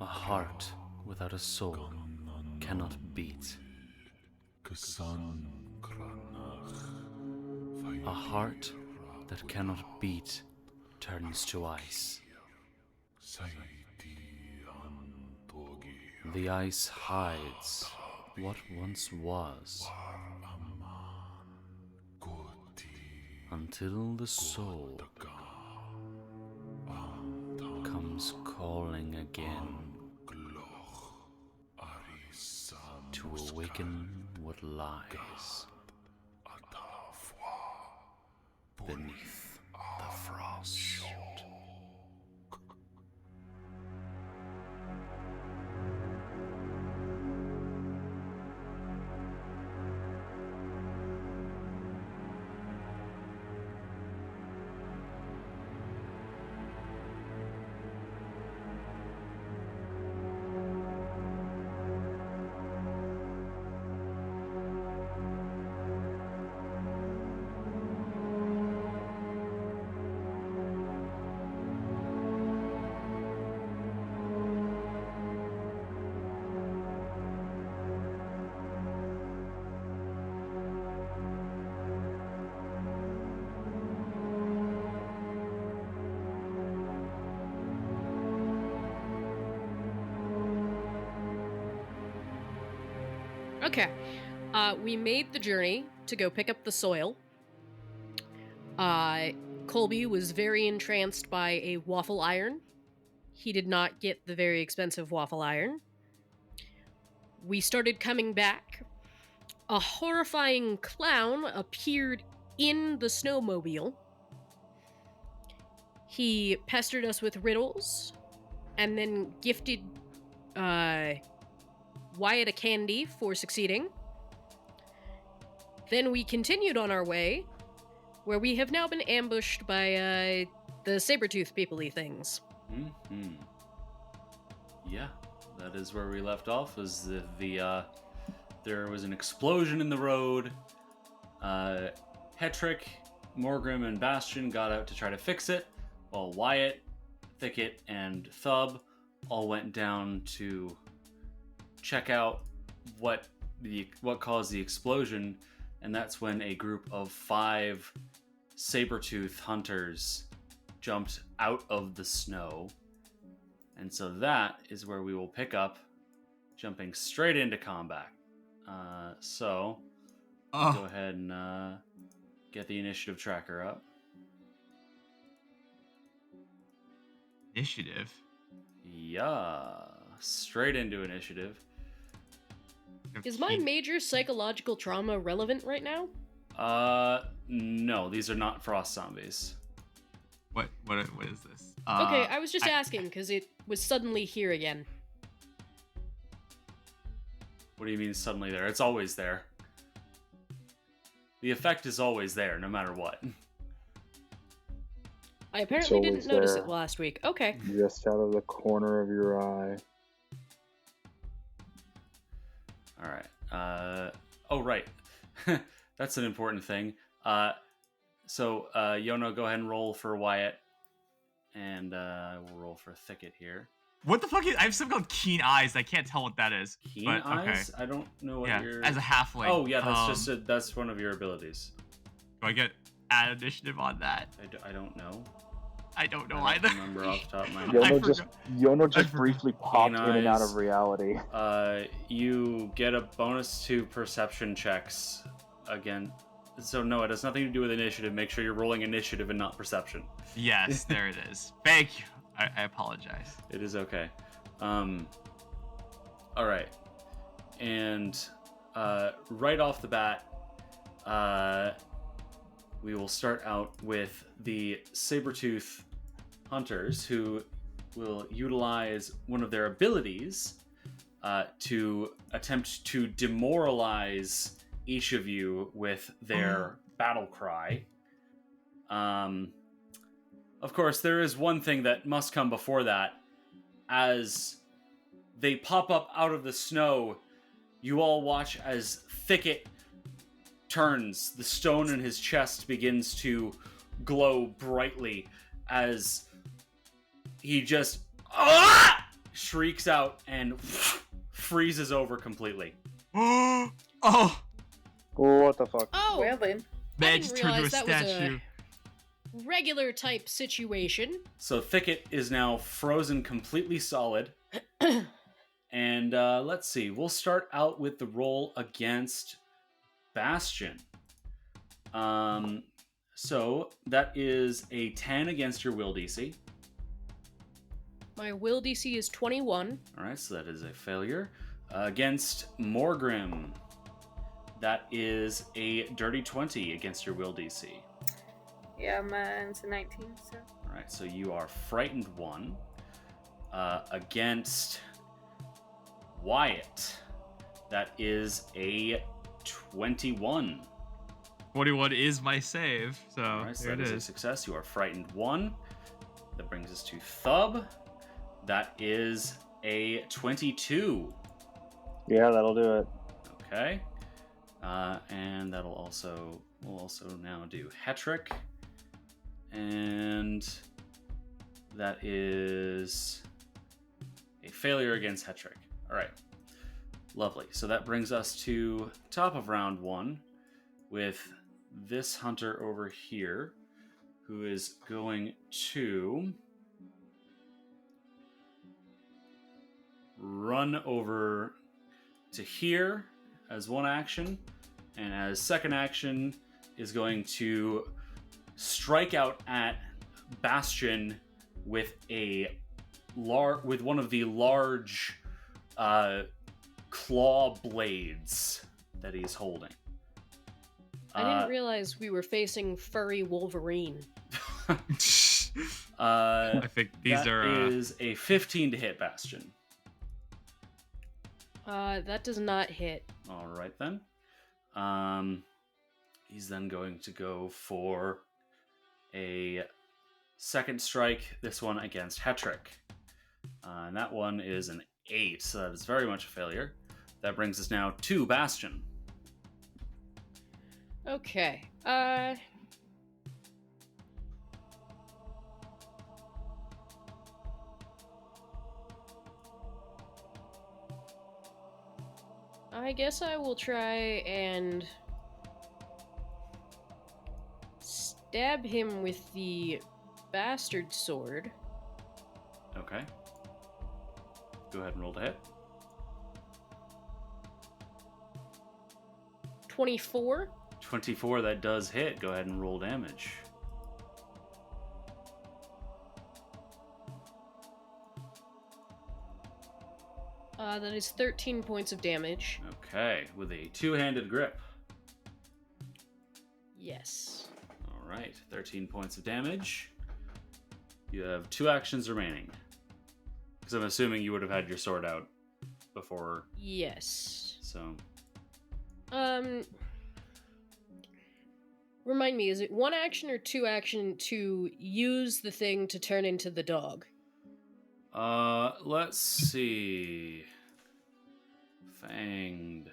A heart without a soul cannot beat. A heart that cannot beat turns to ice. The ice hides what once was, until the soul comes calling again to awaken what lies beneath the frost. Okay. We made the journey to go pick up the soil. Colby was very entranced by a waffle iron. He did not get the very expensive waffle iron. We started coming back. A horrifying clown appeared in the snowmobile. He pestered us with riddles and then gifted Wyatt a candy for succeeding. Then we continued on our way, where we have now been ambushed by the Sabretooth people-y things. Mm-hmm. Yeah, that is where we left off, was there was an explosion in the road. Hetrick, Morgrim, and Bastion got out to try to fix it, while Wyatt, Thicket, and Thub all went down to check out what caused the explosion, and that's when a group of 5 Sabretooth hunters jumped out of the snow. And so that is where we will pick up, jumping straight into combat. Go ahead and get the initiative tracker up. Initiative? Yeah, straight into initiative. Is my major psychological trauma relevant right now? No, these are not frost zombies. What is this? Okay, I was just asking, because it was suddenly here again. What do you mean suddenly there? It's always there. The effect is always there, no matter what. I apparently didn't notice it last week. Okay. Just out of the corner of your eye. All right. Right. That's an important thing. So, Yono, go ahead and roll for Wyatt. And we'll roll for Thicket here. What the fuck is... I have something called Keen Eyes. I can't tell what that is. Keen Eyes? Okay. I don't know what you're... as a halfling. Oh, yeah, that's one of your abilities. Do I get add initiative on that? I don't know. I don't know I either. don't remember off the top of my head. Yono just briefly popped in and out of reality. You get a bonus to perception checks again. So no, it has nothing to do with initiative. Make sure you're rolling initiative and not perception. Yes, there it is. Thank you. I apologize. It is okay. All right. And right off the bat, we will start out with the Sabretooth hunters, who will utilize one of their abilities to attempt to demoralize each of you with their battle cry. Of course, there is one thing that must come before that. As they pop up out of the snow, you all watch as Thicket turns. The stone in his chest begins to glow brightly as he just shrieks out and freezes over completely. Oh! What the fuck? Oh, Well then. Man, I just didn't turned into a realize that was statue. a regular type situation. So Thicket is now frozen completely solid. And let's see. We'll start out with the roll against Bastion. So that is a 10 against your will DC. My will DC is 21. All right, so that is a failure. Against Morgrim, that is a dirty 20 against your will DC. Yeah, mine's a 19, so. All right, so you are frightened 1. Against Wyatt, that is a 21. 41 is my save, so All right, so there that it is a is. success. You are frightened 1. That brings us to Thub. That is a 22. Yeah, that'll do it. Okay. And we'll also now do Hetrick. And that is a failure against Hetrick. All right. Lovely. So that brings us to top of round 1 with this hunter over here, who is going to run over to here as one action, and as second action is going to strike out at Bastion with one of the large claw blades that he's holding. I didn't realize we were facing furry Wolverine. I think these that are. is a 15 to hit Bastion. That does not hit. All right then. He's then going to go for a second strike. This one against Hetrick, and that one is an 8. So that is very much a failure. That brings us now to Bastion. Okay. I guess I will try and stab him with the bastard sword. Okay. Go ahead and roll to hit. 24. 24, that does hit. Go ahead and roll damage. That is 13 points of damage. Okay, with a two-handed grip. Yes. All right, 13 points of damage. You have 2 actions remaining. Because I'm assuming you would have had your sword out before, Yes. so... Remind me, is it 1 action or 2 action to use the thing to turn into the dog? Let's see. Fanged.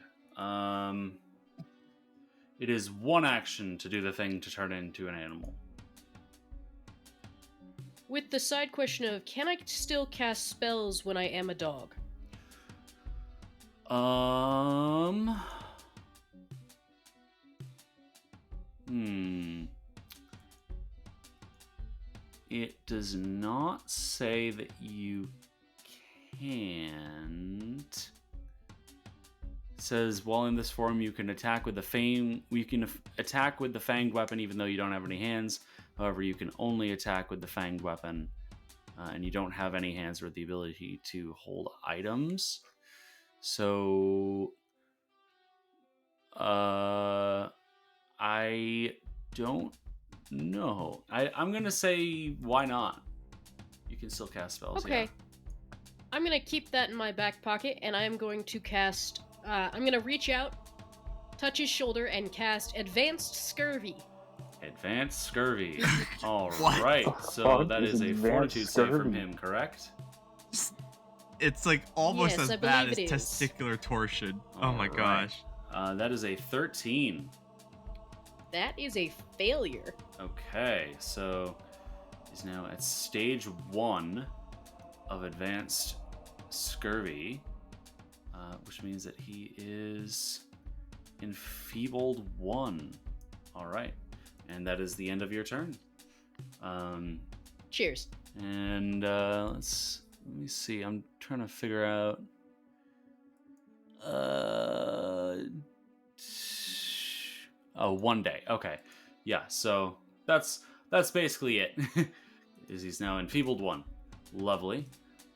It is 1 action to do the thing to turn into an animal. With the side question of, can I still cast spells when I am a dog? It does not say that you can't. It says while in this form you can attack with the fanged weapon even though you don't have any hands. However, you can only attack with the fanged weapon, and you don't have any hands or the ability to hold items. So, I don't know. I'm gonna say why not? You can still cast spells. Okay. Yeah. I'm gonna keep that in my back pocket, and I'm going to cast... I'm gonna reach out, touch his shoulder, and cast Advanced Scurvy. Advanced Scurvy. All What? right. So Fuck that is is a advanced fortitude save from scurvy? him, correct? It's like almost Yes, as I bad as believe it is. testicular torsion. Oh my All right. gosh. That is a 13. That is a failure. Okay, so he's now at stage 1 of advanced scurvy, which means that he is enfeebled 1. All right, and that is the end of your turn. Cheers. And let me see. I'm trying to figure out. 1 day. Okay, yeah. So that's basically it. Is he's now enfeebled 1. Lovely.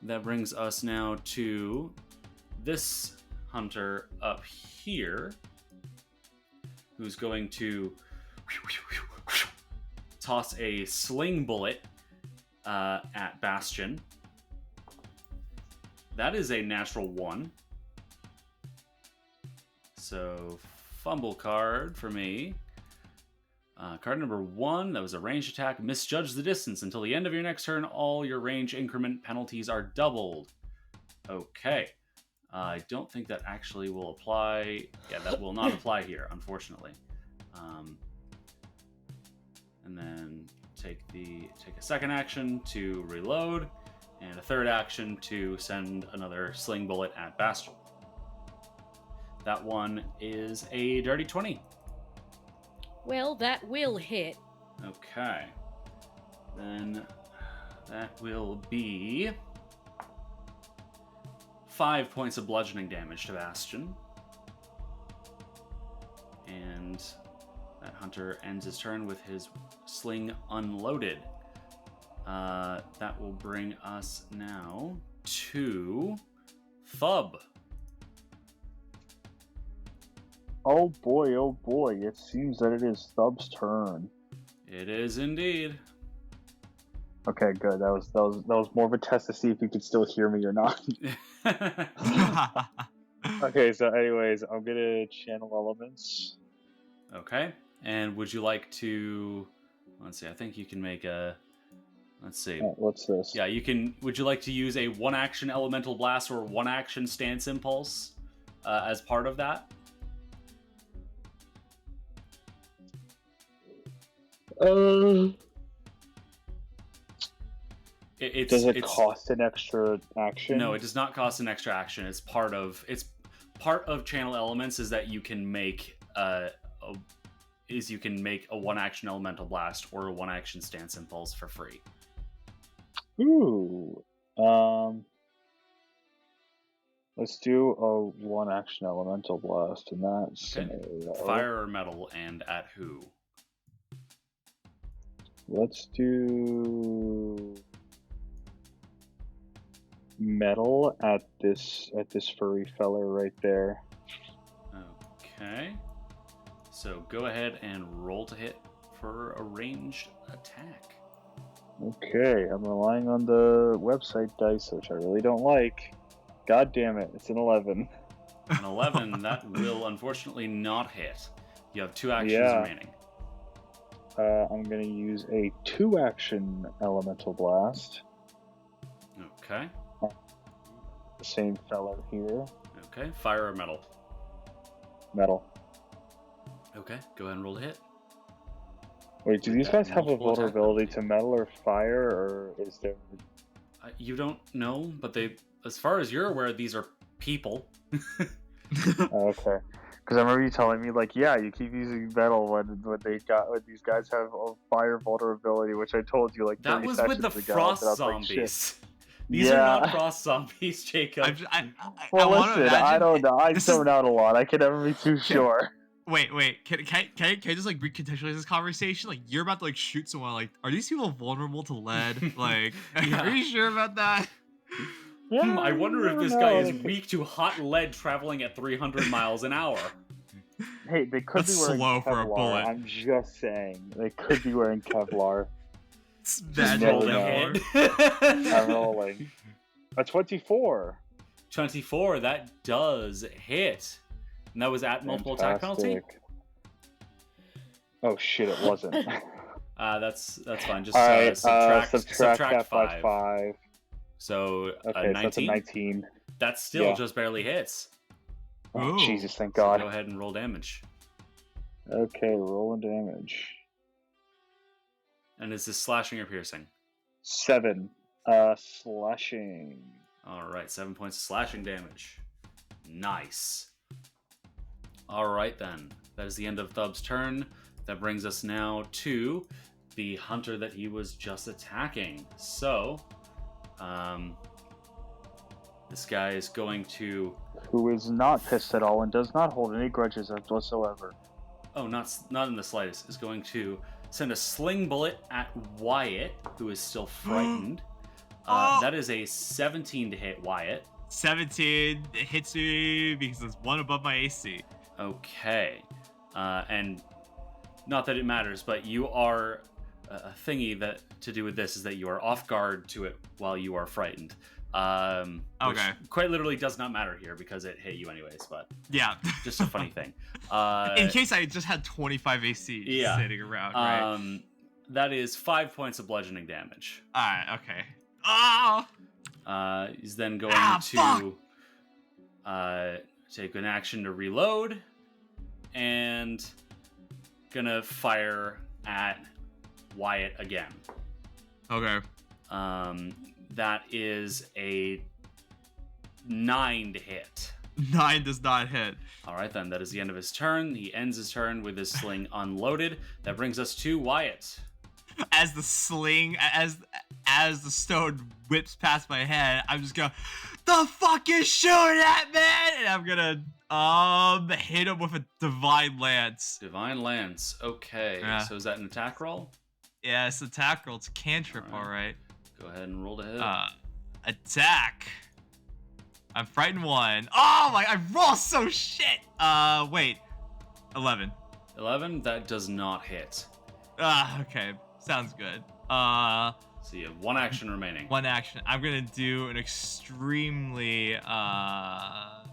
That brings us now to this hunter up here, who's going to toss a sling bullet at Bastion. That is a natural 1. So, fumble card for me. Card number 1, that was a ranged attack. Misjudge the distance. Until the end of your next turn, all your range increment penalties are doubled. Okay. I don't think that actually will apply. Yeah, that will not apply here, unfortunately. And then take a second action to reload, and a third action to send another sling bullet at Bastion. That one is a dirty 20. Well, that will hit. Okay. Then that will be 5 points of bludgeoning damage to Bastion. And that hunter ends his turn with his sling unloaded. That will bring us now to Thub. Oh boy, it seems that it is Thub's turn. It is indeed. Okay, good. That was more of a test to see if you could still hear me or not. Okay, so anyways, I'm gonna channel elements. Okay. And would you like to... Let's see, I think you can make a... Let's see. Oh, what's this? Yeah, you can... Would you like to use a 1-action elemental blast or 1-action stance impulse as part of that? Does it cost an extra action? No, it does not cost an extra action. It's part of channel elements is that you can make a 1-action elemental blast or a 1-action stance impulse for free. Ooh. Let's do a 1-action elemental blast in that scenario. Fire or metal, and at who? Let's do metal at this furry fella right there. Okay. So go ahead and roll to hit for a ranged attack. Okay, I'm relying on the website dice, which I really don't like. God damn it, it's an 11. An 11, that will unfortunately not hit. You have 2 actions remaining. I'm going to use a 2-action elemental blast. Okay. The same fella here. Okay, fire or metal? Metal. Okay, go ahead and roll to hit. Wait, do these guys have a multiple attack vulnerability penalty. to metal or fire, or is there... You don't know, but they, as far as you're aware, these are people. Oh, okay. Because I remember you telling me, like, yeah, you keep using metal when these guys have a fire vulnerability, which I told you like 30 That was sessions with the ago. frost and I was like, zombies. shit. These are not frost zombies, Jacob. Well, wanna listen, I imagine don't know. I this zone out a lot. I can never be too sure. Wait. Can I just like recontextualize this conversation? Like you're about to like shoot someone. Like, are these people vulnerable to lead? Like, are you sure about that? Yeah, I wonder you if never this know. guy is weak to hot lead traveling at 300 miles an hour. Hey, they could That's be wearing slow Kevlar. for a bullet. I'm just saying. They could be wearing Kevlar. Just roll the down. hit. I'm rolling. A 24. 24, that does hit. And that was at multiple attack penalty? Fantastic. Oh shit, it wasn't. That's fine. Just Alright, subtract that by 5. 5. So Okay, 19? so that's a 19. That still Yeah. just barely hits. Oh, Ooh. Jesus, thank So God. go ahead and roll damage. Okay, rolling damage. And is this slashing or piercing? 7. Slashing. All right, 7 points of slashing damage. Nice. All right, then. That is the end of Thub's turn. That brings us now to the hunter that he was just attacking. So, this guy is going to... Who is not pissed at all and does not hold any grudges whatsoever. Oh, not in the slightest. Is going to send a sling bullet at Wyatt, who is still frightened. That is a 17 to hit Wyatt. 17 hits me because it's one above my AC. Okay. And not that it matters, but you are a thingy that to do with this is that you are off guard to it while you are frightened. Which quite literally does not matter here because it hit you anyways, but yeah, just a funny thing. In case I just had 25 AC sitting around, right? That is 5 points of bludgeoning damage. Alright, okay. Oh! He's then going to take an action to reload and gonna fire at Wyatt again. Okay. That is a 9 to hit. 9 does not hit. All right, then. That is the end of his turn. He ends his turn with his sling unloaded. That brings us to Wyatt. As the sling, as the stone whips past my head, I'm just going, the fuck is shooting at me? And I'm gonna hit him with a divine lance. Divine lance. Okay. Yeah. So is that an attack roll? Yeah, it's an attack roll. It's a cantrip, all right. Go ahead and roll to hit. Attack. I'm frightened 1. Oh my! I roll so shit. Wait. 11. 11. That does not hit. Okay. Sounds good. So you have 1 action remaining. 1 action. I'm gonna do an extremely I'm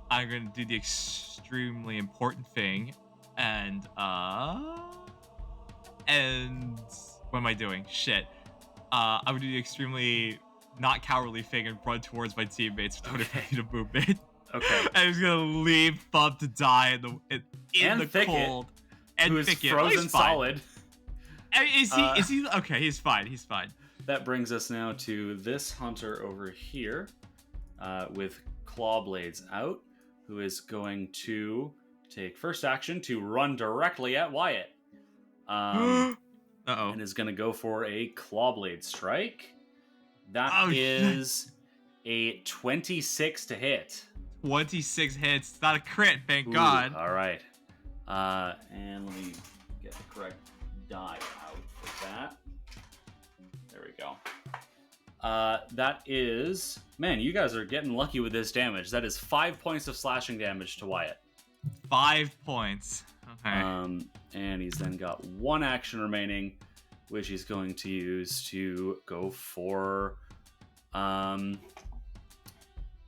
gonna do the extremely important thing, and what am I doing? Shit. I would do the extremely not cowardly thing and run towards my teammates with 25 feet of movement. Okay. I'm just gonna leave Thumb to die in the Thicket, cold. And who is Thicket. frozen solid. Is he okay? He's fine. He's fine. That brings us now to this hunter over here, with claw blades out, who is going to take first action to run directly at Wyatt. And is going to go for a claw blade strike. That is a 26 to hit. 26 hits. It's not a crit, thank Ooh, God. All right. And let me get the correct die out for that. There we go. That is... Man, you guys are getting lucky with this damage. That is 5 points of slashing damage to Wyatt. 5 points. Okay. And he's then got 1 action remaining, which he's going to use to go for...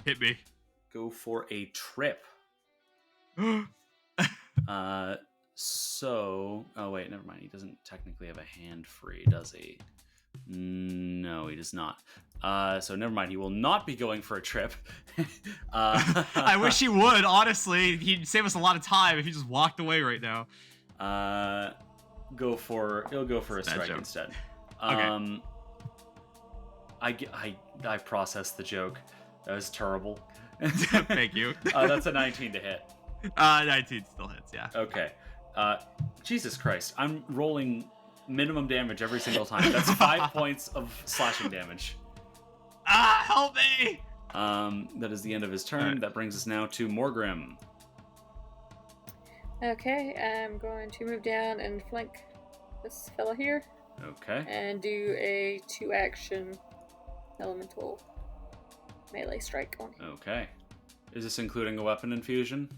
Hit me. Go for a trip. So... Oh, wait, never mind. He doesn't technically have a hand free, does he? No, he does not. So never mind. He will not be going for a trip. I wish he would, honestly. He'd save us a lot of time if he just walked away right now. He'll go for a strike instead. Okay. I processed the joke. That was terrible. Thank you. That's a 19 to hit. 19 still hits, yeah. Okay. Jesus Christ. I'm rolling minimum damage every single time. That's 5 points of slashing damage. Help me! That is the end of his turn. Right. That brings us now to Morgrim. Okay, I'm going to move down and flank this fella here. Okay. And do a 2-action elemental melee strike on him. Okay. Is this including a weapon infusion?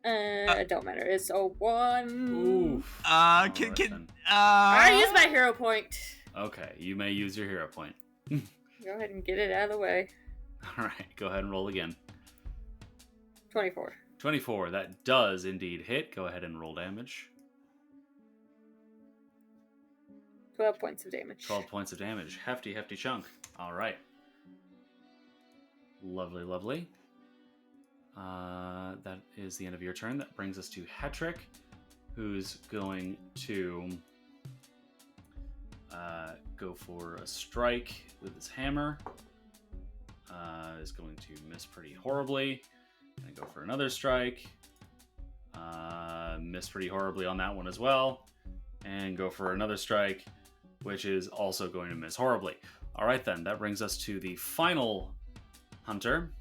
It don't matter. It's a 1. Oof. I use my hero point. Okay, you may use your hero point. Go ahead and get it out of the way. All right, go ahead and roll again. 24. 24, that does indeed hit. Go ahead and roll damage. 12 points of damage. 12 points of damage. Hefty, hefty chunk. All right. Lovely, lovely. That is the end of your turn. That brings us to Hetrick, who's going to go for a strike with his hammer. Is going to miss pretty horribly. Gonna go for another strike. Miss pretty horribly on that one as well. And go for another strike, which is also going to miss horribly. All right, then. That brings us to the final hunter,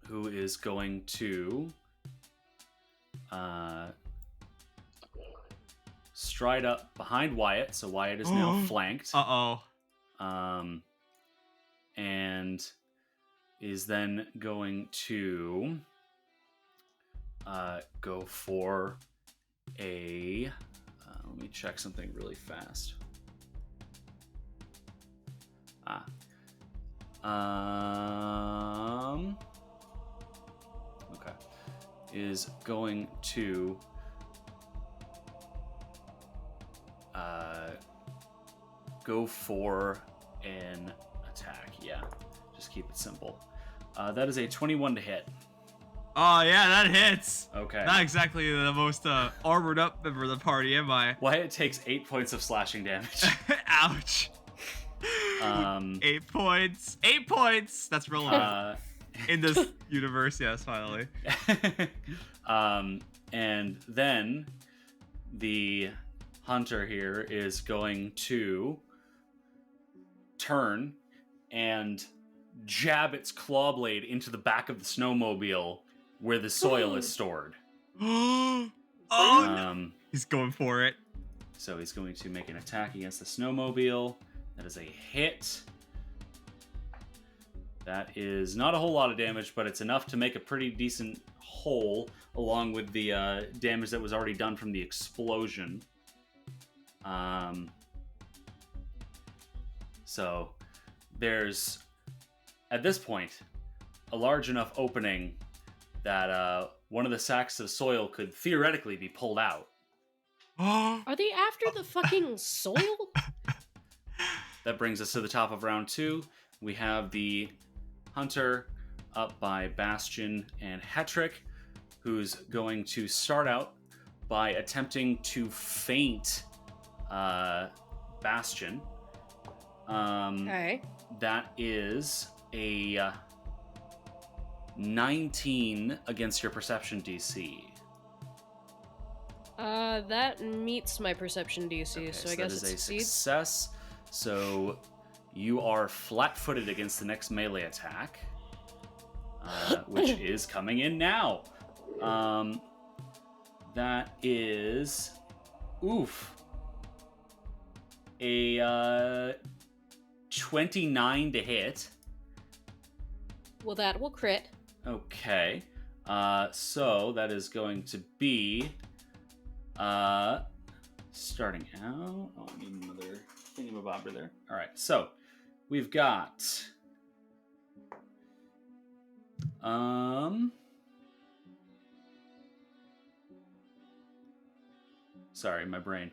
who is going to stride up behind Wyatt. So Wyatt is now flanked. And is then going to go for a... let me check something really fast. Okay. Is going to go for an attack. Yeah, just keep it simple. That is a 21 to hit. Oh, yeah, that hits. Okay. Not exactly the most armored up member of the party, am I? Wyatt takes 8 points of slashing damage. Ouch. 8 points. 8 points. That's relevant. In this universe, yes, finally. And then the hunter here is going to turn and jab its claw blade into the back of the snowmobile where the soil is stored. No. He's going for it. So he's going to make an attack against the snowmobile. That is a hit. That is not a whole lot of damage, but it's enough to make a pretty decent hole, along with the damage that was already done from the explosion. So there's, at this point, a large enough opening that one of the sacks of soil could theoretically be pulled out. Are they after the fucking soil? That brings us to the top of round 2. We have the hunter up by Bastion and Hetrick, who's going to start out by attempting to feint Bastion. Okay. That is a 19 against your perception DC. That meets my perception DC, Okay, so I guess that is it a succeeds. success. So you are flat-footed against the next melee attack, which is coming in now. That is, a 29 to hit. Well, that will crit. Okay. So that is going to be starting out. Oh, I need another thingamabobber there. All right. So we've got sorry, my brain.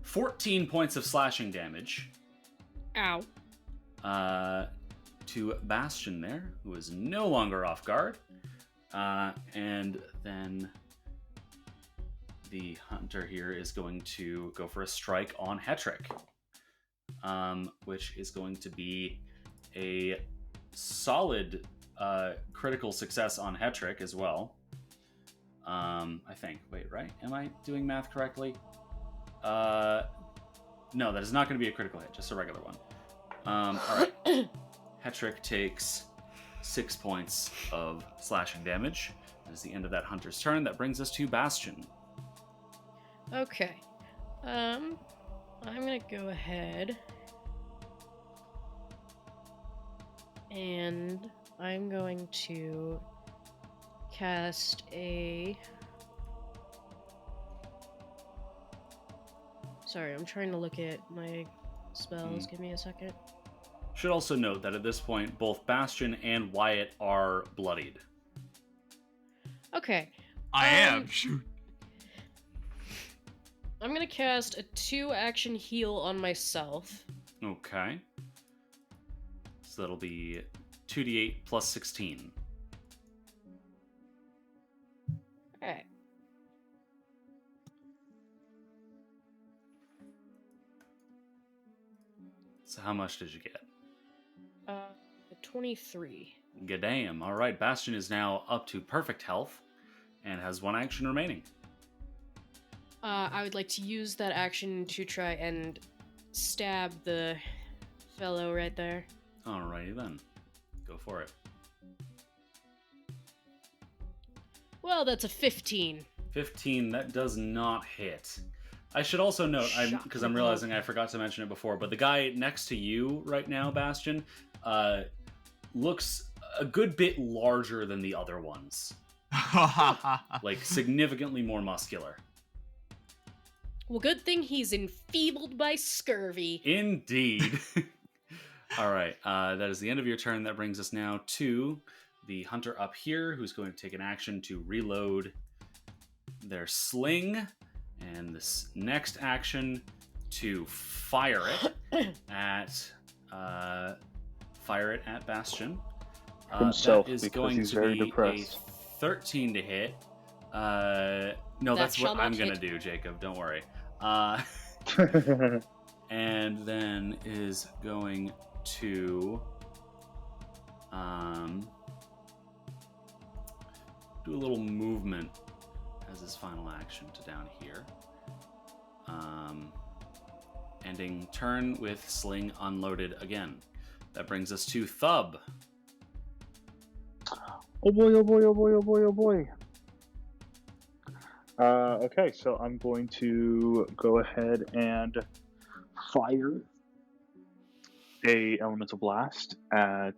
14 points of slashing damage. Ow. To Bastion there, who is no longer off guard. And then the hunter here is going to go for a strike on Hetrick, which is going to be a solid critical success on Hetrick as well. I think. Wait, right? Am I doing math correctly? No, that is not going to be a critical hit, just a regular one. All right. Hetrick takes 6 points of slashing damage. That is the end of that hunter's turn. That brings us to Bastion. Okay. I'm gonna go ahead and I'm going to cast a... Sorry, I'm trying to look at my spells. Give me a second. Should also note that at this point, both Bastion and Wyatt are bloodied. Okay. I am. Shoot. I'm gonna cast a 2-action heal on myself. Okay. So that'll be 2d8 plus 16. Alright. So how much did you get? 23. Gadam. All right, Bastion is now up to perfect health and has 1 action remaining. I would like to use that action to try and stab the fellow right there. Alrighty then. Go for it. Well, that's a 15. 15, that does not hit. I should also note, because I'm realizing I forgot to mention it before, but the guy next to you right now, Bastion, looks a good bit larger than the other ones. Like, significantly more muscular. Well, good thing he's enfeebled by scurvy. Indeed. Alright, that is the end of your turn. That brings us now to the hunter up here, who's going to take an action to reload their sling, and this next action to fire it at Bastion. Himself, that is because going he's to very be depressed. a 13 to hit. No, That that's shall what I'm not gonna hit. do, Jacob. Don't worry. And then is going to do a little movement as his final action to down here. Ending turn with sling unloaded again. That brings us to Thub. Oh boy, oh boy, oh boy, oh boy, oh boy. Okay, so I'm going to go ahead and fire a elemental blast at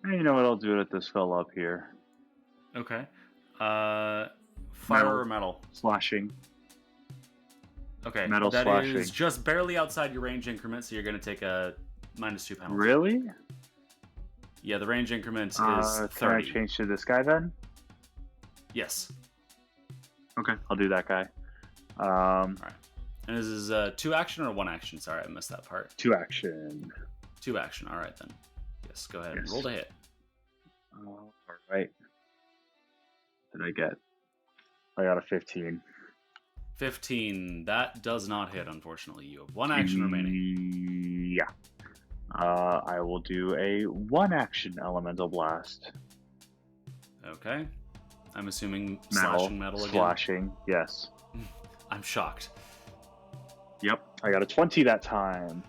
you know what, I'll do it at this fella up here. Okay. Fire or metal? Slashing. Okay. Metal that slashing. is just barely outside your range increment, so you're going to take a -2 penalty. Really? Yeah, the range increment is Can I 30. change to this guy then? Yes. Okay, I'll do that guy. Alright. And this is 2 action or 1 action? Sorry, I missed that part. 2 action. 2 action. Alright then. Yes, go ahead. Yes. Roll to hit. Alright. What did I get? I got a 15. 15. That does not hit, unfortunately. You have 1 action remaining. Yeah. I will do a 1 action elemental blast. Okay. I'm assuming Metal, slashing metal again. slashing, yes. I'm shocked. Yep, I got a 20 that time.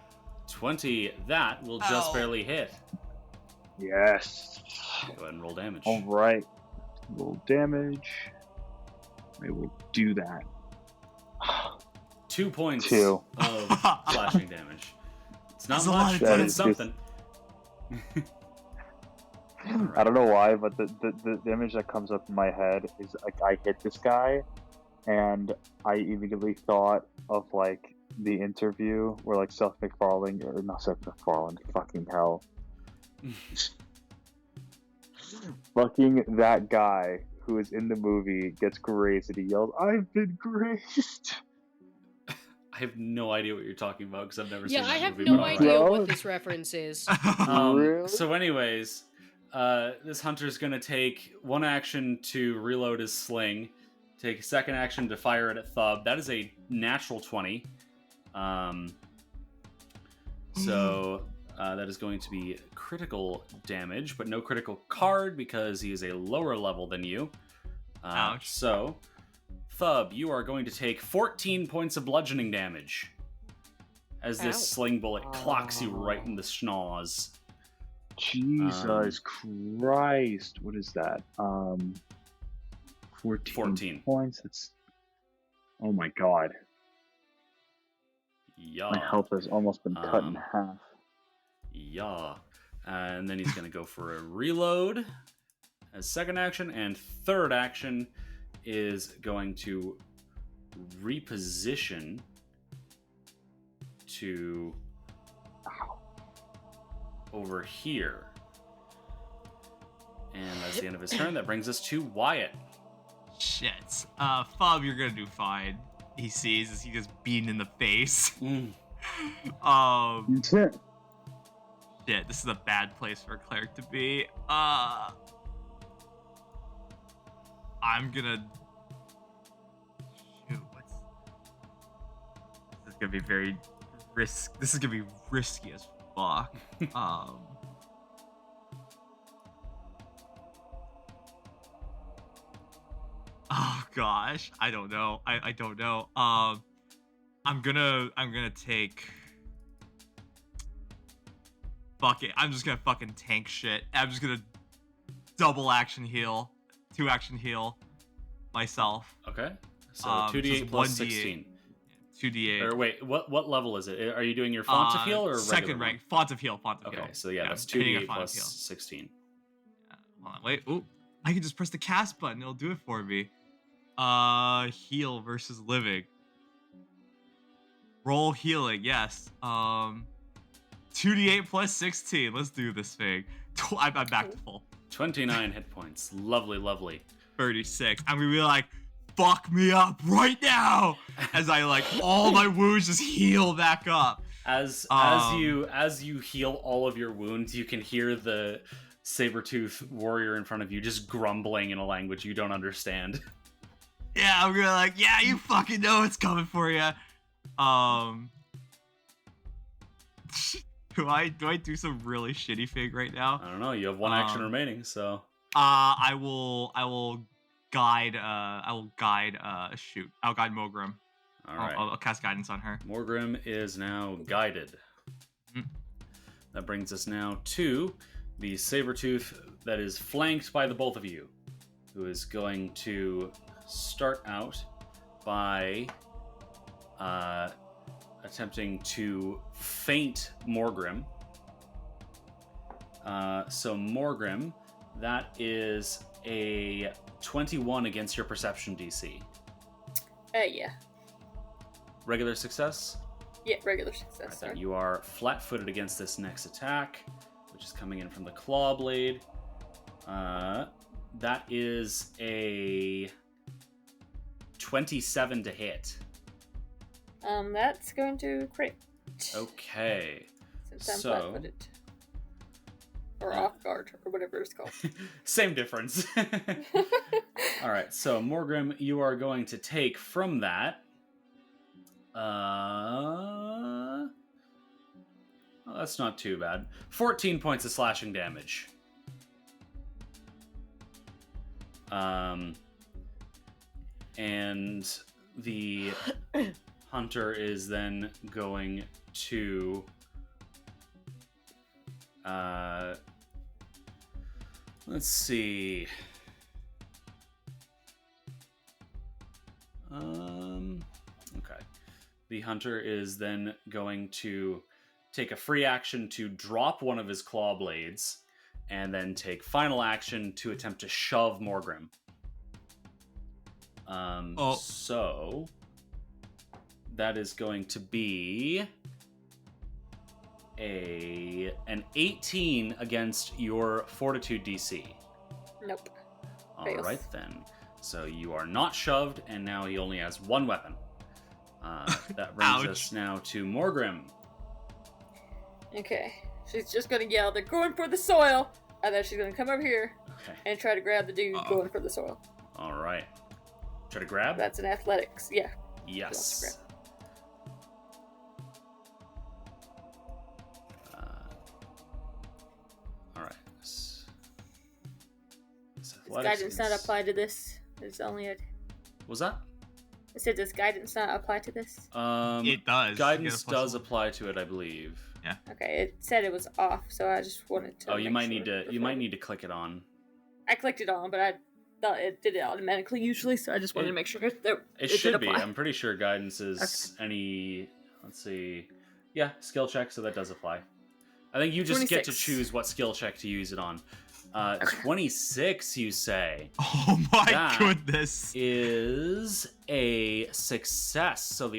20. That will just barely hit. Yes. Go ahead and roll damage. All right. Roll damage. I will do that. 2 points 2. of slashing damage. It's not That's a lot much, of but damage. it's something. I don't know why, but the image that comes up in my head is like I hit this guy, and I immediately thought of like the interview where like Seth MacFarlane, or not Seth MacFarlane, fucking hell. Fucking that guy who is in the movie gets grazed and he yells, "I've been grazed!" I have no idea what you're talking about because I've never Yeah, seen that I have movie. no but idea alright. what this reference is. Really? So anyways, this hunter's going to take 1 action to reload his sling, take a 2nd action to fire it at Thub. That is a natural 20. So that is going to be critical damage, but no critical card because he is a lower level than you. Ouch. So, Thub, you are going to take 14 points of bludgeoning damage as this Ow. sling bullet clocks you right in the schnoz. Jesus Christ! What is that? 14 points. That's. Oh my god! Yeah. My health has almost been cut in half. Yeah. And then he's going to go for a reload as 2nd action, and 3rd action is going to reposition to over here. And that's the end of his turn. That brings us to Wyatt. Shit. Fob, you're gonna do fine. He sees as he gets beaten in the face. Shit, this is a bad place for a cleric to be. I'm gonna shoot. What's the is gonna be very This is gonna be risky as fuck. Oh gosh, I don't know. I don't know. I'm gonna take. Fuck it. I'm just gonna fucking tank shit. I'm just gonna double action heal, 2 action heal myself. Okay. So So 2d8 it's plus 1d8. 16. 2d8. Or wait, what level is it? Are you doing your font of heal or second regular rank? Font of heal. Font of one? heal. Okay, so yeah, that's hitting a 2d8 font of plus heal. 16. Hold on, wait. Ooh, I can just press the cast button. It'll do it for me. Heal versus living. Roll healing. Yes. 2d8 plus 16. Let's do this thing. I'm back to full. 29 hit points. Lovely, lovely. 36. I'm gonna be like, fuck me up right now, as I like all my wounds just heal back up. As you heal all of your wounds, you can hear the Sabretooth warrior in front of you just grumbling in a language you don't understand. Yeah, I'm gonna like, yeah, you fucking know it's coming for you. Do I do some really shitty thing right now? I don't know. You have one action remaining, so. I will guide. Shoot. I'll guide Mogrim. All right. I'll cast guidance on her. Morgrim is now guided. That brings us now to the Sabretooth that is flanked by the both of you, who is going to start out by attempting to feint Morgrim. So Morgrim, that is a 21 against your perception DC. Yeah. Regular success? Yeah, regular success. Right, then Sorry. you are flat-footed against this next attack, which is coming in from the claw blade. That is a 27 to hit. That's going to crit. Okay. Since I'm So- flat-footed. Or off guard, or whatever it's called. Same difference. All right, so Morgrim, you are going to take from that. Oh, that's not too bad. 14 points of slashing damage. And the hunter is then going to let's see. Okay. The hunter is then going to take a free action to drop one of his claw blades, and then take final action to attempt to shove Morgrim. So that is going to be an 18 against your fortitude DC. Nope. All Fails. right then. So you are not shoved, and now he only has one weapon. That brings Ouch. us now to Morgrim. Okay. She's just gonna yell, "They're going for the soil!" And then she's gonna come over here Okay. and try to grab the dude Uh-oh. going for the soil. All right. Try to grab? That's an athletics. Yeah. Yes. All right. This Does athletics guidance not is- apply to this? It's only a... Was that? I said, does guidance not apply to this? It does. Guidance You get a does +1. apply to it, I believe. Okay, it said it was off, so I just wanted to. Oh, you make might sure need to. You before might we- need to click it on. I clicked it on, but I thought it did it automatically usually, so I just wanted to make sure that It did should be. apply. I'm pretty sure guidance is any. Let's see. Yeah, skill check. So that does apply. I think you just get to 26. choose what skill check to use it on. 26, you say, Oh my That goodness. is a success. So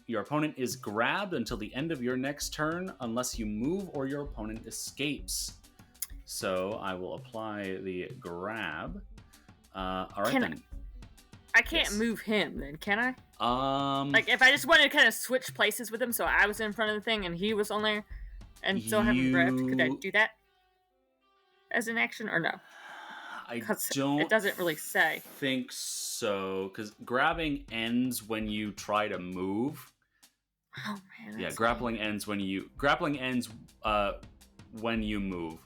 your opponent is grabbed until the end of your next turn, unless you move or your opponent escapes. So I will apply the grab. All right Can then. I can't Yes. move him then, can I? Um. Like, if I just wanted to kind of switch places with him, so I was in front of the thing and he was on there, and still have him grabbed, could I You- do that as an action or no? I 'Cause don't. it doesn't really say. think so, because grabbing ends when you try to move. Oh man. Yeah, that's grappling ends when you move.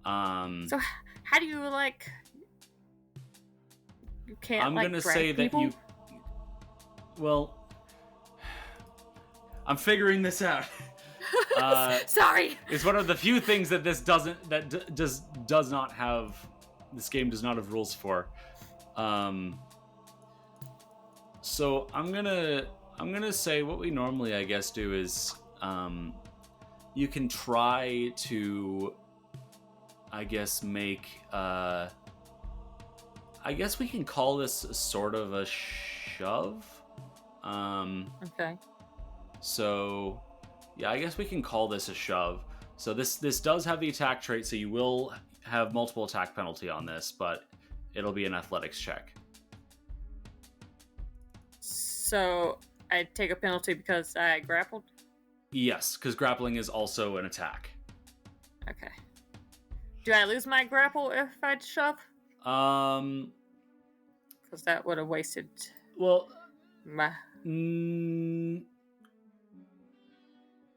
So how do you like? You can't I'm like gonna drag say people? that you. Well, I'm figuring this out. Sorry. It's one of the few things that this doesn't does not have. This game does not have rules for. So I'm gonna say what we normally, I guess, do is you can try to, I guess, make I guess we can call this sort of a shove. Okay. So yeah, I guess we can call this a shove. So this does have the attack trait, so you will have multiple attack penalty on this, but it'll be an athletics check. So I take a penalty because I grappled. Yes, because grappling is also an attack. Okay. Do I lose my grapple if I shove? Because that would have wasted Well, my.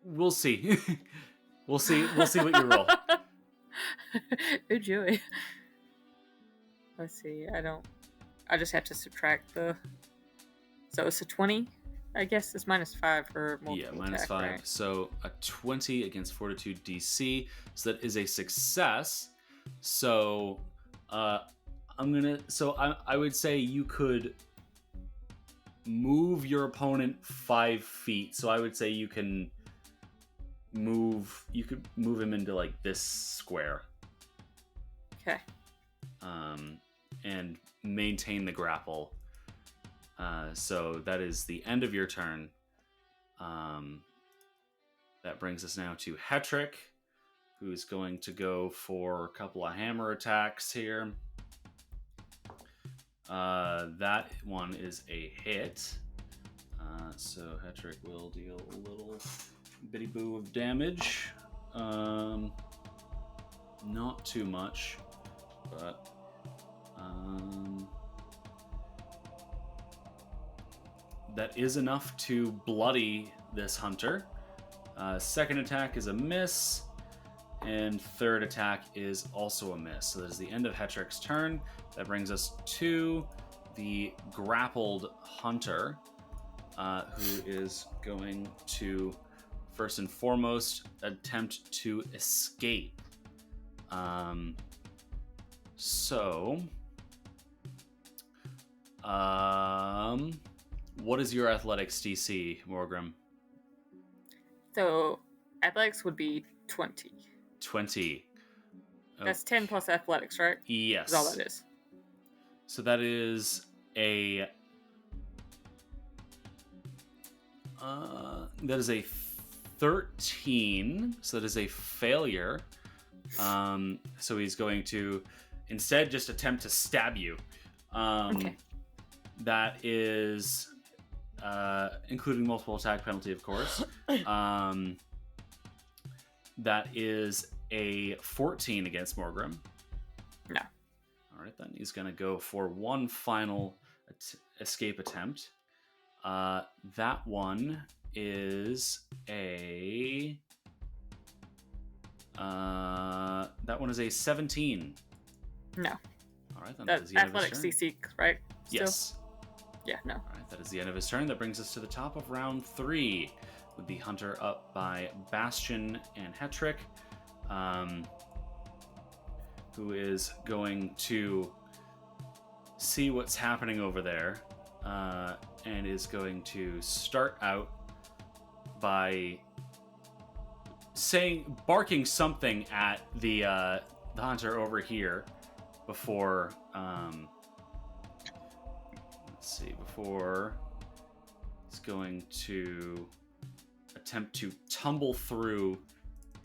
we'll see. We'll see what you roll. Ooh, joy. Let's see. I just have to subtract the. So it's a 20. I guess it's -5 for multiple Yeah, -5. attack, right? So a 20 against Fortitude DC. So that is a success. So I would say you could move your opponent 5 feet. So I would say you could move him into like this square. Okay. And maintain the grapple. So that is the end of your turn. That brings us now to Hetrick, who's going to go for a couple of hammer attacks here. That one is a hit. So Hetrick will deal a little bitty boo of damage. Not too much, but that is enough to bloody this hunter. Second attack is a miss, and third attack is also a miss. So that is the end of Hetrick's turn. That brings us to the grappled hunter, who is going to, first and foremost, attempt to escape. What is your athletics DC, Morgrim? So athletics would be 20. 20. That's 10 plus athletics, right? Yes. That's all that is. So that is a 13. So that is a failure. So he's going to instead just attempt to stab you. Okay. That is including multiple attack penalty, of course. That is a 14 against Morgrim. No. All right, then he's going to go for one final escape attempt. That one is a 17. No. All right, then That's the end of his athletics turn. CC, right? Still? Yes. Yeah, no. All right, that is the end of his turn. That brings us to the top of round 3, with the hunter up by Bastion and Hetrick, who is going to see what's happening over there, and is going to start out by barking something at the hunter over here before. Before it's going to attempt to tumble through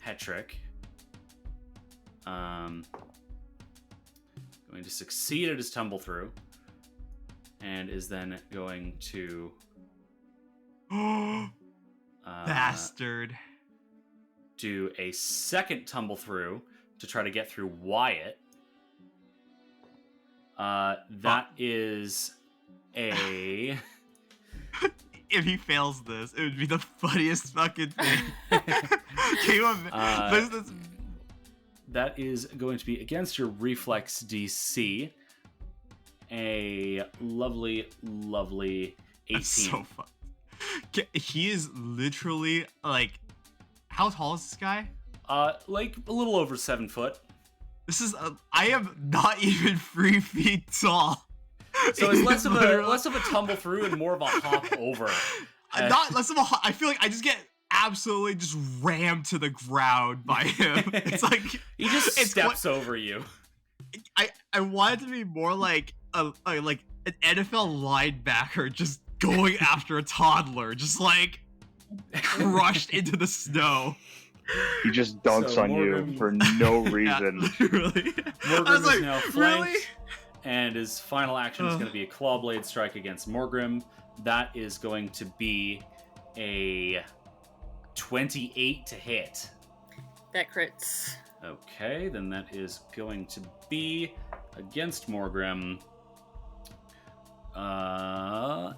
Hetrick. Going to succeed at his tumble through, and is then going to Bastard. do a second tumble through to try to get through Wyatt. That is a if he fails this, it would be the funniest fucking thing. Can you imagine? That is going to be against your reflex DC. A lovely 18. That's so fun. He is literally like, how tall is this guy? Like a little over 7 foot. This is I am not even 3 feet tall. So it's less of a tumble through and more of a hop over. Not less of a hop. I feel like I just get absolutely just rammed to the ground by him. It's like he just steps over you. I want it to be more like like an NFL linebacker just going after a toddler, just like crushed into the snow. He just dunks on you for no reason. Yeah, literally. Morgrim like, is now flanked, really? and his final action is going to be a Clawblade strike against Morgrim. That is going to be a 28 to hit. That crits. Okay, then that is going to be against Morgrim.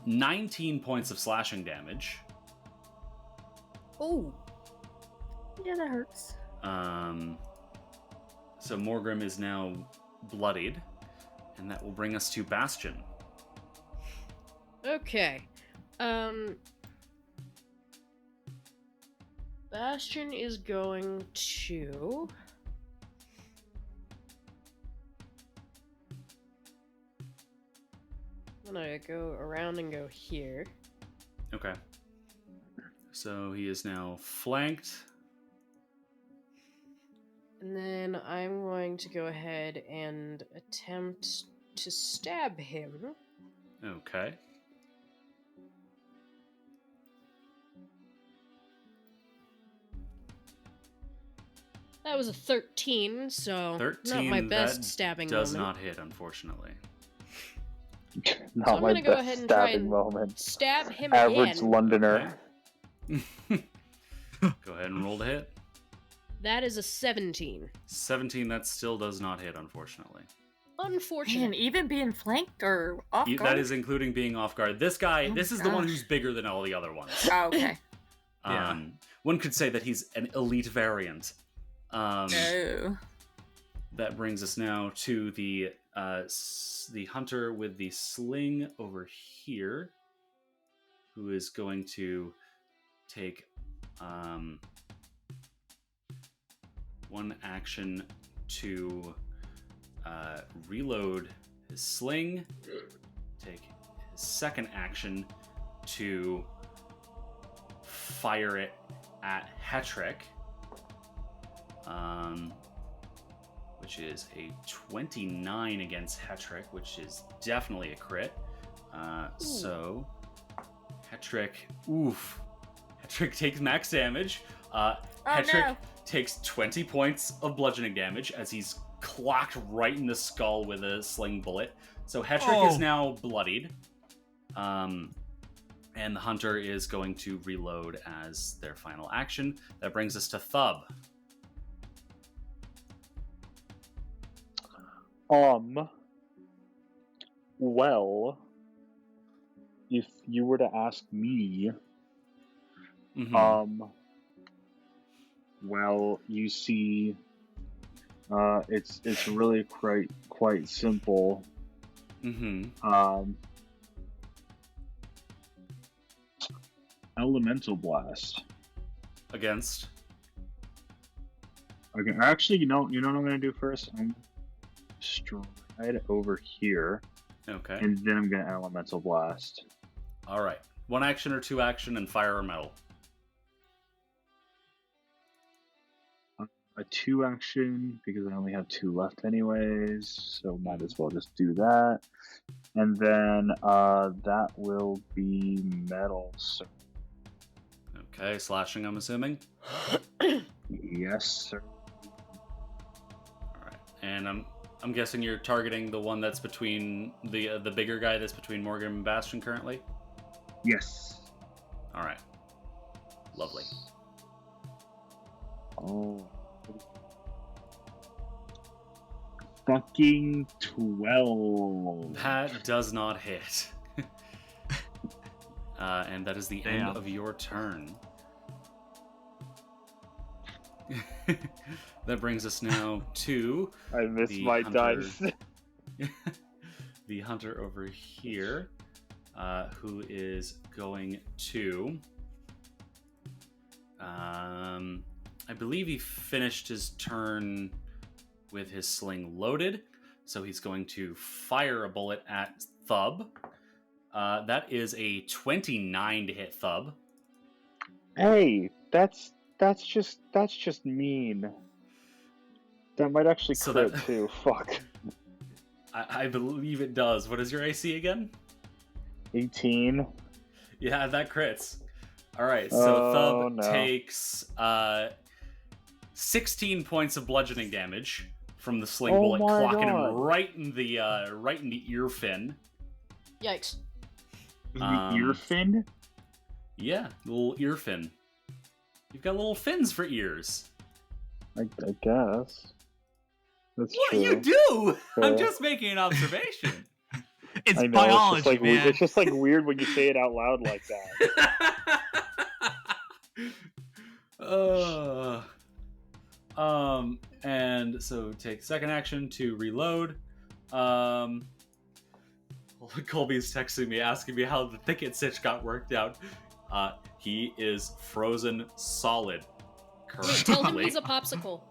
19 points of slashing damage. Oh. Yeah, that hurts. So Morgrim is now bloodied, and that will bring us to Bastion. Okay. Bastion is going to... I'm gonna go around and go here. Okay. So he is now flanked. And then I'm going to go ahead and attempt to stab him. Okay. That was a 13, so 13, not my best that stabbing does moment. not hit, unfortunately. Not So I'm my gonna go best ahead and try stabbing and moment. stab him Average again. Londoner. Go ahead and roll to hit. That is a 17. 17, that still does not hit, unfortunately. Unfortunate. Man, even being flanked or off guard? That is including being off guard. This guy, Oh this is my the one gosh. who's bigger than all the other ones. Oh, okay. Yeah. One could say that he's an elite variant. No. That brings us now to the hunter with the sling over here, who is going to take one action to reload his sling, take his second action to fire it at Hetrick, which is a 29 against Hetrick, which is definitely a crit. So Hetrick, Hetrick takes max damage. Hetrick takes 20 points of bludgeoning damage as he's clocked right in the skull with a sling bullet. So Hetrick is now bloodied. And the hunter is going to reload as their final action. That brings us to Thub. Well, if you were to ask me, Mm-hmm. well, you see, it's really quite simple. Mm-hmm. Elemental blast. Against? Okay, actually, you know what I'm gonna do first? I'm stride over here, Okay. and then I'm gonna elemental blast. All right. One action or two action and fire or metal. A 2 action because I only have 2 left anyways, so might as well just do that. And then that will be metal. So Okay, slashing, I'm assuming. yes, sir. All right. And I'm guessing you're targeting the one that's between the bigger guy that's between Morgan and Bastion currently? Yes. All right. Lovely. Oh. Fucking 12. That does not hit. And that is the end of your turn. That brings us now to I missed the my hunter. dice. The hunter over here, who is going to... I believe he finished his turn with his sling loaded, so he's going to fire a bullet at Thub. That is a 29 to hit Thub. Hey, that's just mean. That might actually So crit that- too. Fuck. I believe it does. What is your AC again? 18. Yeah, that crits. All right, so Oh, Thub no. takes 16 points of bludgeoning damage from the sling Oh bullet, my clocking God. him right in the ear fin. Yikes. The ear fin? Yeah, little ear fin. You've got little fins for ears. I guess. That's What true. you do? I'm Fair. just making an observation. It's I know, biology, it's just like man. it's just like weird when you say it out loud like that. And so take second action to reload. Colby's texting me, asking me how the Thicket sitch got worked out. He is frozen solid currently. Tell him he's a popsicle.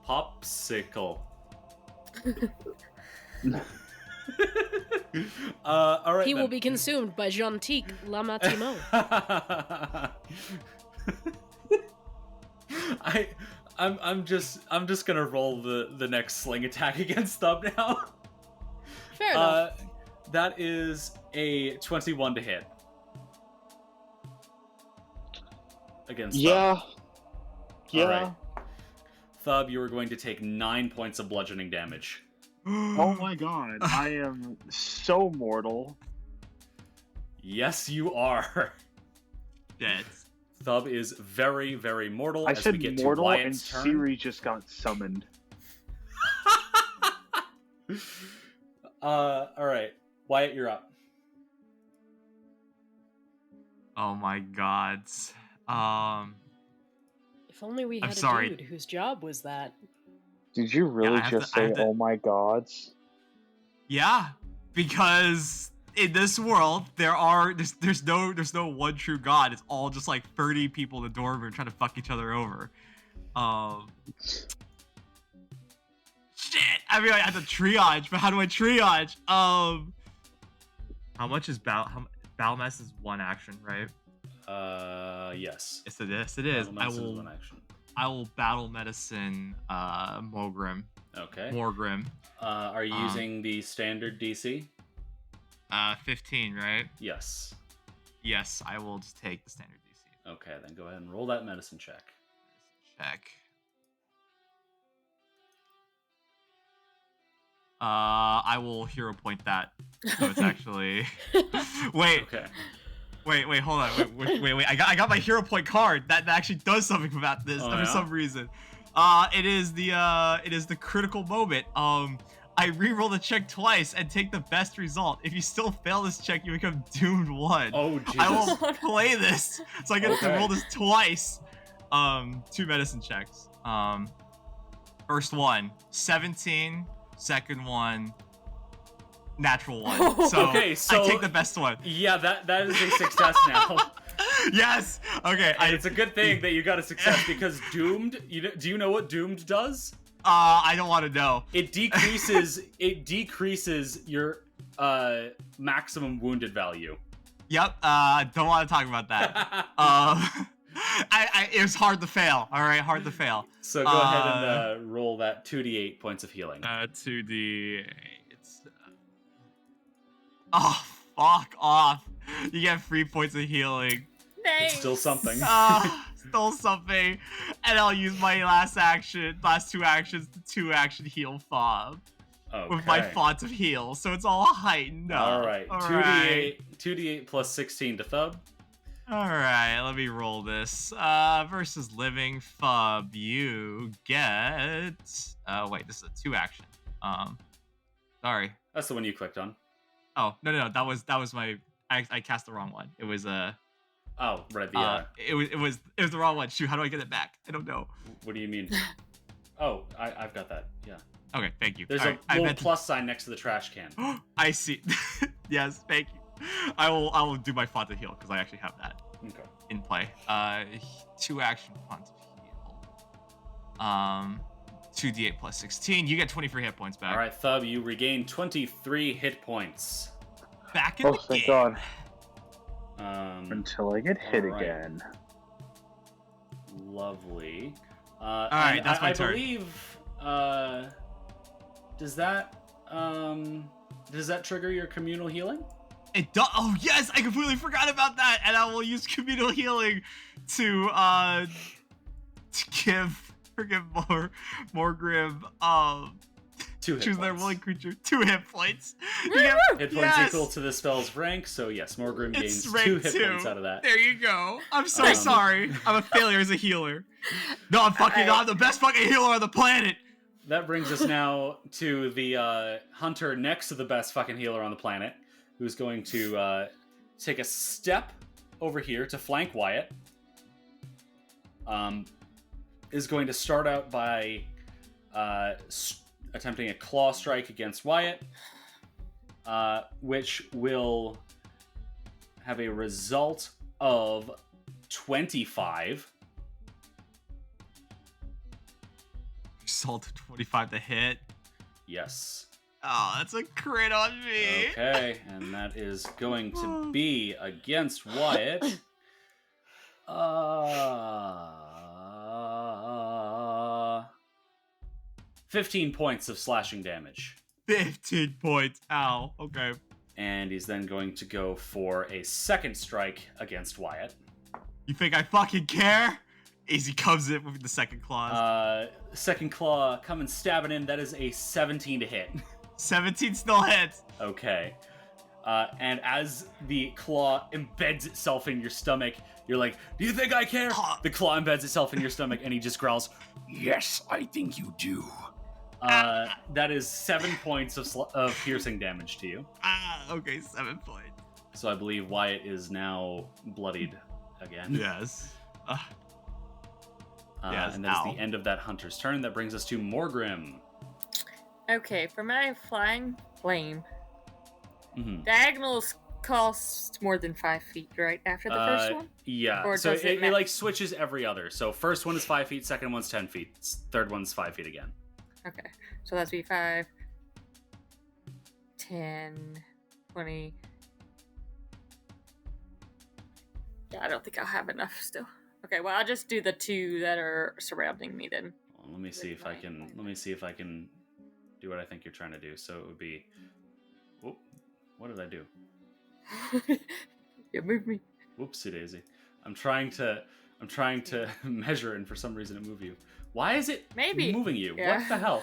Popsicle. All right. He will then. be consumed by Jean-Tic Lamatimo. I'm just gonna roll the next sling attack against Thub now. Fair enough. That is a 21 to hit. Against Thub. Yeah. Yeah. All right. Thub, you are going to take 9 points of bludgeoning damage. Oh my god, I am so mortal. Yes, you are. Dead. Thub is very, very mortal. I as we said get mortal to and Wyatt's turn. Siri just got summoned. All right, Wyatt, you're up. Oh my god. If only we I'm had a sorry. dude whose job was that. Did you really I have just to- I say, have to- oh my gods? Yeah, because in this world there's no one true god. It's all just like 30 people in the dorm room trying to fuck each other over. Shit. I mean, I have to triage, but how do I triage? How much is battle mass is one action, right? Yes. Yes, it is. Battle medicine is one action. I will battle medicine Morgrim. Okay. Morgrim. Are you using the standard DC? 15, right? Yes. Yes, I will just take the standard DC. Okay, then go ahead and roll that medicine check. Check. I will hero point that. So it's actually wait, Okay. wait, hold on. Wait. I got my hero point card. That actually does something about this Oh, for yeah? some reason. It is the critical moment. I reroll the check twice and take the best result. If you still fail this check, you become doomed one. Oh, Jesus. I will play this, so I get to Okay. roll this twice. 2 medicine checks. First one, 17. Second one, natural one. So, Okay, so- I take the best one. Yeah, that is a success now. Yes. Okay. And it's a good thing that you got a success because Doomed. Do you know what Doomed does? I don't want to know. It decreases your maximum wounded value. Yep. Don't want to talk about that. It was hard to fail. All right, hard to fail. So go ahead and roll that 2d8 points of healing. 2d8. Oh, fuck off. You get 3 points of healing. Nice. It's still something. Still something. And I'll use my last 2 actions to 2-action heal fob. Okay. With my font of heal. So it's all heightened up. All right. 2d8 plus 16 to Thub. Alright, let me roll this. Versus living fob, you get... wait, this is a 2 action. Sorry. That's the one you clicked on. Oh, no, that was my I cast the wrong one. It was Oh, right. it was the wrong one. Shoot, how do I get it back? I don't know. What do you mean? Oh, I've got that. Yeah. Okay, thank you. There's All a right, I little meant plus sign next to the trash can. I see. Yes, thank you. I will do my font to heal because I actually have that Okay. in play. 2 action font to heal. 2d8 plus 16. You get 23 hit points back. All right, Thub, you regain 23 hit points. Back in Oh, the thank game. God. Until I get hit alright. again. Lovely. All right, that's my turn. I believe. Does that trigger your communal healing? It does. Oh yes, I completely forgot about that, and I will use communal healing to give more grim 2 hit choose their points. willing creature 2 hit points. Hit points equal to the spell's rank, so yes, Morgrim It's gains rank 2 hit 2. points out of that. There you go. I'm so sorry. I'm a failure as a healer. No, I'm the best fucking healer on the planet. That brings us now to the hunter next to the best fucking healer on the planet, who's going to take a step over here to flank Wyatt. Is going to start out by attempting a claw strike against Wyatt, which will have a result of 25. Result of 25 to hit. Yes. Oh, that's a crit on me. Okay, and that is going to be against Wyatt. 15 points of slashing damage. 15 points. Ow. Okay. And he's then going to go for a second strike against Wyatt. You think I fucking care? Easy comes in with the second claw. Second claw coming stabbing in. That is a 17 to hit. 17 still hits. Okay. And as the claw embeds itself in your stomach, you're like, do you think I care? The claw embeds itself in your stomach and he just growls, yes, I think you do. That is 7 points of piercing damage to you. Okay, 7 points. So I believe Wyatt is now bloodied again. Yes. Yes, and that's the end of that hunter's turn. That brings us to Morgrim. Okay, for my flying flame, Mm-hmm. diagonals cost more than 5 feet, right? After the first one? Yeah. Or So does it like switches every other. So first one is 5 feet, second one's 10 feet, third one's 5 feet again. Okay, so that's be 5, 10, 20. Yeah, I don't think I'll have enough still. Okay, well, I'll just do the 2 that are surrounding me then. Well, let me see if I can do what I think you're trying to do. So it would be. Whoop, what did I do? You moved me. Whoopsie daisy. I'm trying to measure it, and for some reason it moved you. Why is it moving you? Yeah. What the hell?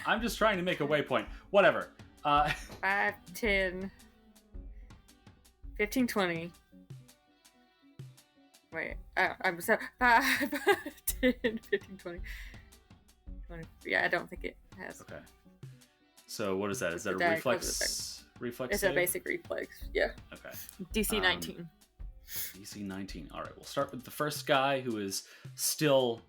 I'm just trying to make a waypoint. Whatever. 5, 10, 15, 20. Wait, I'm so 5, 10, 15, 20. 20. Yeah, I don't think it has. Okay. So what is that? Is that a The reflex? Reflex. It's save? a basic reflex. Yeah. Okay. DC 19. DC 19. All right. We'll start with the first guy who is still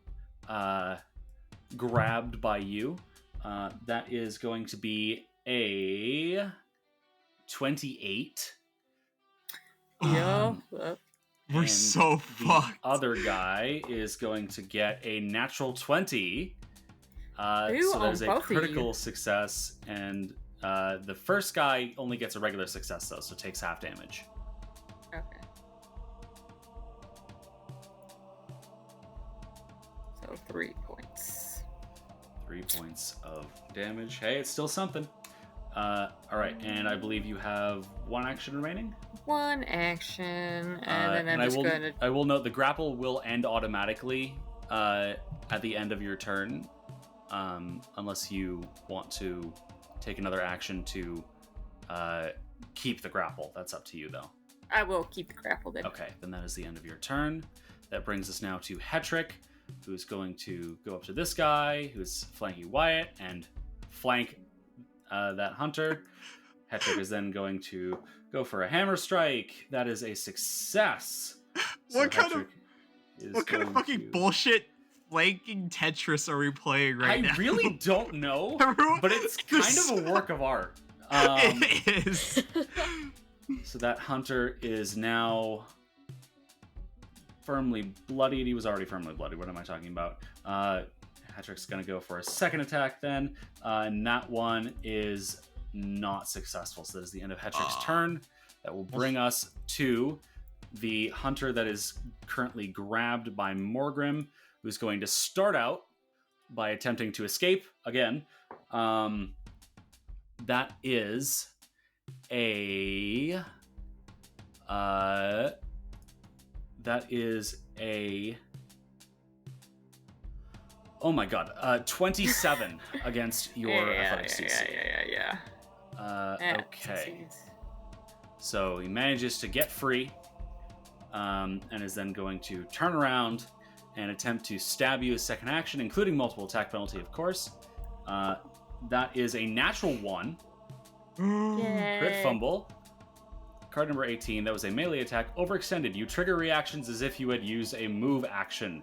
grabbed by you. That is going to be a 28. Yeah. We're And so fucked. The other guy is going to get a natural 20. Ooh, So there's a both of critical you. success, and the first guy only gets a regular success though, so takes half damage. Okay. So 3 points. 3 points of damage. Hey, it's still something. All right, and I believe you have 1 action remaining. 1 action, and then I'm and just going to. I will note the grapple will end automatically at the end of your turn, unless you want to take another action to keep the grapple. That's up to you, though. I will keep the grapple then. Okay, then that is the end of your turn. That brings us now to Hetrick, who's going to go up to this guy, who's flanking Wyatt, and flank that hunter. Hetrick is then going to go for a hammer strike. That is a success. What kind of is what kind of going fucking to- bullshit flanking Tetris are we playing right now? I really don't know, but it's kind of a work of art. It is. So that hunter is now firmly bloodied. He was already firmly bloodied. What am I talking about? Hetrick's going to go for a second attack then. And that one is not successful. So that is the end of Hetrick's turn. That will bring us to the hunter that is currently grabbed by Morgrim, who's going to start out by attempting to escape again. That is a oh my god, 27 against your athletics DC. Okay. So he manages to get free, and is then going to turn around and attempt to stab you as second action, including multiple attack penalty, of course. That is a natural 1. Crit fumble. Card number 18. That was a melee attack. Overextended. You trigger reactions as if you had used a move action.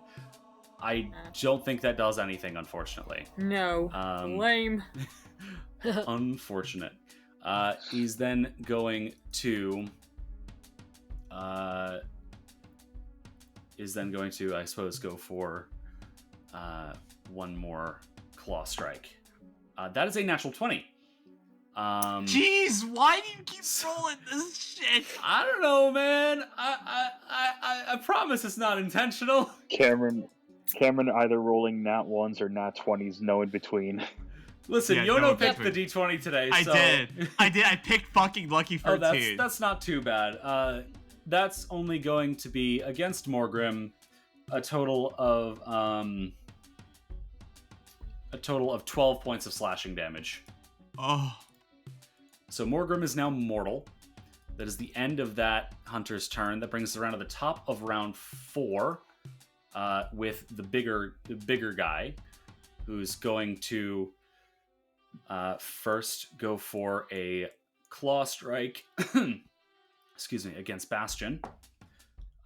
I don't think that does anything, unfortunately. No. Lame. Unfortunate. He's then going to... I suppose, go for one more claw strike. That is a natural 20. Jeez, why do you keep rolling this shit? I don't know, man. I promise it's not intentional. Cameron either rolling nat 1s or nat 20s, no in between. Listen, Yeah, Yono no picked the different. D20 today, I so... did. I picked fucking Lucky 13. Oh, that's not too bad. That's only going to be against Morgrim a total of 12 points of slashing damage. Oh. So Morgrim is now mortal. That is the end of that hunter's turn. That brings us around to the top of round 4, with the bigger guy, who's going to first go for a claw strike. Excuse me, against Bastion.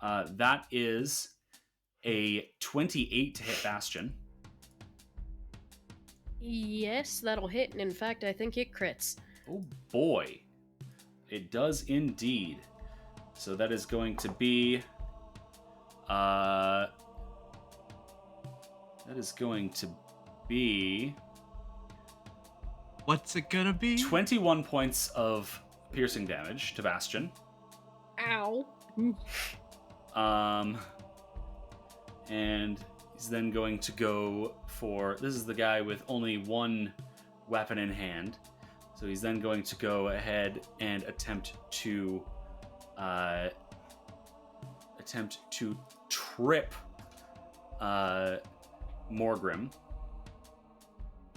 That is a 28 to hit Bastion. Yes, that'll hit, and in fact, I think it crits. Oh boy. It does indeed. So that is going to be... What's it gonna be? 21 points of piercing damage to Bastion. Ow. And he's then going to go for... This is the guy with only one weapon in hand. So he's then going to go ahead and attempt to trip Morgrim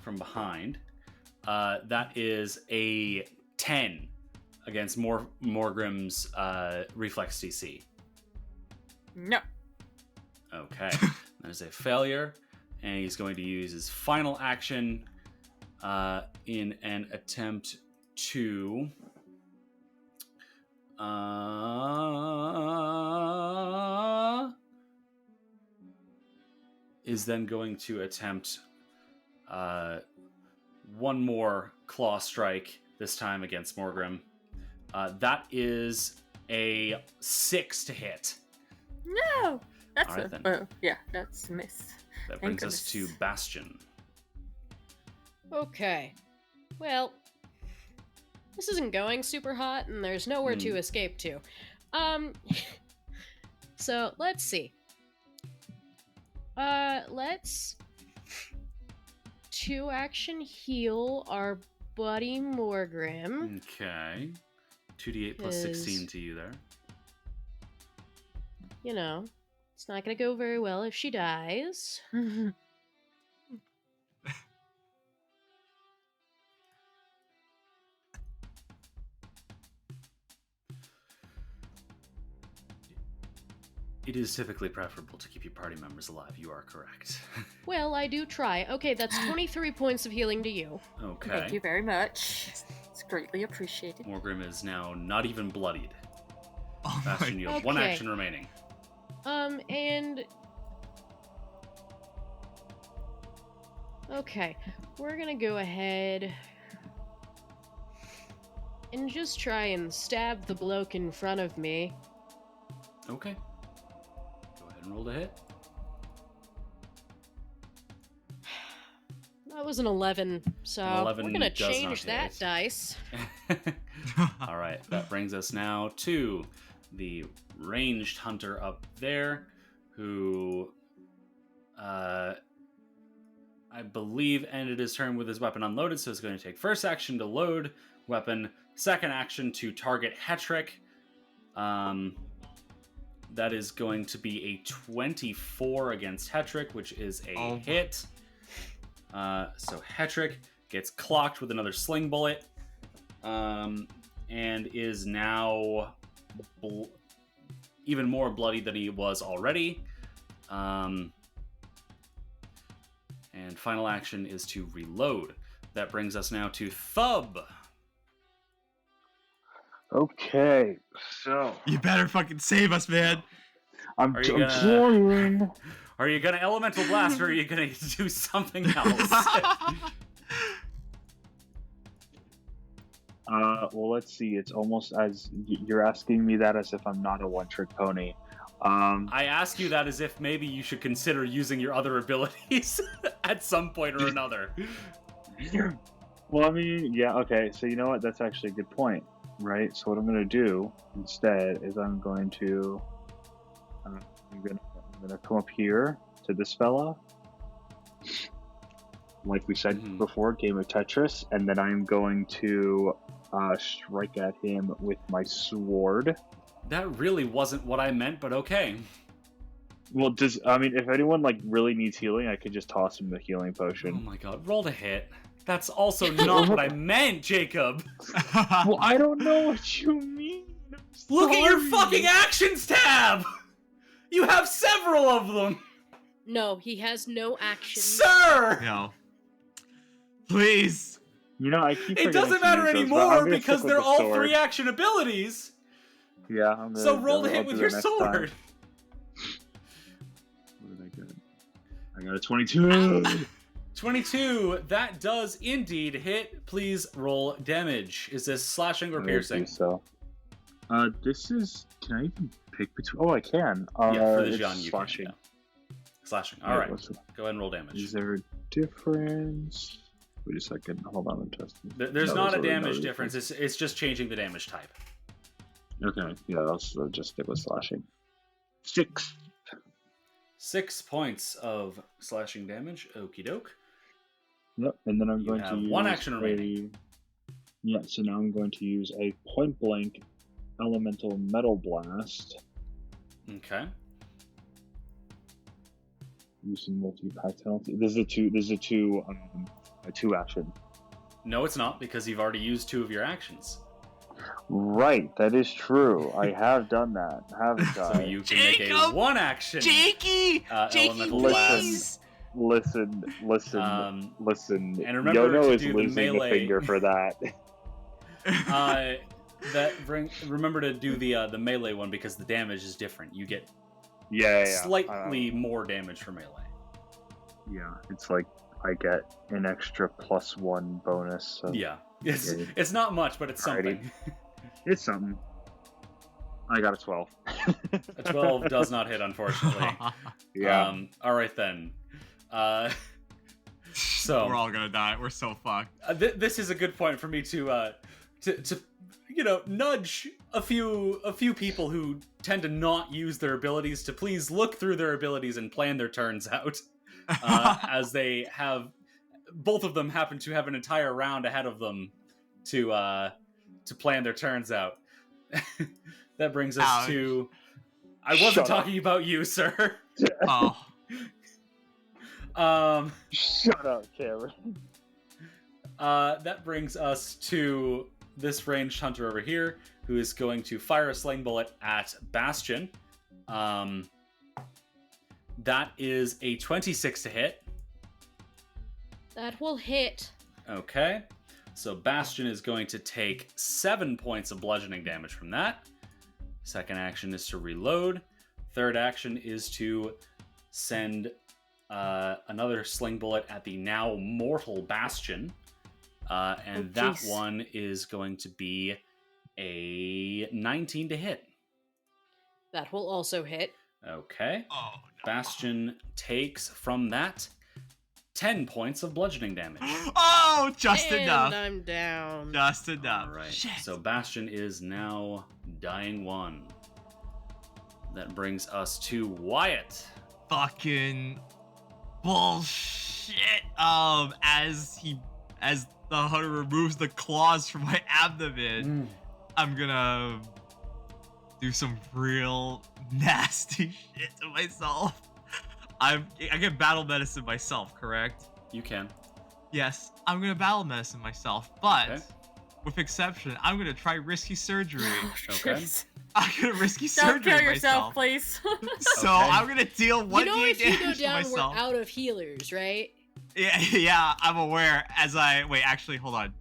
from behind. That is a 10 against Morgrim's reflex DC. No. Okay. There's a failure, and he's going to use his final action in an attempt to is then going to attempt one more claw strike, this time against Morgrim. That is a 6 to hit. No. That's All right, then. That's a miss. That Thank brings us to goodness. Bastion. Okay. Well, this isn't going super hot, and there's nowhere to escape to. So, let's see. Let's 2-action heal our buddy Morgrim. Okay. 2d8 plus 16 to you there. You know, it's not gonna go very well if she dies. It is typically preferable to keep your party members alive. You are correct. Well, I do try. Okay, that's 23 points of healing to you. Okay. Thank you very much. It's Greatly appreciated. Morgrim is now not even bloodied. Oh Bastion, my. you have one Okay. action remaining. And okay, we're gonna go ahead and just try and stab the bloke in front of me. Okay. Go ahead and roll to hit. That was an 11, so An 11 we're gonna does not change that hit. dice. All right, that brings us now to the ranged hunter up there, who I believe ended his turn with his weapon unloaded, so he's going to take first action to load weapon, second action to target Hetrick. That is going to be a 24 against Hetrick, which is a hit. So Hetrick gets clocked with another sling bullet, and is now even more bloody than he was already. And final action is to reload. That brings us now to Thub. Okay, so You better fucking save us, man. I'm Are you gonna- trying. Are you gonna elemental blast, or are you gonna do something else? Well, let's see. It's almost as you're asking me that as if I'm not a one-trick pony. I ask you that as if maybe you should consider using your other abilities at some point or another. Well, I mean, yeah, okay. So you know what? That's actually a good point, right? So what I'm gonna do instead is I'm gonna come up here to this fella, like we said Mhm. before, game of Tetris, and then I'm going to strike at him with my sword. That really wasn't what I meant, but okay. Well, if anyone like really needs healing, I could just toss him the healing Oh potion. my god, roll to hit. That's also not what I meant, Jacob. Well, I don't know what you mean. I'm Look at your sorry. fucking actions tab! You have several of them! No, he has no action. Sir! No. Please. You know, I keep. It forgetting doesn't to matter use those, but I'm anymore gonna because stick with they're the all sword. 3 action abilities! Yeah, I'm gonna. So roll to I'll hit do with that your next sword. time. What did I get? I got a 22. 22, that does indeed hit. Please roll damage. Is this slashing or piercing? So, this is. Can I even pick between? Oh, I can. Yeah, for the it's John, you slashing. can. Yeah. Slashing. Wait, All right. what's the- Go ahead and roll damage. Is there a difference? Wait a second. Hold on, I'm testing. There's No, not a there's already damage no difference. It's just changing the damage type. Okay, yeah, I'll just stick with slashing. 6. 6 points of slashing damage. Okie doke. Yep, and then I'm You going to have use one action remaining. Yeah, so now I'm going to use a point blank elemental metal blast Okay. using multi-pack penalty. This is a two action. No, it's not because you've already used 2 of your actions. Right, that is true. I have done that, haven't So I? you can make a Jacob! 1 action. Jakey! Jakey, elemental please! Listen. and remember Yono to is do the losing melee. a finger for that. Remember to do the melee one because the damage is different. You get Yeah. slightly more damage for melee. Yeah, it's like I get an extra +1 bonus. So Yeah, it's Yeah. it's not much, but it's Alrighty. something. It's something. I got a 12. A 12 does not hit, unfortunately. Yeah. All right then. So We're all gonna die. We're so fucked. this is a good point for me to nudge a few people who tend to not use their abilities to please look through their abilities and plan their turns out, as they have both of them happen to have an entire round ahead of them to plan their turns out. That brings us Ouch. to. I wasn't Shut up. talking about you, sir. Oh. Shut up, Cameron. That brings us to this ranged hunter over here, who is going to fire a sling bullet at Bastion. That is a 26 to hit. That will hit. Okay. So Bastion is going to take 7 points of bludgeoning damage from that. Second action is to reload. Third action is to send another sling bullet at the now mortal Bastion. That one is going to be a 19 to hit. That will also hit. Okay. Oh, no. Bastion takes from that 10 points of bludgeoning damage. Oh, just and enough. I'm down. Just enough. All right. Shit. So Bastion is now dying 1. That brings us to Wyatt. Fucking bullshit. As the hunter removes the claws from my abdomen, I'm gonna do some real nasty shit to myself. I get battle medicine myself, correct? You can. Yes, I'm gonna battle medicine myself, but Okay. with exception, I'm gonna try risky surgery. Okay. Jeez. I'm gonna risky Don't surgery kill yourself, myself. please. So Okay. I'm gonna deal 1d8 You know, if you go damage to down, we're myself. out of healers, right? Yeah, I'm aware. Wait, actually, hold on.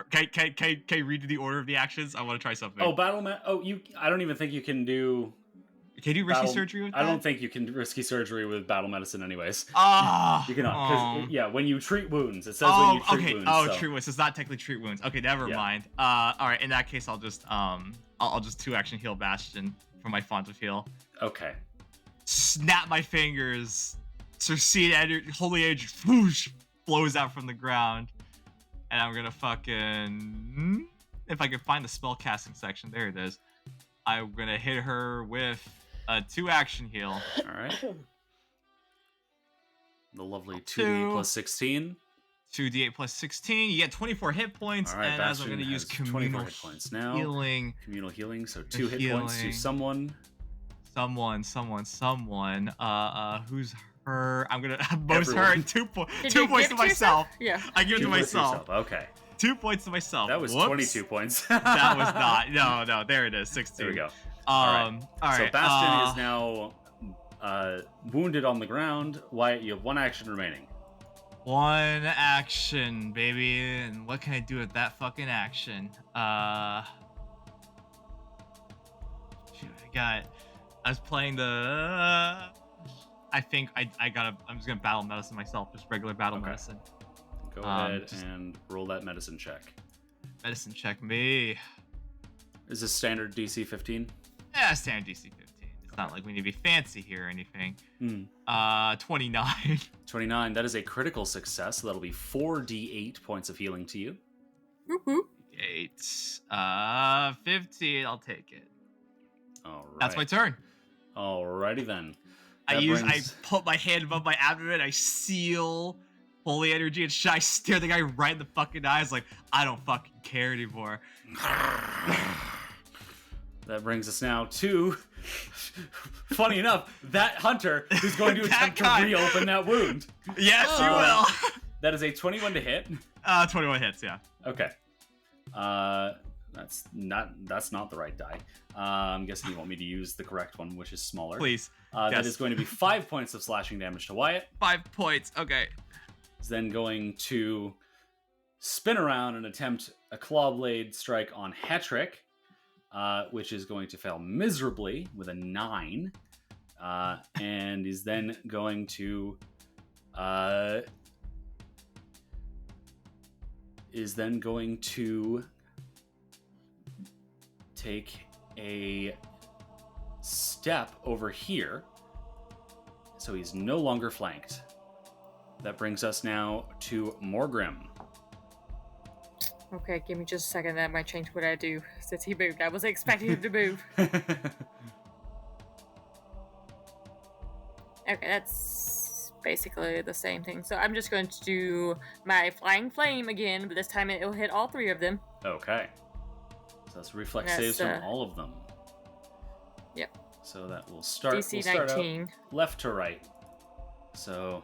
Can you redo the order of the actions? I want to try something. Oh, I don't even think you can do. Can you do risky battle- surgery with that? I don't think you can do risky surgery with battle medicine, anyways. Ah, You cannot, because when you treat wounds, it says Oh, when you treat okay. wounds. Oh, so. treat wounds. It's not technically treat wounds. Okay, never Yeah. mind. All right. In that case, I'll just I'll just 2-action heal Bastion for my font of heal. Okay. Snap my fingers. Succeed. Holy Age whoosh, flows out from the ground, and I'm gonna fucking, if I can find the spell casting section, there it is. I'm gonna hit her with a 2-action heal. All right. The lovely 2d8 2. plus 16. 2d8 plus 16. You get 24 hit points, All right, and as I'm Bastion gonna use has 24 communal hit points now. healing. Communal healing, so 2 hit points to healing. someone. Someone. Who's her? I'm gonna most Everyone. her and 2 Did two you points give to it myself. Yeah. I give it to Two points to myself. yourself. Okay. 2 points to myself. That was Whoops. 22 points. That was not. No. There it is. 16. There we go. All right. So Bastion is now wounded on the ground. Wyatt, you have 1 action remaining. 1 action, baby. And what can I do with that fucking action? Shoot, I was playing the. I think I'm just gonna battle medicine myself, just regular battle Okay. medicine. Go ahead just- and roll that medicine check. Medicine check me. Is this standard DC 15? Yeah, standard DC 15. It's not like we need to be fancy here or anything. Hmm. 29. 29. That is a critical success. So that'll be 4d8 points of healing to you. Woohoo. 8. 15. I'll take it. All right. That's my turn. Alrighty then. I That put my hand above my abdomen. I seal holy energy and I stare the guy right in the fucking eyes like, I don't fucking care anymore. That brings us now to, funny enough, that hunter who's going to That attempt guy. to reopen that wound. Yes, you Oh. will. That is a 21 to hit. 21 hits, yeah. Okay. That's not the right die. I'm guessing you want me to use the correct one, which is smaller. Please. That yes. is going to be 5 points of slashing damage to Wyatt. 5 points. Okay. He's then going to spin around and attempt a claw blade strike on Hetrick, which is going to fail miserably with a 9. And is then going to take a step over here. So he's no longer flanked. That brings us now to Morgrim. Okay, give me just a second. That might change what I do since he moved. I wasn't expecting him to move. Okay, that's basically the same thing. So I'm just going to do my Flying Flame again, but this time it'll hit all 3 of them. Okay. So that's reflex That's, saves from all of them. Yep. So that will start. DC we'll start out 19. left to right. So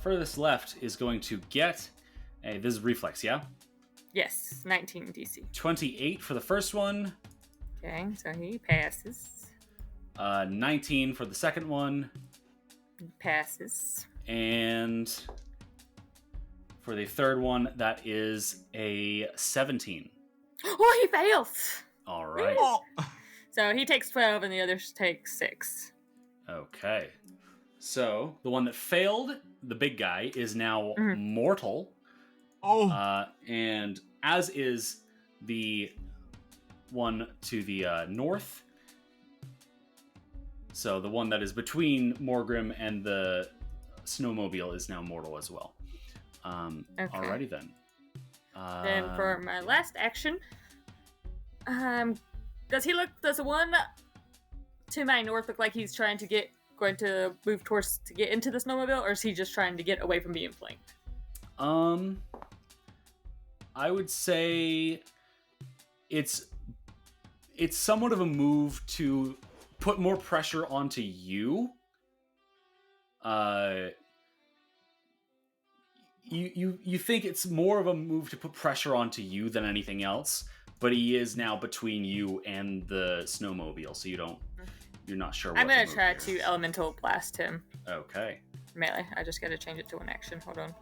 furthest left is going to get a. This is reflex, yeah. Yes, 19 DC. 28 for the first one. Okay, so he passes. 19 for the second one. Passes. And For the third one, that is a 17. Oh, he fails. All right. Oh. So he takes 12 and the others take 6. Okay. So the one that failed, the big guy, is now mortal. Oh. And as is the one to the north. So the one that is between Morgrim and the snowmobile is now mortal as well. Okay. Alrighty then. Then for my last action, does the one to my north look like he's going to move towards to get into the snowmobile, or is he just trying to get away from being flanked? I would say it's somewhat of a move to put more pressure onto you. You think it's more of a move to put pressure onto you than anything else, but he is now between you and the snowmobile, so you're not sure what I'm gonna to try to elemental blast him. Okay. Melee. I just gotta change it to one action. Hold on.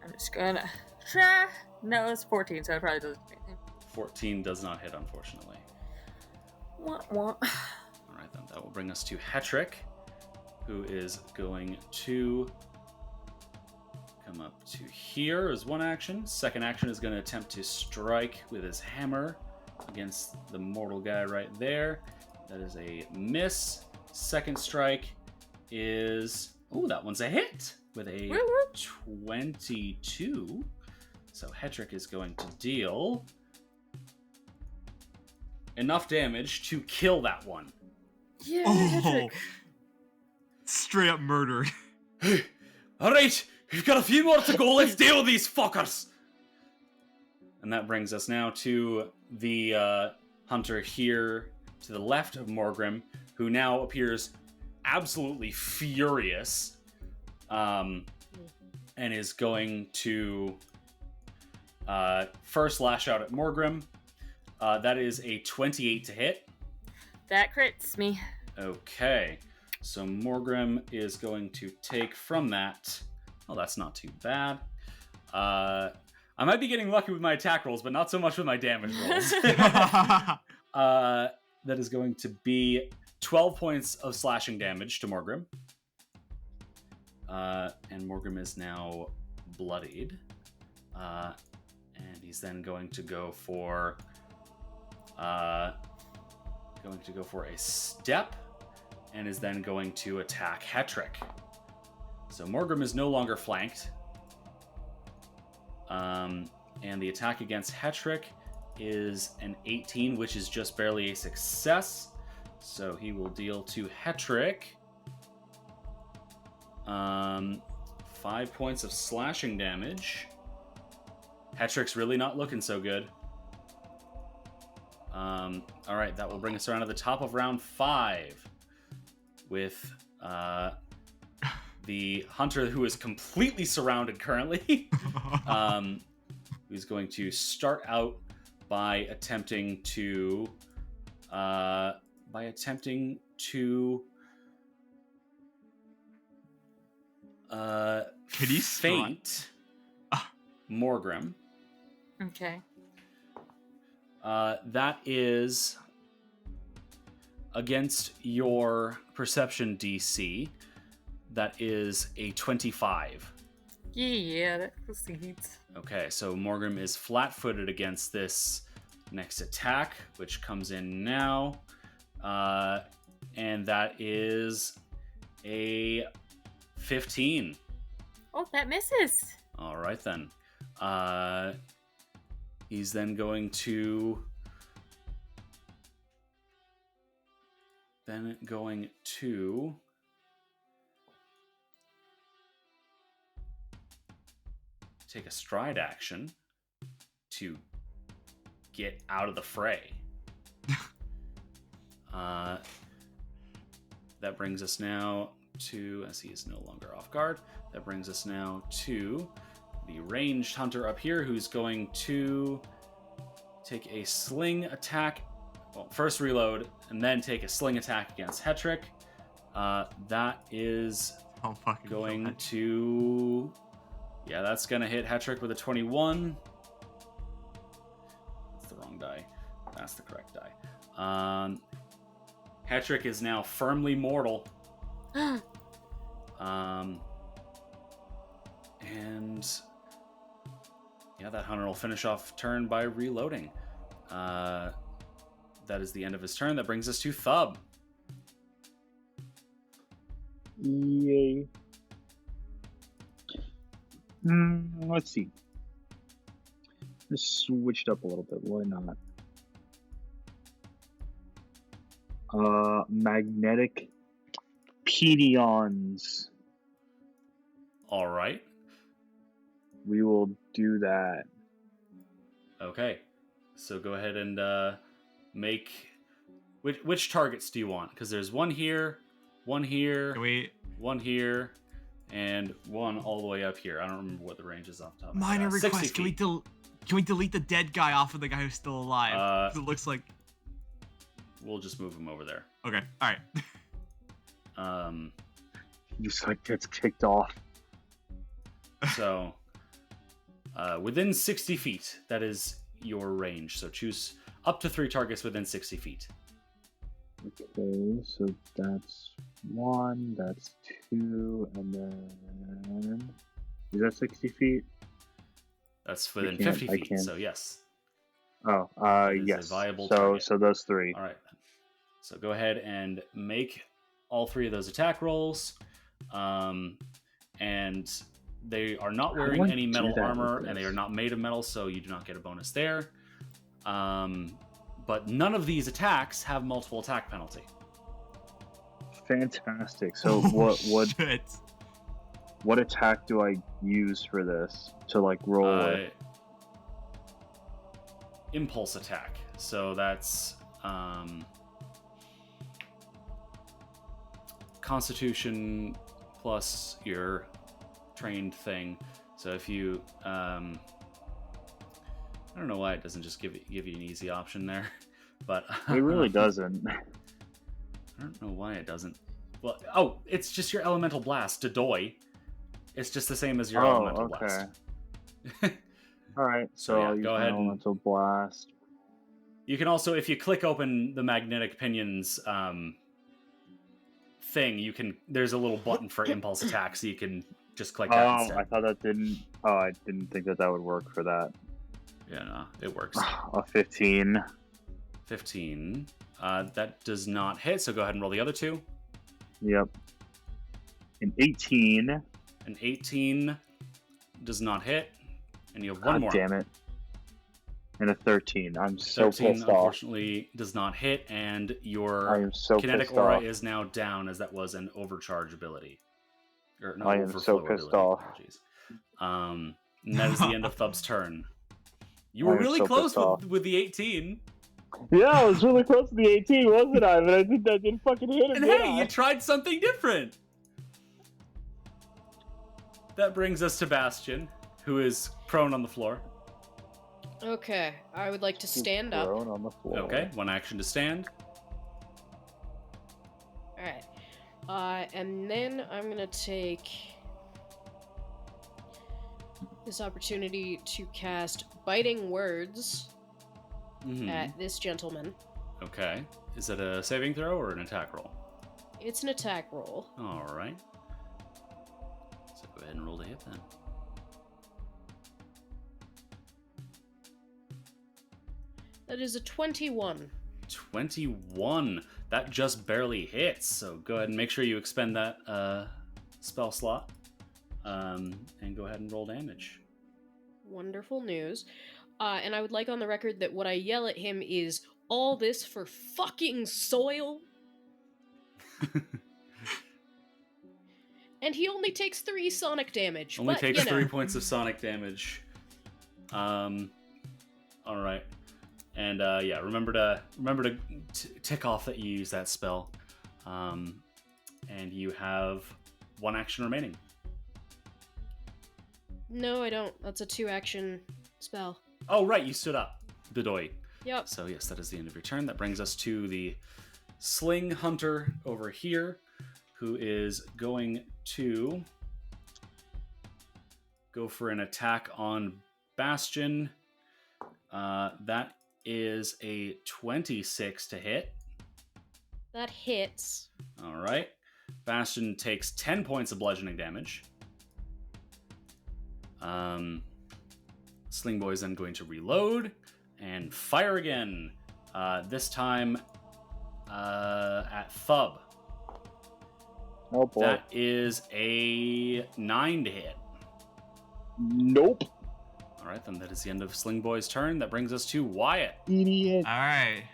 I'm just gonna try. No, it's 14, so it probably doesn't do anything. 14 does not hit, unfortunately. Wah. Alright then, that will bring us to Hetrick, who is going to come up to here as one action. Second action is going to attempt to strike with his hammer against the mortal guy right there. That is a miss. Second strike is... Oh, that one's a hit with a 22. So Hetrick is going to deal enough damage to kill that one. Yeah, Oh. Hedrick. Straight up murdered. Alright, we've got a few more to go. Let's deal with these fuckers. And that brings us now to the hunter here to the left of Morgrim, who now appears absolutely furious, and is going to first lash out at Morgrim. That is a 28 to hit. That crits me. Okay, so Morgrim is going to take from that. Oh, that's not too bad. I might be getting lucky with my attack rolls, but not so much with my damage rolls. That is going to be 12 points of slashing damage to Morgrim. And Morgrim is now bloodied. And he's then going to go for a step, and is then going to attack Hetrick. So Morgrim is no longer flanked. And the attack against Hetrick is an 18, which is just barely a success. So he will deal to Hetrick 5 points of slashing damage. Hetrick's really not looking so good. All right, that will bring us around to the top of round 5 with the hunter who is completely surrounded currently. Who's going to start out by attempting to Can he feint Morgrim. Okay. That is against your perception DC. That is a 25. Yeah, that proceeds. Okay, so Morgrim is flat-footed against this next attack, which comes in now. And that is a 15. Oh, that misses. All right, then. He's then going to... take a stride action to get out of the fray. That brings us now to, as he is no longer off guard, that brings us now to the ranged hunter up here, who's going to take a sling attack. Well, first reload, and then take a sling attack against Hetrick. That is going to Yeah, that's gonna hit Hetrick with a 21. That's the wrong die. That's the correct die. Hetrick is now firmly mortal. And yeah, that hunter will finish off turn by reloading. That is the end of his turn. That brings us to Thub. Yay. Let's see. Just switched up a little bit. Why not? Magnetic Pedions. All right. We will do that. Okay. So go ahead and make... Which targets do you want? Because there's one here, one here, one here, and one all the way up here. I don't remember what the range is off the top of my head. Minor request. 60 Can we delete the dead guy off of the guy who's still alive? 'Cause it looks like... We'll just move him over there. Okay, alright. Just like gets kicked off. So, within 60 feet, that is your range. So choose up to 3 targets within 60 feet. Okay, so that's 1, that's 2, and then... Is that 60 feet? That's within can't- 50 I feet, can't. so yes. Oh, is a yes. viable So target. those 3. All right. So go ahead and make all 3 of those attack rolls. And they are not How do wearing I any do metal that armor, with and they this? are not made of metal, so you do not get a bonus there. But none of these attacks have multiple attack penalty. Fantastic. So what Shit. what attack do I use for this to like roll with? Impulse attack. So that's Constitution plus your trained thing. So if you I don't know why it doesn't just give you an easy option there, but It really doesn't. I don't know why it doesn't. Well, oh, it's just your elemental blast, Dodoy. It's just the same as your elemental blast. All right, so yeah, I'll use go my ahead and- elemental blast. You can also, if you click open the magnetic pinions thing, you can. There's a little button for impulse attack, so you can just click that Oh, instead. I thought that didn't. Oh, I didn't think that would work for that. Yeah, no, it works. A 15. 15. That does not hit, so go ahead and roll the other 2. Yep. An 18. An 18 does not hit, and you have God one more. damn it. And a 13. I'm so 13 pissed off. unfortunately does not hit, and I your am so kinetic pissed aura off. is now down, as that was an overcharge ability. Or no, I am so overflow pissed ability, off. apologies. And that is the end of Thub's turn. You were I am really so close pissed off. with the 18. Yeah, I was really close to the 18, wasn't I? But I think that didn't fucking hit him. And did hey, I? you tried something different! That brings us to Bastion, who is prone on the floor. Okay, I would like to stand up. Thrown on the floor. Okay, one action to stand. Alright. And then I'm gonna take this opportunity to cast Biting Words Mhm. at this gentleman. Okay. Is it a saving throw or an attack roll? It's an attack roll. Alright. So go ahead and roll to hit then. That is a 21. 21. That just barely hits. So go ahead and make sure you expend that spell slot. And go ahead and roll damage. Wonderful news. And I would like on the record that what I yell at him is, all this for fucking soil? And he only takes 3 sonic damage. Only but, takes you know. 3 points of sonic damage. Alright. And yeah, remember to tick off that you use that spell. And you have 1 action remaining. No, I don't. That's a 2-action spell. Oh, right, you stood up. Dodoy. Yep. So yes, that is the end of your turn. That brings us to the Sling Hunter over here, who is going to go for an attack on Bastion. That is a 26 to hit. That hits. All right. Bastion takes 10 points of bludgeoning damage. Sling Boy's then going to reload and fire again. This time at Thub. Oh boy. That is a 9 to hit. Nope. All right, then that is the end of Sling Boy's turn. That brings us to Wyatt. Idiot. All right.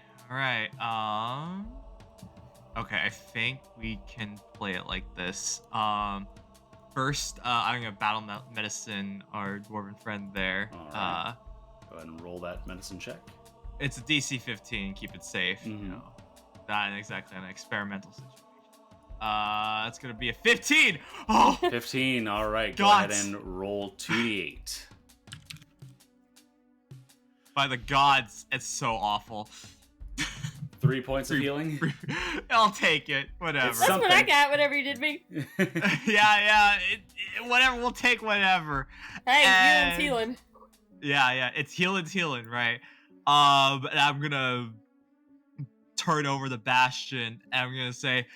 Okay, I think we can play it like this. First, I'm gonna battle medicine our dwarven friend there. All right. Go ahead and roll that medicine check. It's a DC 15. Keep it safe. Mhm. You know, not exactly an experimental situation. It's gonna be a 15. Oh, 15. All right, go Gods. ahead and roll 2d8. by the gods, it's so awful. 3 points of healing. I'll take it. Whatever. It's That's what I something. got whenever you did me. yeah. Whatever. We'll take whatever. Hey, And- healing's healing. Yeah. It's healing, right? And I'm gonna turn over the Bastion, and I'm gonna say,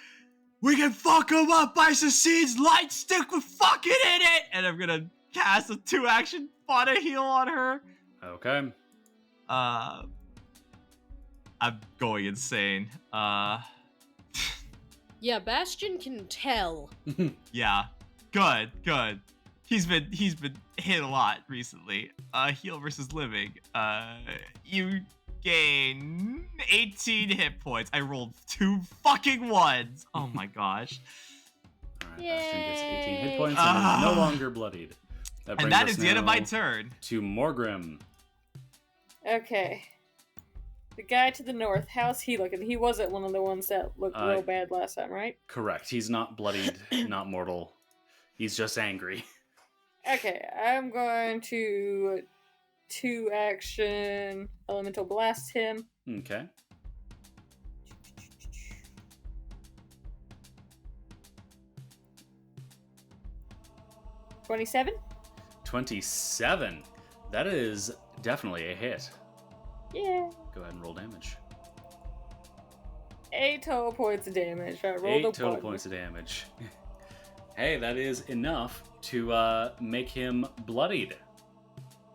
"We can fuck him up by Sassid's light stick with fucking in it!" And I'm gonna cast a 2-action Fauna heal on her. Okay. I'm going insane. Yeah, Bastion can tell. Yeah. Good. He's been hit a lot recently. Heal versus living. You gain 18 hit points. I rolled 2 fucking 1s. Oh my gosh. All right, Bastion gets 18 hit points Ah. and is no longer bloodied. And that us is the end of my now turn. To Morgrim. Okay. The guy to the north, how's he looking? He wasn't one of the ones that looked real bad last time, right? Correct. He's not bloodied, not mortal. He's just angry. Okay, I'm going to 2-action elemental blast him. Okay. $27? 27. That is definitely a hit. Yeah. Go ahead and roll damage. 8 total points of damage. I rolled 8 a total 1. points of damage. Hey, that is enough to make him bloodied.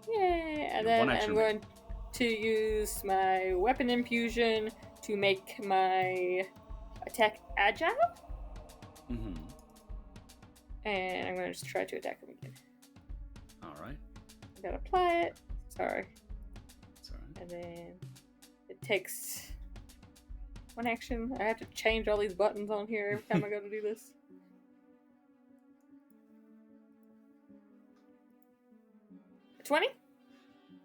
Yay! And Your then one action I'm going to use my weapon infusion to make my attack agile. Mm-hmm. And I'm going to just try to attack him again. All right. I gotta apply it. Sorry. It's all right. And then it takes 1 action. I have to change all these buttons on here every time I go to do this. A 20?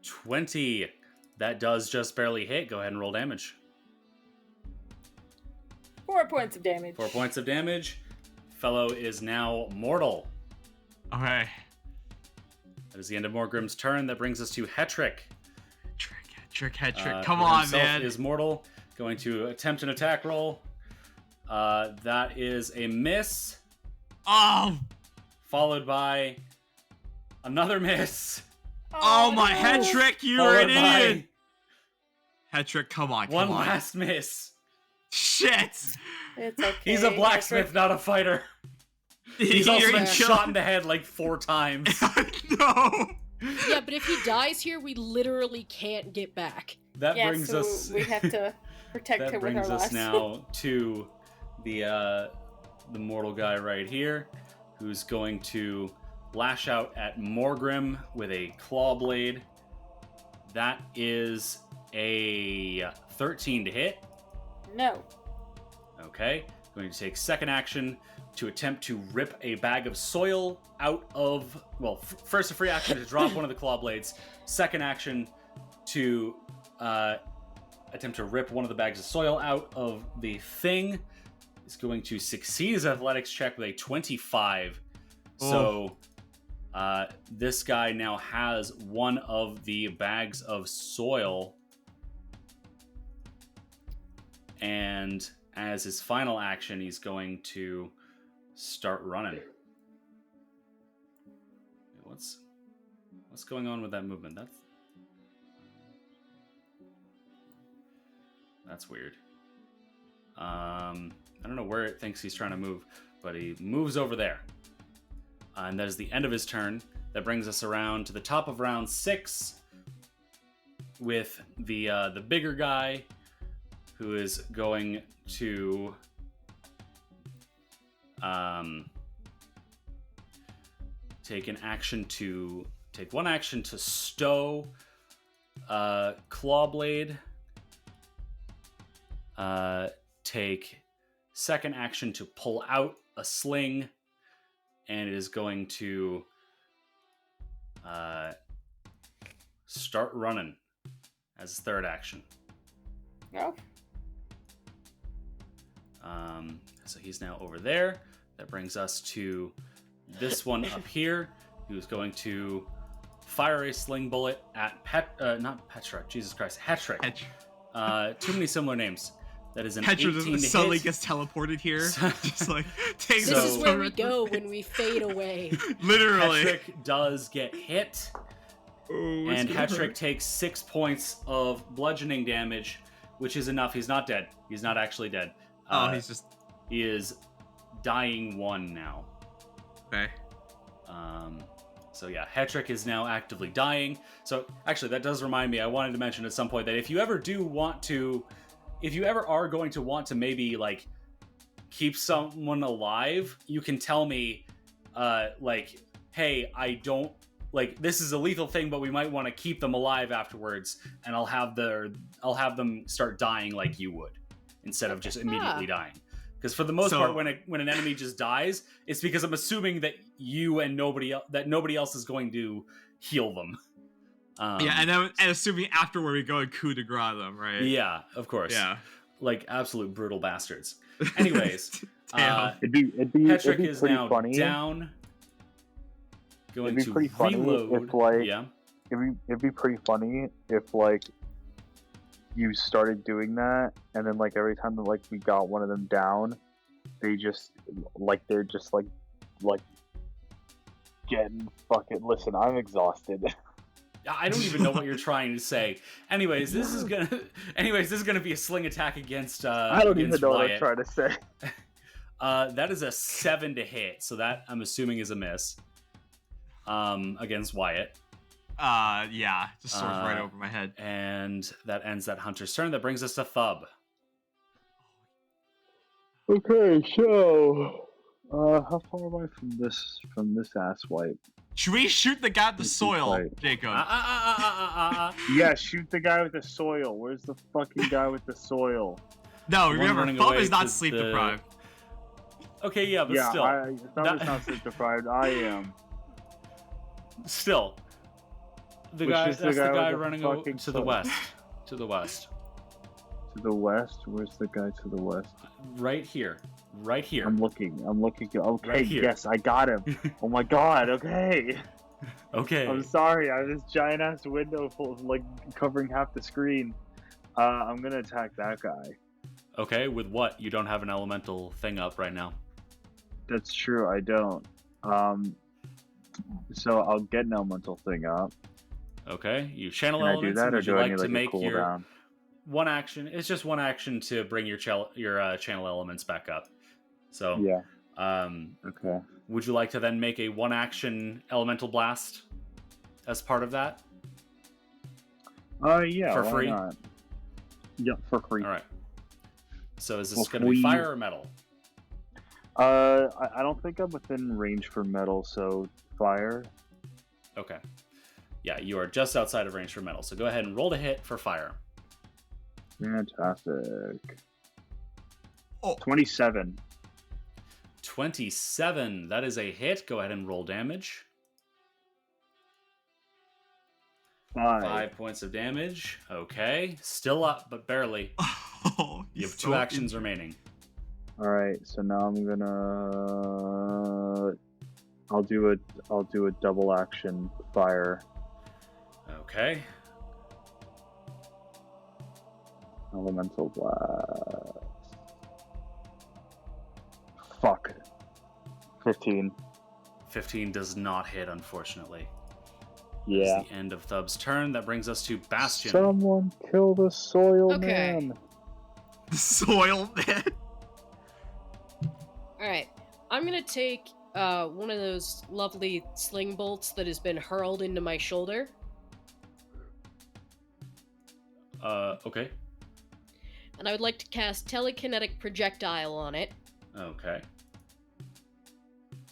20. That does just barely hit. Go ahead and roll damage. 4 points of damage. 4 points of damage. Fellow is now mortal. Okay. That is the end of Morgrim's turn. That brings us to Hetrick. Trick. Come Who on, himself man. is mortal. Going to attempt an attack roll. That is a miss, Oh, followed by another miss. oh my no. head trick, you're an Followed by idiot. Head trick, come on. one last miss. Shit. It's okay. He's a blacksmith, not a fighter. He's also been shot in the head like 4 times. No. Yeah, but if he dies here, we literally can't get back. That Yeah, brings so us. we have to protect That him with our brings us lives. now to the mortal guy right here, who's going to lash out at Morgrim with a claw blade. That is a 13 to hit. No. Okay, going to take second action to attempt to rip a bag of soil out of. Well, first a free action to drop one of the claw blades. Second action to attempt to rip one of the bags of soil out of the thing. Is going to succeed his athletics check with a 25. So this guy now has one of the bags of soil. And as his final action, he's going to start running. What's going on with that movement? That's weird. I don't know where it thinks he's trying to move, but he moves over there. And that is the end of his turn. That brings us around to the top of round 6 with the bigger guy who is going to take one action to stow Clawblade. Take second action to pull out a sling, and it is going to start running as third action. No. So he's now over there. That brings us to this one up here, who's going to fire a sling bullet at not Petra, Jesus Christ, Hetrick. Too many similar names. That is an Petra 18 to just suddenly hit. gets teleported here. Just like takes This So- is where we go when we fade away. Literally. Hetrick does get hit, Oh, and Hetrick takes 6 points of bludgeoning damage, which is enough. He's not dead. He's not actually dead. He's just He is dying 1 now. okay. So yeah, Hetrick is now actively dying. So actually, that does remind me, I wanted to mention at some point that if you ever are going to want to maybe like keep someone alive, you can tell me, like, hey, I don't like this is a lethal thing, but we might want to keep them alive afterwards, and I'll have them start dying like you would, instead of just immediately dying. Because for the most part, when an enemy just dies, it's because I'm assuming that you and nobody else is going to heal them. And assuming afterward we go and coup de grace them, right? Yeah, of course. Yeah. Like absolute brutal bastards. Anyways, Damn. It'd be Patrick is pretty now funny. down. Going It'd be to pretty funny reload. if, like, yeah. It'd be pretty funny if like you started doing that, and then like every time that like we got one of them down, they're just like getting fucking. Listen, I'm exhausted. I don't even know what you're trying to say. Anyways, this is gonna be a sling attack against. I don't even know Wyatt. what I'm trying to say. That is a 7 to hit, so that I'm assuming is a miss. Against Wyatt. Yeah, just sort of right over my head. And that ends that hunter's turn. That brings us to Thub. Okay, so how far am I from this asswipe? Should we shoot the guy with the This is soil, right. Jacob? Yeah, shoot the guy with the soil. Where's the fucking guy with the soil? No, The one remember, running Thumb away is not to sleep the- deprived. Okay, yeah, but Yeah, still. that was not sleep deprived. I am. Still. Which That's is the guy with the running away fucking to the soul. west. To the west. To the west? Where's the guy to the west? Right here. Right here. I'm looking. Okay, Right here. yes, I got him. Oh my god, okay. Okay. I'm sorry, I have this giant ass window full of, like, covering half the screen. I'm gonna attack that guy. Okay, with what? You don't have an elemental thing up right now. That's true, I don't. So I'll get an elemental thing up. Okay, you channel Can I do elements. that, and or would you do I like need to like a make your cooldown? one action? It's just one action to bring your channel elements back up. So, Yeah. um, Okay. would you like to then make a one action elemental blast as part of that? Yeah. For why free? not? Yep, for free. All right. So is this Well, going to be we- fire or metal? I don't think I'm within range for metal, so fire. Okay. Yeah, you are just outside of range for metal. So go ahead and roll to hit for fire. Fantastic. Oh. 27. 27. That is a hit. Go ahead and roll damage. 5 points of damage. Okay. Still up, but barely. Oh, You have he's 2 so actions remaining. All right, so now I'm gonna. I'll do a double action fire. Okay. Elemental blast. Fuck. 15. 15 does not hit, unfortunately. Yeah. That's the end of Thub's turn. That brings us to Bastion. Someone kill the soil Okay. man. The soil man. Alright. I'm gonna take one of those lovely sling bolts that has been hurled into my shoulder. Okay. And I would like to cast telekinetic projectile on it, Okay.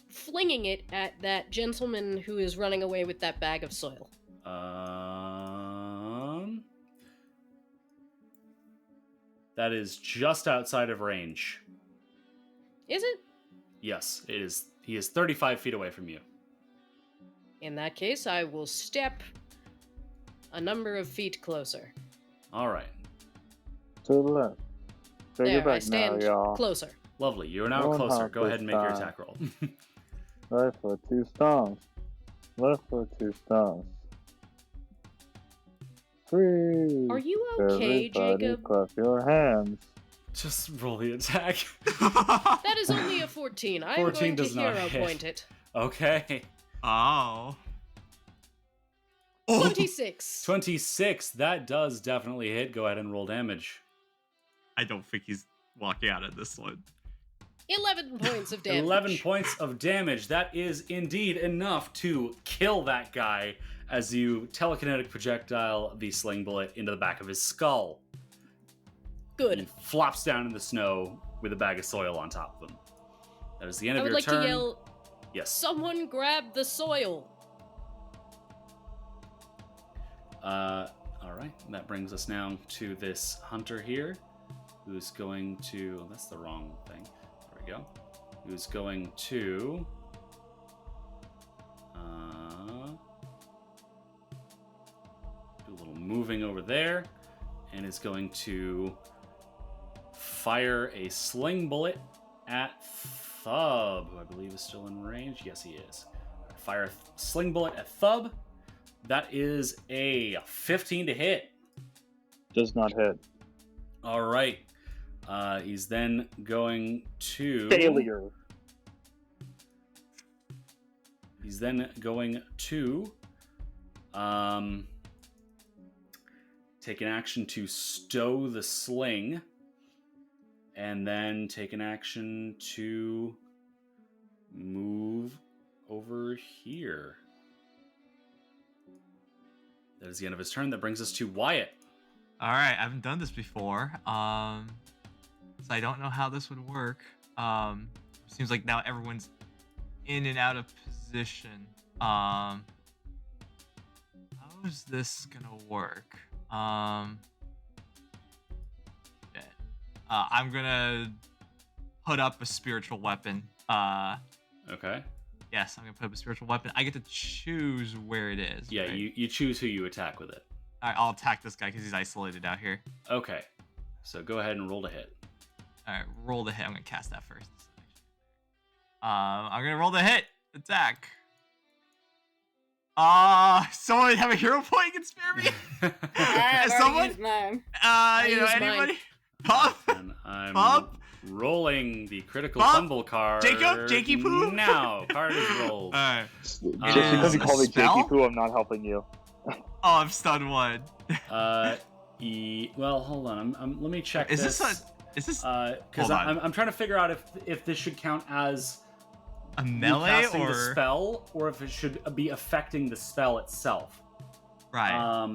flinging it at that gentleman who is running away with that bag of soil. That is just outside of range. Is it? Yes, it is. He is 35 feet away from you. In that case, I will step a number of feet closer. All right. To the left. Take There, it back I stand now, y'all. closer. Lovely. You are now One closer. hop Go ahead this and make your time. attack roll. Right foot, 2 stomps. Left foot, 2 stomps. 3. Are you okay, Everybody Jacob? clap your hands. Just roll the attack. That is only a 14. I'm 14 going to does not hero hit. point it. Okay. Oh. 26. 26. That does definitely hit. Go ahead and roll damage. I don't think he's walking out of this one. 11 points of damage. 11 points of damage. That is indeed enough to kill that guy as you telekinetic projectile the sling bullet into the back of his skull. He Good. flops down in the snow with a bag of soil on top of him. That is the end I of would your like turn. to yell, Yes. someone grab the soil. All right. That brings us now to this hunter here, who's going to. Oh, that's the wrong thing. There we go. Who's going to. Do a little moving over there, and is going to fire a sling bullet at Thub, who I believe is still in range. Yes, he is. Fire a sling bullet at Thub. That is a 15 to hit. Does not hit. All right. He's then going to... Failure. He's then going to take an action to stow the sling, and then take an action to move over here. That is the end of his turn. That brings us to Wyatt. All right, I haven't done this before, so I don't know how this would work. Seems like now everyone's in and out of position. How is this gonna work? I'm gonna put up a spiritual weapon. Okay. Yes, I'm gonna put up a spiritual weapon. I get to choose where it is. Yeah, right? you choose who you attack with it. All right, I'll attack this guy because he's isolated out here. Okay. So go ahead and roll to hit. All right, roll the hit. I'm gonna cast that first. I'm gonna roll the hit. Attack. Someone have a hero point you can spare me? I've already Someone? used mine. You know, used mine. anybody? Pop? And I'm Pop? rolling the critical Pop? fumble card. Jacob? Jakey Poo? Now, card is rolled. Alright. Just It because is you call a me spell? Jakey Poo, I'm not helping you. Oh, I'm stunned one. Well, hold on. Let me check Is this. this Because Hold on. I'm trying to figure out if this should count as a me melee casting the or spell, or if it should be affecting the spell itself. right?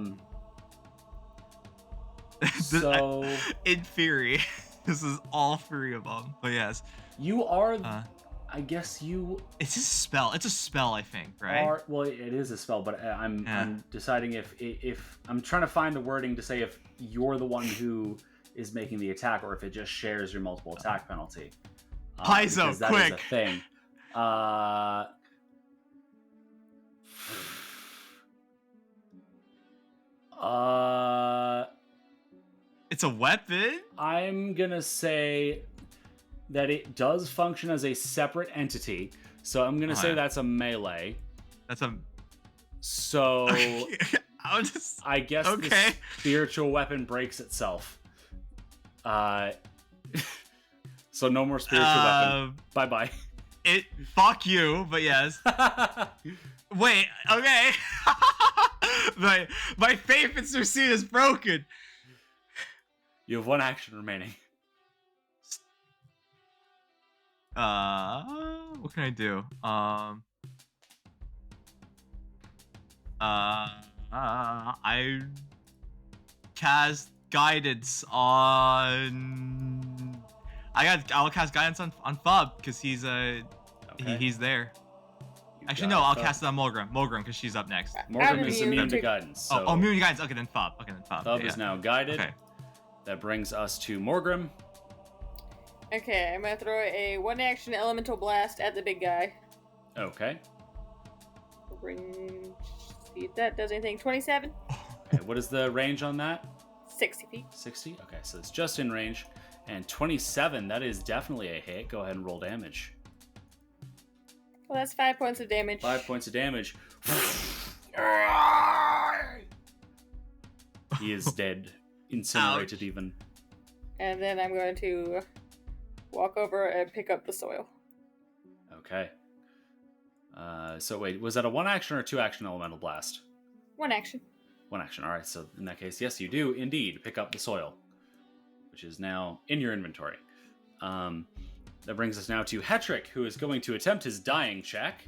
So In theory, this is all three of them. But yes, you are. Uh. I guess you it's a spell. It's a spell, I think, right? are. Well, it is a spell, but I'm deciding if I'm trying to find the wording to say if you're the one who is making the attack, or if it just shares your multiple attack penalty. Paizo, because that quick. is a thing. It's a weapon. I'm gonna say that it does function as a separate entity, so I'm gonna say Alright. that's a melee. That's a. So I'll just. I guess Okay. the spiritual weapon breaks itself. So no more spiritual weapon. Bye bye. It. Fuck you. But yes. Wait. Okay. My faith in Cersei is broken. You have 1 action remaining. What can I do? I cast guidance on. I'll cast guidance on Fub because he's he's there. You've Actually, got no, I'll Thub. cast it on Mulgrim because she's up next. Morgan I'm is immune immune to to- guidance. So Oh, immune to guidance. Okay, then Fub. Thub is now guided. Okay. That brings us to Morgrim. Okay, I'm gonna throw a 1-action elemental blast at the big guy. Okay. See if that does anything. 27? Okay, what is the range on that? 60 feet. 60? Okay, so it's just in range. And 27, that is definitely a hit. Go ahead and roll damage. Well, that's 5 points of damage. 5 points of damage. He is dead. Incinerated even. And then I'm going to walk over and pick up the soil. Okay. So wait, was that a 1-action or 2-action elemental blast? 1 action. 1 action. All right. So in that case, yes, you do indeed pick up the soil, which is now in your inventory. That brings us now to Hetrick, who is going to attempt his dying check.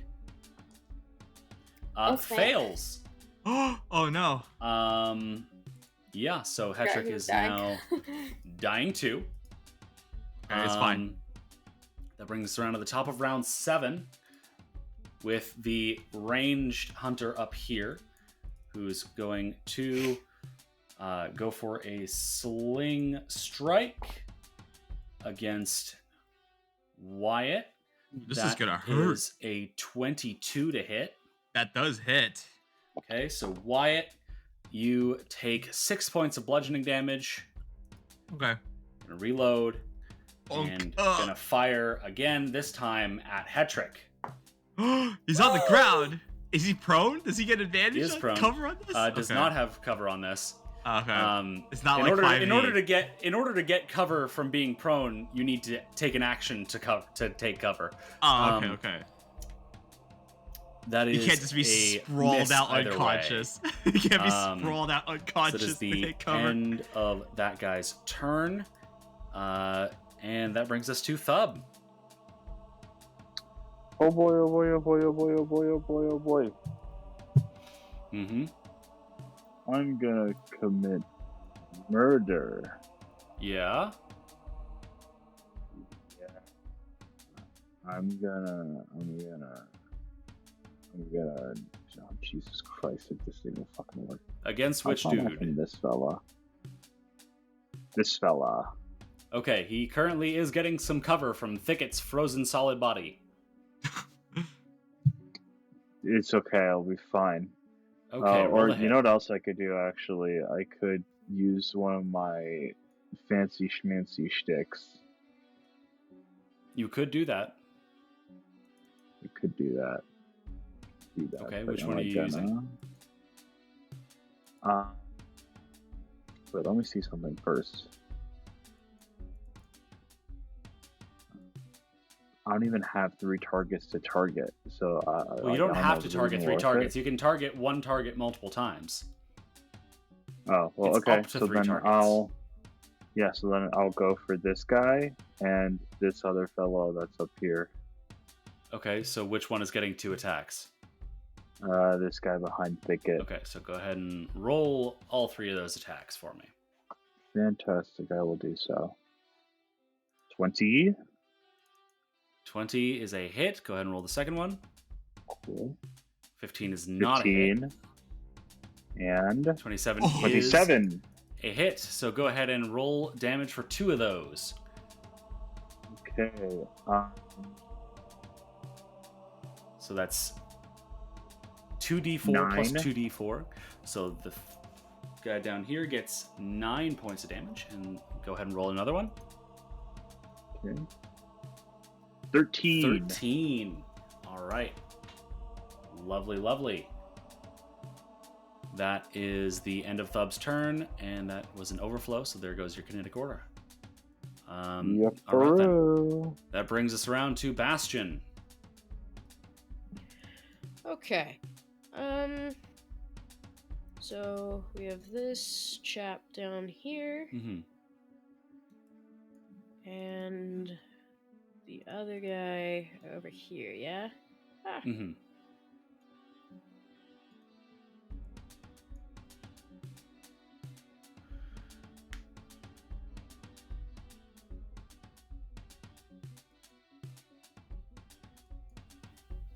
Oh, snap. Fails. Oh no. Yeah. So Forgot Hetrick he was is dying. now dying too. Okay, it's fine. That brings us around to the top of round 7 with the ranged hunter up here, who's going to go for a sling strike against Wyatt. This is That gonna hurt. is a 22 to hit. That does hit. Okay, so Wyatt, you take 6 points of bludgeoning damage. Okay. Gonna reload. Bonk. And gonna fire again, this time at Hetrick. He's on the ground. Is he prone? Does he get advantage? He is on prone. Cover on this? Does not have cover on this. Okay. It's not in like order, 5e. in order to get cover from being prone, you need to take an action to take cover. Oh, okay, um, okay. That is You can't just be a sprawled miss out either way. unconscious. You can't be Um, sprawled out So that unconscious is to the take cover. end of that guy's turn, and that brings us to Thub. Oh boy, oh boy, oh boy, oh boy, oh boy, oh boy, oh boy. Mm-hmm. I'm gonna commit murder. Yeah. Yeah. I'm gonna. Oh, Jesus Christ! This thing will fucking work. Against which I'll dude? from this fella. This fella. Okay, he currently is getting some cover from Thicket's frozen solid body. It's okay. I'll be fine. Okay, roll or the you hit. know what else I could do? Actually, I could use one of my fancy schmancy shticks. You could do that. I could do that. Okay, but which am one are I you gonna? using? Wait, let me see something first. I don't even have 3 targets to target, so Well, you don't have to target 3 targets. You can target 1 target multiple times. Oh, well, It's okay. up to So 3 then targets. so then I'll go for this guy and this other fellow that's up here. Okay, so which one is getting 2 attacks? This guy behind Thicket. Okay, so go ahead and roll all 3 of those attacks for me. Fantastic, I will do so. 20. 20 is a hit. Go ahead and roll the second one. Cool. 15 is not a hit. 15. And 27 Oh, is 27. a hit. So go ahead and roll damage for 2 of those. Okay. So that's 2d4 plus 9. 2d4. So the guy down here gets 9 points of damage. And go ahead and roll another one. Okay. 13. 13. All right. Lovely, lovely. That is the end of Thub's turn, and that was an overflow, so there goes your kinetic aura. All right, then. That brings us around to Bastion. Okay. So we have this chap down here, Mm-hmm. and the other guy over here, yeah? Ah. Mm-hmm.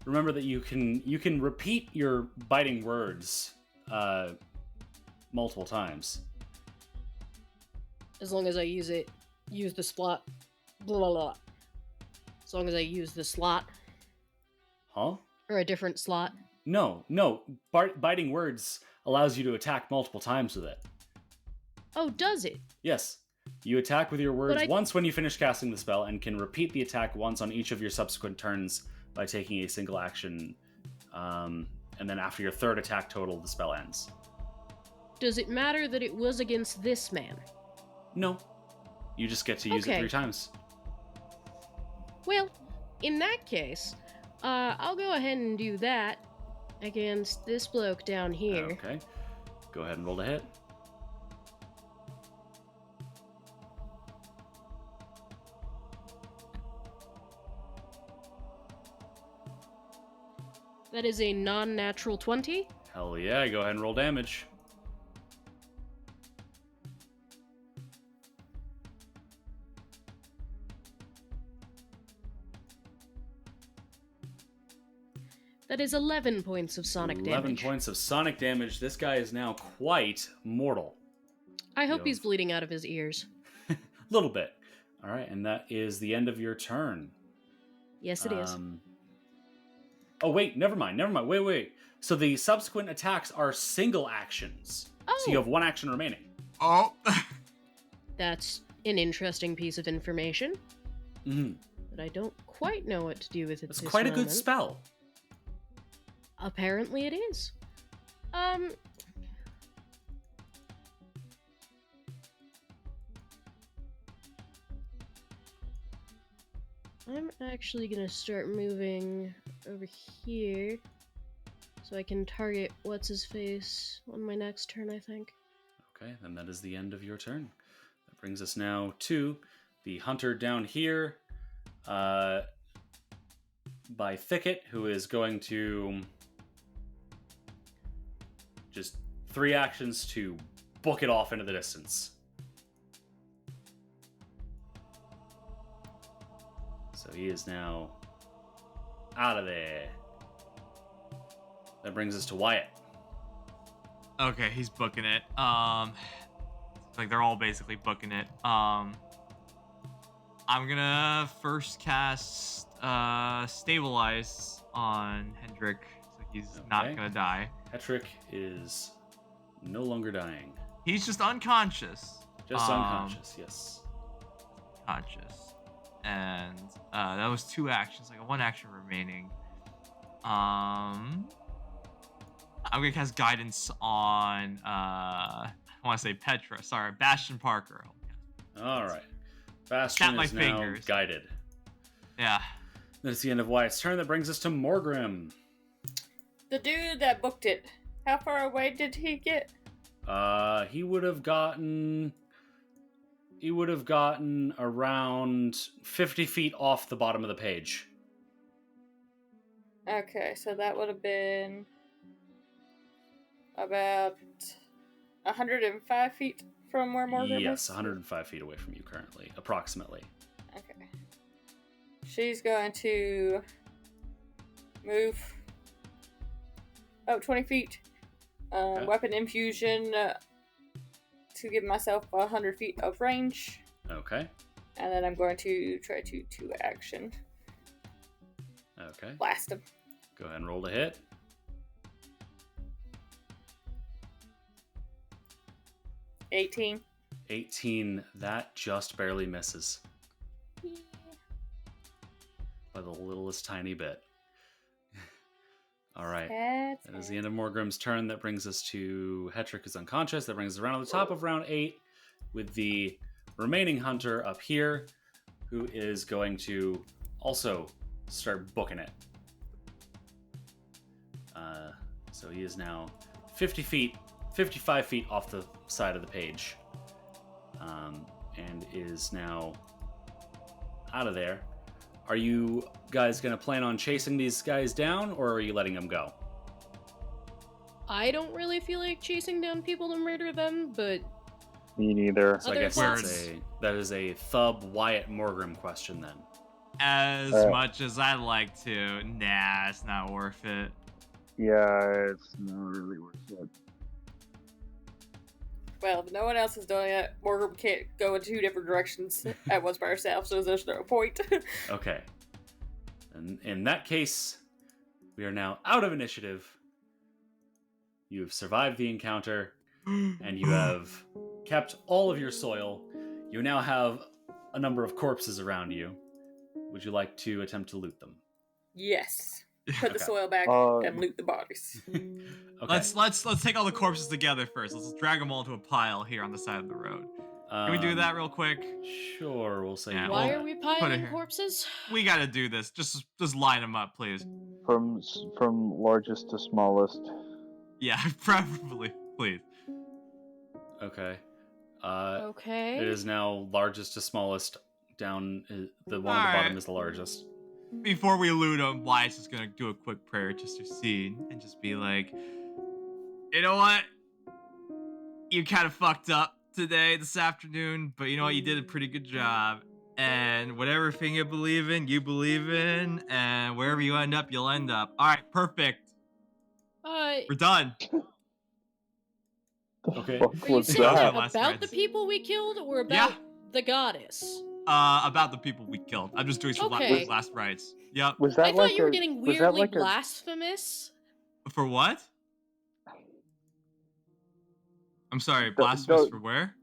Remember that you can repeat your biting words multiple times. As long as I use the slot, blah, blah, blah. As long as I use the slot, Huh? or a different slot. No. Biting words allows you to attack multiple times with it. Oh, does it? Yes. You attack with your words I- once when you finish casting the spell and can repeat the attack once on each of your subsequent turns by taking a single action. And then after your third attack total, the spell ends. Does it matter that it was against this man? No. You just get to use it Okay. 3 times. Well, in that case, I'll go ahead and do that against this bloke down here. Okay. Go ahead and roll to hit. That is a non-natural 20. Hell yeah, go ahead and roll damage. That is 11 points of sonic 11 damage. points of sonic damage. This guy is now quite mortal. I hope Yo. he's bleeding out of his ears. A little bit. All right, and that is the end of your turn. Yes, it is. Oh, wait, never mind. Wait. So the subsequent attacks are single actions. So you Oh. have 1 action remaining. Oh. That's an interesting piece of information Mm-hmm. that I don't quite know what to do with at That's this quite a moment. good spell. Apparently it is. I'm actually gonna start moving over here so I can target what's-his-face on my next turn, I think. Okay, then that is the end of your turn. That brings us now to the hunter down here by Thicket, who is going to just 3 actions to book it off into the distance. So he is now out of there. That brings us to Wyatt. Okay, he's booking it. Like they're all basically booking it. I'm gonna first cast stabilize on Hendrik, so he's not Okay. gonna die. Hetrick is no longer dying. He's just unconscious. Just unconscious, yes. Conscious, and that was 2 actions. I got 1 action remaining. I'm gonna cast guidance on I want to say Petra. Sorry, Bastion Parker. All right. Bastion my is now fingers. guided. Yeah. That's the end of Wyatt's turn. That brings us to Morgrim. The dude that booked it, how far away did he get? He would have gotten around 50 feet off the bottom of the page. Okay, so that would have been about 105 feet from where Morgan Yes, is? 105 feet away from you currently, approximately. Okay. She's going to move 20 feet. Okay. Weapon infusion to give myself 100 feet of range. Okay. And then I'm going to try to 2 action. Okay. Blast him. Go ahead and roll to hit. $18. 18. That just barely misses by the littlest tiny bit. All right. That is the end of Morgrim's turn. That brings us to Hetrick is unconscious. That brings us around to the top of round 8 with the remaining hunter up here, who is going to also start booking it. So he is now 50 feet 55 feet off the side of the page, and is now out of there. Are you guys going to plan on chasing these guys down, or are you letting them go? I don't really feel like chasing down people to murder them, but Me neither. So I Other guess thoughts? that is a Thub Wyatt Morgrim question then. As much as I'd like to, nah, it's not worth it. Yeah, it's not really worth it. Well, if no one else is doing it, Morgan can't go in 2 different directions at once by herself, so there's no point. Okay. And in that case, we are now out of initiative. You have survived the encounter, and you have kept all of your soil. You now have a number of corpses around you. Would you like to attempt to loot them? Yes. Put the Okay. soil back and loot the bodies. Okay. Let's take all the corpses together first. Let's drag them all into a pile here on the side of the road. Can we do that real quick? Sure, we'll say. Yeah, why well, are we it piling here. corpses? We gotta do this. Just line them up, please. From largest to smallest. Yeah, preferably, please. Okay. Okay. It is now largest to smallest. Down, the one at the Alright. bottom is the largest. Before we loot them, Wyatt's just gonna do a quick prayer just to see and just be like, you know what? You kind of fucked up today, this afternoon, but you know what? You did a pretty good job. And whatever thing you believe in, and wherever you end up, you'll end up. All right, perfect. We're done. Okay. Fuck Are you was saying that? that Last about the threads. people we killed, or about Yeah. the goddess? About the people we killed. I'm just doing some Okay. last rites. Yep. Was that I thought like you were a- getting was that weirdly like a- blasphemous. For what? I'm sorry, The- blasphemous the- for where?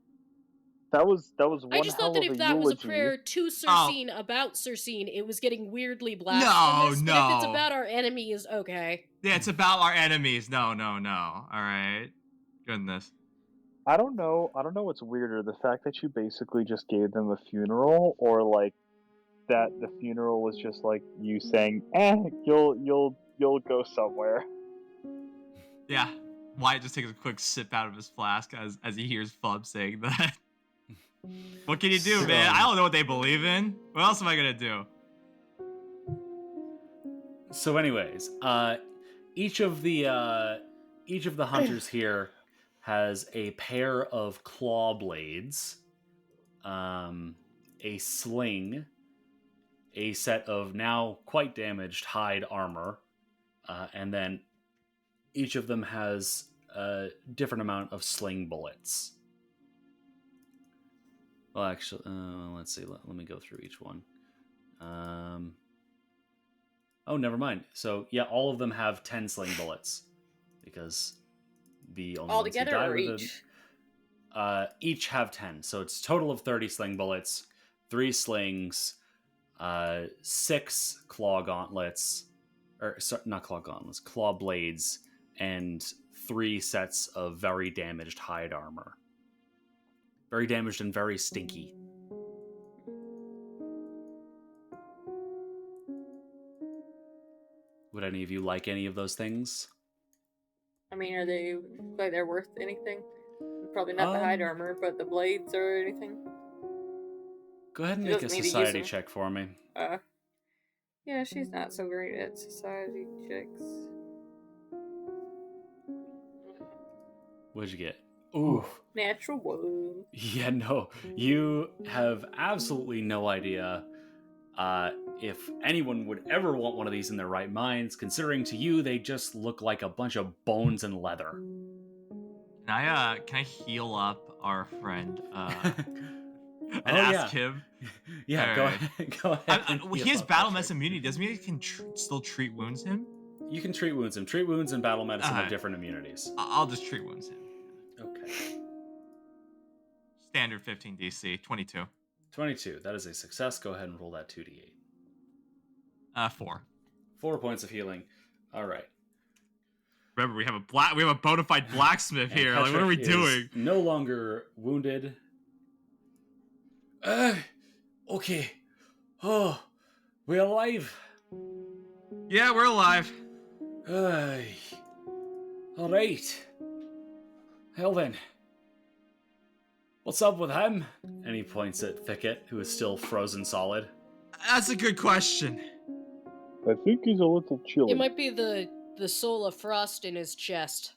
That was one I just thought hell that of if that was a eulogy. prayer to Cersine about Cersine, it was getting weirdly blasphemous. But if it's no. about our enemies, okay. Yeah, it's about our enemies. No. All right. Goodness. I don't know what's weirder, the fact that you basically just gave them a funeral, or like that the funeral was just like you saying, you'll go somewhere. Yeah. Wyatt just takes a quick sip out of his flask as he hears Fub saying that. What can you do, man? I don't know what they believe in. What else am I gonna do? So, anyways, each of the hunters here has a pair of claw blades, a sling, a set of now quite damaged hide armor, and then each of them has a different amount of sling bullets. Well, actually, let's see. Let me go through each one. Oh, never mind. So, yeah, all of them have 10 sling bullets. Because the only All ones who together died or were each? each have 10. So it's a total of 30 sling bullets, 3 slings, 6 claw gauntlets, or sorry, not claw gauntlets, claw blades, and 3 sets of very damaged hide armor. Very damaged and very stinky. Would any of you like any of those things? I mean, are they like they're worth anything? Probably not the hide armor, but the blades or anything. Go ahead and She make a doesn't need to use society them. check for me. Yeah, she's not so great at society checks. What'd you get? Ooh. Natural 1. Yeah, no. You have absolutely no idea if anyone would ever want one of these in their right minds, considering to you they just look like a bunch of bones and leather. Can I heal up our friend? And Oh, ask yeah. him. Yeah, Alright. go ahead. and He heal has up, battle that's medicine immunity. Doesn't mean he can still treat wounds him? right. You can treat wounds him. Treat wounds and battle medicine have Alright. different immunities. I'll just treat wounds him. Okay. Standard 15 DC, 22. 22. That is a success. Go ahead and roll that 2d8. 4. 4 points of healing. All right. Remember, we have a bona fide blacksmith And here. Like, what are we Petrick is doing? No longer wounded. Okay. Oh, we're alive. Yeah, we're alive. All right. Hell then. What's up with him? And he points at Thicket, who is still frozen solid. That's a good question. I think he's a little chilly. It might be the soul of frost in his chest.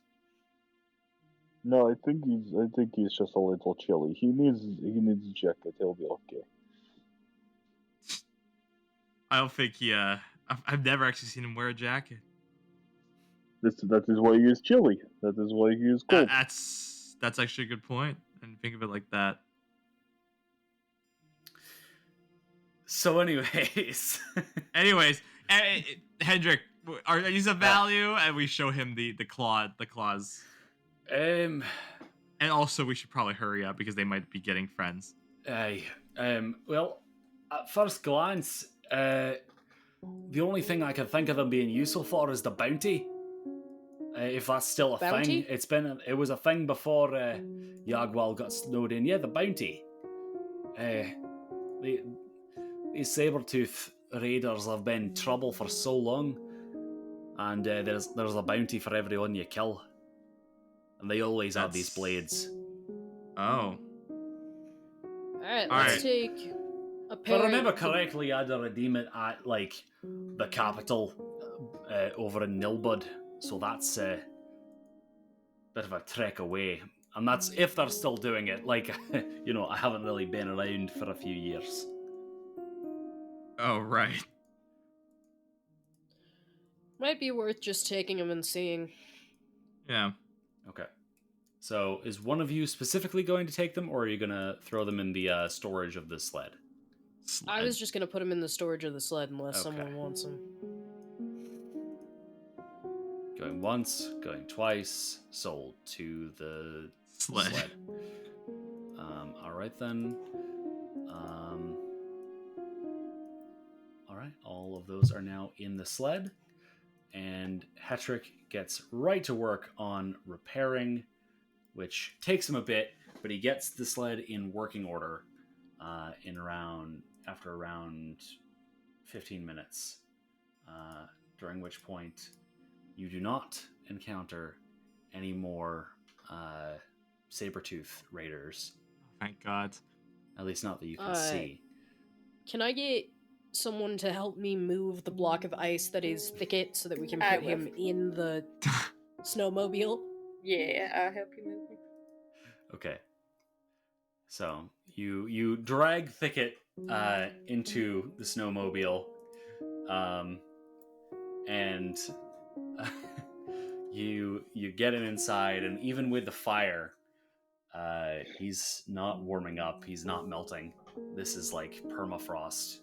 No, I think he's just a little chilly. He needs a jacket. He'll be okay. I don't think he. I've never actually seen him wear a jacket. That is why he is chilly. That is why he is cold. That's actually a good point. I didn't think of it like that. So, anyways. Hendrik, are these of value? And we show him the claws. Um, And also, we should probably hurry up because they might be getting friends. well, at first glance, the only thing I can think of them being useful for is the bounty. If that's still a Bounty? thing, it was a thing before Yagwal got snowed in. Yeah, the bounty. These Sabretooth Raiders have been trouble for so long, and there's a bounty for everyone you kill, and they always have these blades. Oh. Alright, All let's right. take a If pair. I remember correctly, I had to redeem it at like the capital over in Nilbud, so that's a bit of a trek away. And that's if they're still doing it. Like, I haven't really been around for a few years. Oh, right. Might be worth just taking him and seeing. Yeah. Okay. So, is one of you specifically going to take them, or are you going to throw them in the storage of the sled? I was just gonna put him in the storage of the sled unless Okay. someone wants him. Going once, going twice, sold to the Sled. Alright then. Alright, all of those are now in the sled. And Hetrick gets right to work on repairing, which takes him a bit, but he gets the sled in working order after around 15 minutes, during which point you do not encounter any more Sabretooth Raiders. Thank God. At least not that you can see. Can I get someone to help me move the block of ice that is Thicket so that we can I put will. him in the snowmobile? Yeah, I'll help you move me. Okay. So you drag Thicket into the snowmobile, and you get him inside, and even with the fire, he's not warming up. He's not melting. This is like permafrost.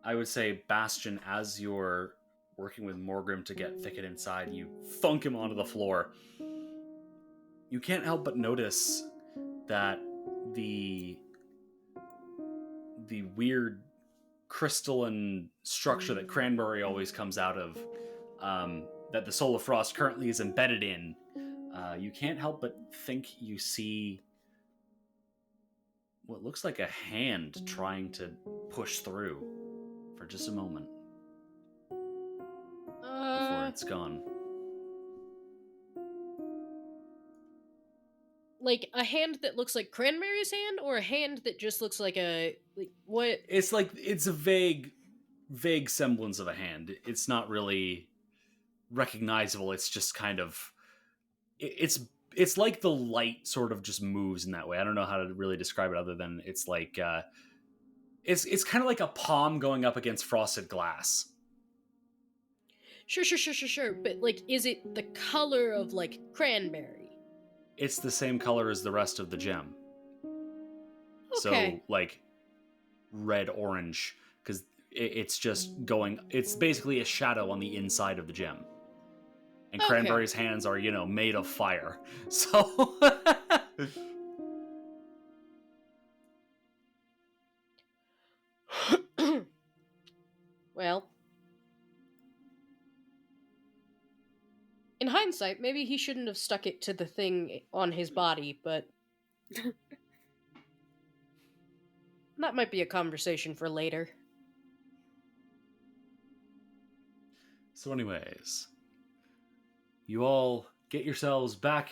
I would say, Bastion, as you're working with Morgrim to get Thicket inside, you thunk him onto the floor. You can't help but notice that the weird crystalline structure that Cranberry always comes out of, that the Soul of Frost currently is embedded in, you can't help but think you see what looks like a hand trying to push through for just a moment before it's gone. Like a hand that looks like Cranberry's hand, or a hand that just looks like what? It's a vague semblance of a hand. It's not really recognizable. It's just kind of, it's like the light sort of just moves in that way. I don't know how to really describe it other than it's like it's kind of like a palm going up against frosted glass. Sure. But like, is it the color of like Cranberry? It's the same color as the rest of the gem. Okay. So like red orange, because it's just going. It's basically a shadow on the inside of the gem. And Okay. Cranberry's hands are, made of fire. So Well, in hindsight, maybe he shouldn't have stuck it to the thing on his body, but that might be a conversation for later. anyways, you all get yourselves back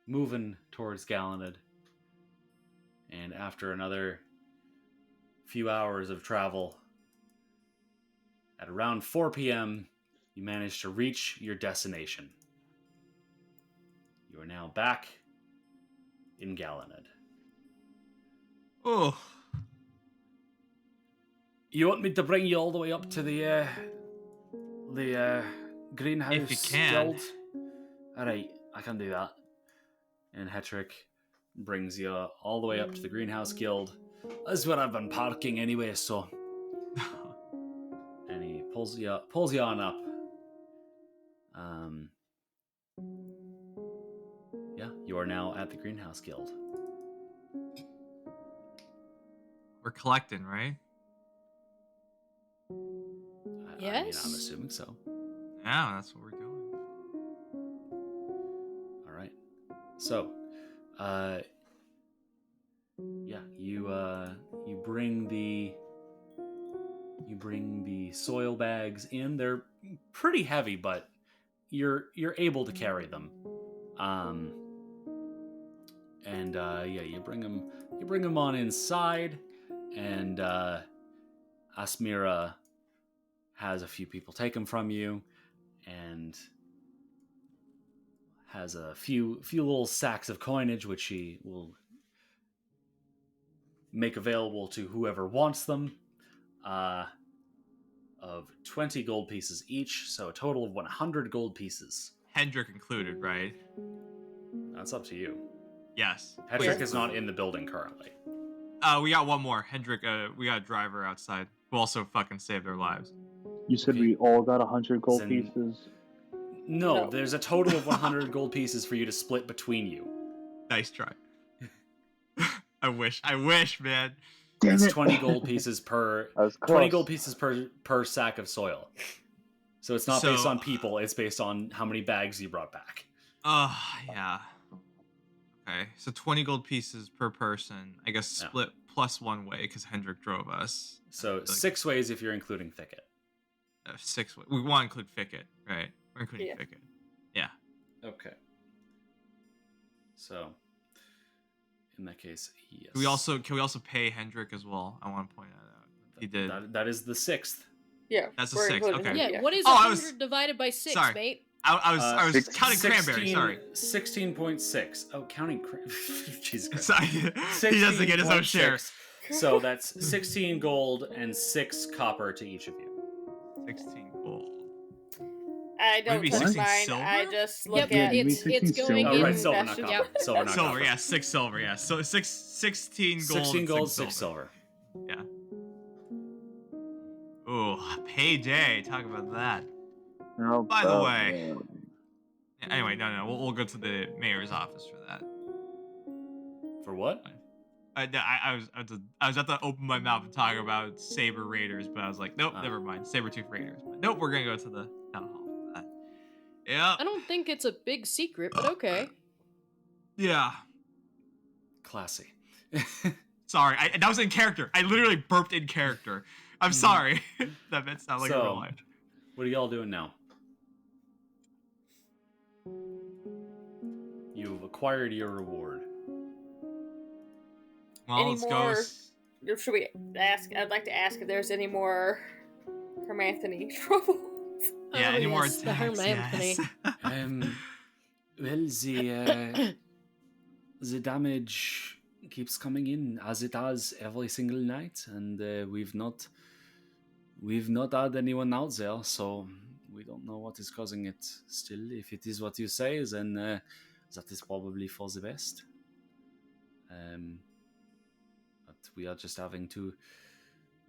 moving towards Gallanid. And after another few hours of travel, at around 4 p.m., you manage to reach your destination. You are now back in Gallanid. Oh. You want me to bring you all the way up to the greenhouse If you can. guild? Alright, I can do that. And Hetrick brings you all the way up to the greenhouse guild. That's where I've been parking anyway, so... And he pulls you on up. Yeah, you are now at the greenhouse guild. We're collecting, right? I mean, Yes. I'm assuming so. Yeah, that's what we're doing. All right. So, yeah, you bring the soil bags in. They're pretty heavy, but you're able to carry them. Yeah, you bring them on inside, and Asmira has a few people take them from you, and has a few little sacks of coinage which she will make available to whoever wants them, of 20 gold pieces each, so a total of 100 gold pieces. Hendrik included, right? That's up to you. Yes. Hedrick is not in the building currently. We got one more. Hendrik, we got a driver outside who also fucking saved their lives. You said Okay. we all got 100 gold Then- pieces. No, there's a total of 100 gold pieces for you to split between you. Nice try. I wish, man. Damn It's it. 20 gold pieces per I was 20 close. gold pieces per sack of soil. So it's not based So- on people, it's based on how many bags you brought back. Yeah. Okay, so 20 gold pieces per person. I guess Yeah. split plus one way because Hendrik drove us. So Like, 6 ways if you're including Thicket. 6 ways. We want to include Thicket, right? We're including Yeah. Thicket. Yeah. Okay. So in that case, yes. Can we also pay Hendrik as well? I want to point that out. He did. That is the 6th. Yeah. That's a we're 6, including okay. him, Yeah, what is Oh, I 100 was- divided by 6, Sorry. mate? I was Six- counting cranberries. Sorry. 16.6. Oh, counting Jesus Christ. Sorry. He doesn't get his own share. 16.6. So that's 16 gold and 6 copper to each of you. 16 gold. I don't Maybe touch 16 mine. silver? I just Yep, look Yeah, at you it's mean 16 going silver? Oh, right, in. silver, not Bastion. copper. Yep. Silver, not Silver, copper. yeah, 6 silver, yeah. So 16 gold. 16 and gold, 6 silver. Yeah. Ooh, payday. Talk about that. No, By the way. Yeah, anyway, no. We'll go to the mayor's office for that. For what? I was at to open my mouth and talk about Saber Raiders, but I was like, nope, never mind. Sabretooth Raiders. But nope, we're gonna go to the town hall for that. Yeah. I don't think it's a big secret, but okay. Yeah. Classy. Sorry, that was in character. I literally burped in character. I'm sorry. That meant sound like a real life. What are y'all doing now? You've acquired your reward. Well, Any let's more- go. Should we ask? I'd like to ask if there's any more Hermanthony trouble. Yeah, Oh, any more yes, the attacks? Hermanthony. Yes. Well, the damage keeps coming in as it does every single night, and we've not had anyone out there, so we don't know what is causing it. Still, if it is what you say, then that is probably for the best. But we are just having to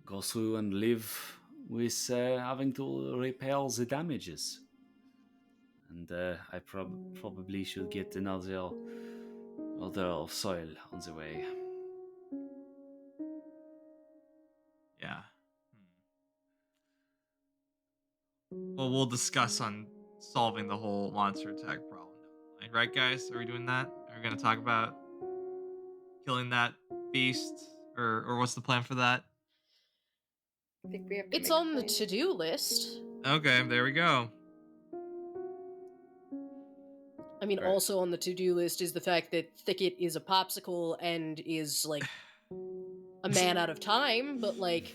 go through and live with having to repair the damages. And I probably should get another of soil on the way. Yeah. Well, we'll discuss on solving the whole monster attack problem. Right, guys? Are we doing that? Are we gonna talk about killing that beast, or what's the plan for that? I think we have to It's make a on the plan. to-do list. Okay, there we go. I mean, Right. also on the to-do list is the fact that Thicket is a popsicle and is, like, a man out of time, but, like,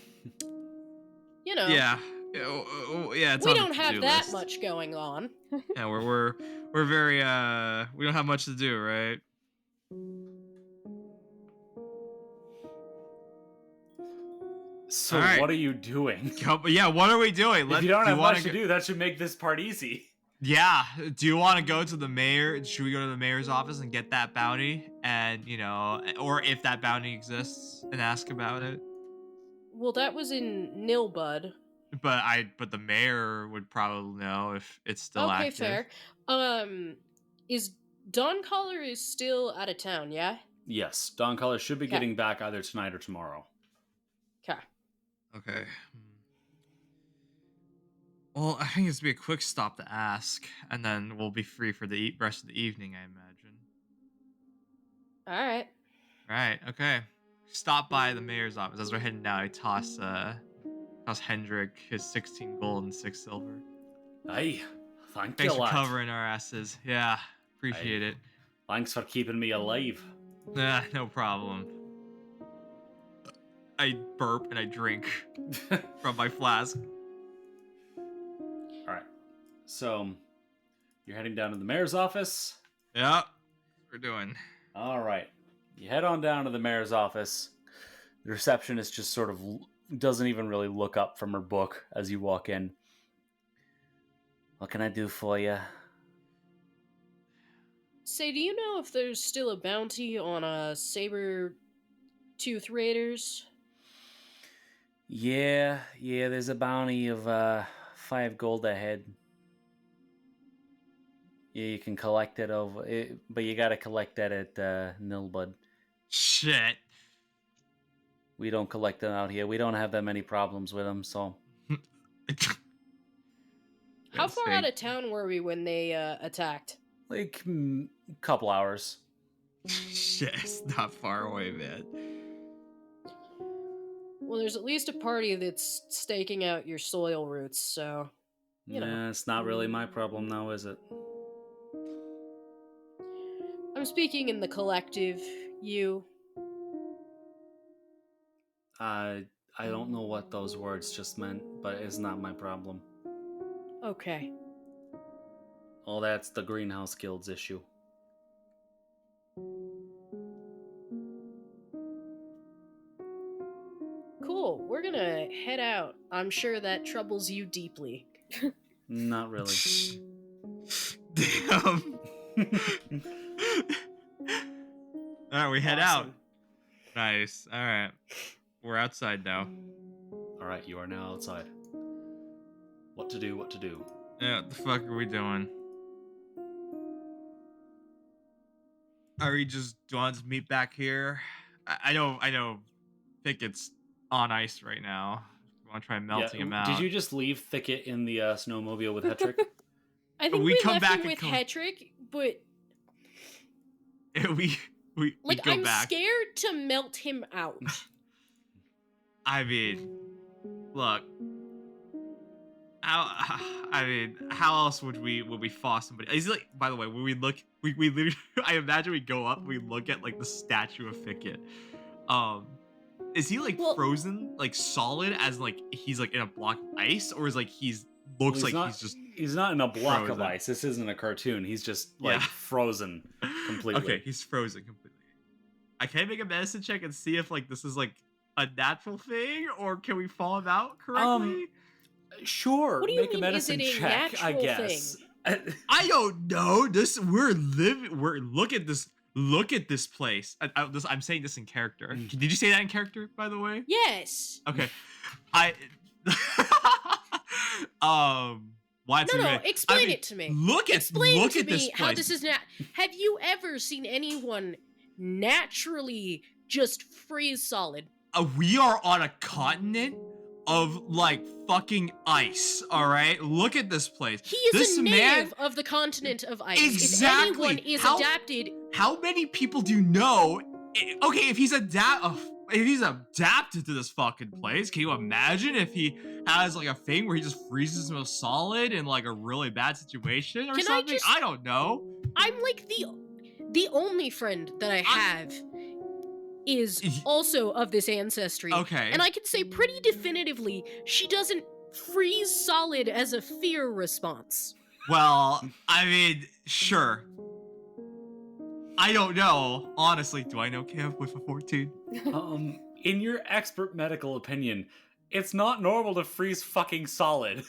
you know. Yeah. Yeah, it's We on the don't have to-do that list. much going on. Yeah, we're very we don't have much to do, right? So All right. what are you doing? Yeah, what are we doing? If you don't have wanna much to do, that should make this part easy. Yeah. Do you want to go to the mayor? Should we go to the mayor's office and get that bounty? And, or if that bounty exists, and ask about it? Well, that was in Nilbud. But the mayor would probably know if it's still Okay, active. fair. Is Don Collar is still out of town, yeah? Yes, Don Collar should be Okay. getting back either tonight or tomorrow. Okay. Okay. Well, I think it's be a quick stop to ask, and then we'll be free for the rest of the evening, I imagine. Alright. Right. Okay. Stop by the mayor's office as we're heading down. I toss Hendrik his 16 gold and 6 silver. Aye, thank Thanks you, for lad. covering our asses. Yeah, appreciate Aye. it. Thanks for keeping me alive. Nah, no problem. I burp and I drink from my flask. All right. So you're heading down to the mayor's office. Yeah, we're doing. All right. You head on down to the mayor's office. The receptionist just sort of doesn't even really look up from her book as you walk in. What can I do for you? Say, do you know if there's still a bounty on Sabretooth Raiders? Yeah, there's a bounty of 5 gold ahead. Yeah, you can collect it but you gotta collect that at Nilbud. Shit. We don't collect them out here. We don't have that many problems with them, so. How far out of town were we when they attacked? Like, couple hours. Shit, it's not far away, man. Well, there's at least a party that's staking out your soil roots, so, you know. Nah, it's not really my problem now, is it? I'm speaking in the collective, you. I don't know what those words just meant, but it's not my problem. Okay. Oh, that's the Greenhouse Guild's issue. Cool, we're gonna head out. I'm sure that troubles you deeply. Not really. Damn. Alright, we head out. Awesome. Nice. Alright. We're outside now. Alright, you are now outside. What to do? Yeah, what the fuck are we doing? Are we just do you want to meet back here? I know Thicket's on ice right now. We want to try melting him out. Did you just leave Thicket in the snowmobile with Hetrick? I think We we come left back him and with Hetrick, but we go I'm back. scared to melt him out. I mean, look. How else would we force somebody? Is it like, by the way, when we look, we literally, I imagine we go up, we look at like the statue of Thicket. Is he like frozen, like solid, as like he's like in a block of ice, or is like he's He's not in a block frozen. of ice. This isn't a cartoon. He's just like frozen completely. Okay, he's frozen completely. I can make a medicine check and see if like this is like a natural thing, or can we fall him out correctly? Sure. What do you make mean, a medicine is it a check, I natural guess. I don't know. Look at this place. I'm saying this in character. Did you say that in character, by the way? Yes. Okay. Why No, explain it to me. Explain to me this how place. this is not. Have you ever seen anyone naturally just freeze solid? We are on a continent of like fucking ice. All right, look at this place. He is this a man, native of the continent of ice. Exactly. If anyone is adapted, how many people do you know? Okay, if he's adapted to this fucking place, can you imagine if he has like a thing where he just freezes himself solid in like a really bad situation or something? I don't know. I'm like the only friend that I have is also of this ancestry. Okay. And I can say pretty definitively she doesn't freeze solid as a fear response. Well, I mean, sure. I don't know. Honestly, do I know Kev with a 14? In your expert medical opinion, it's not normal to freeze fucking solid.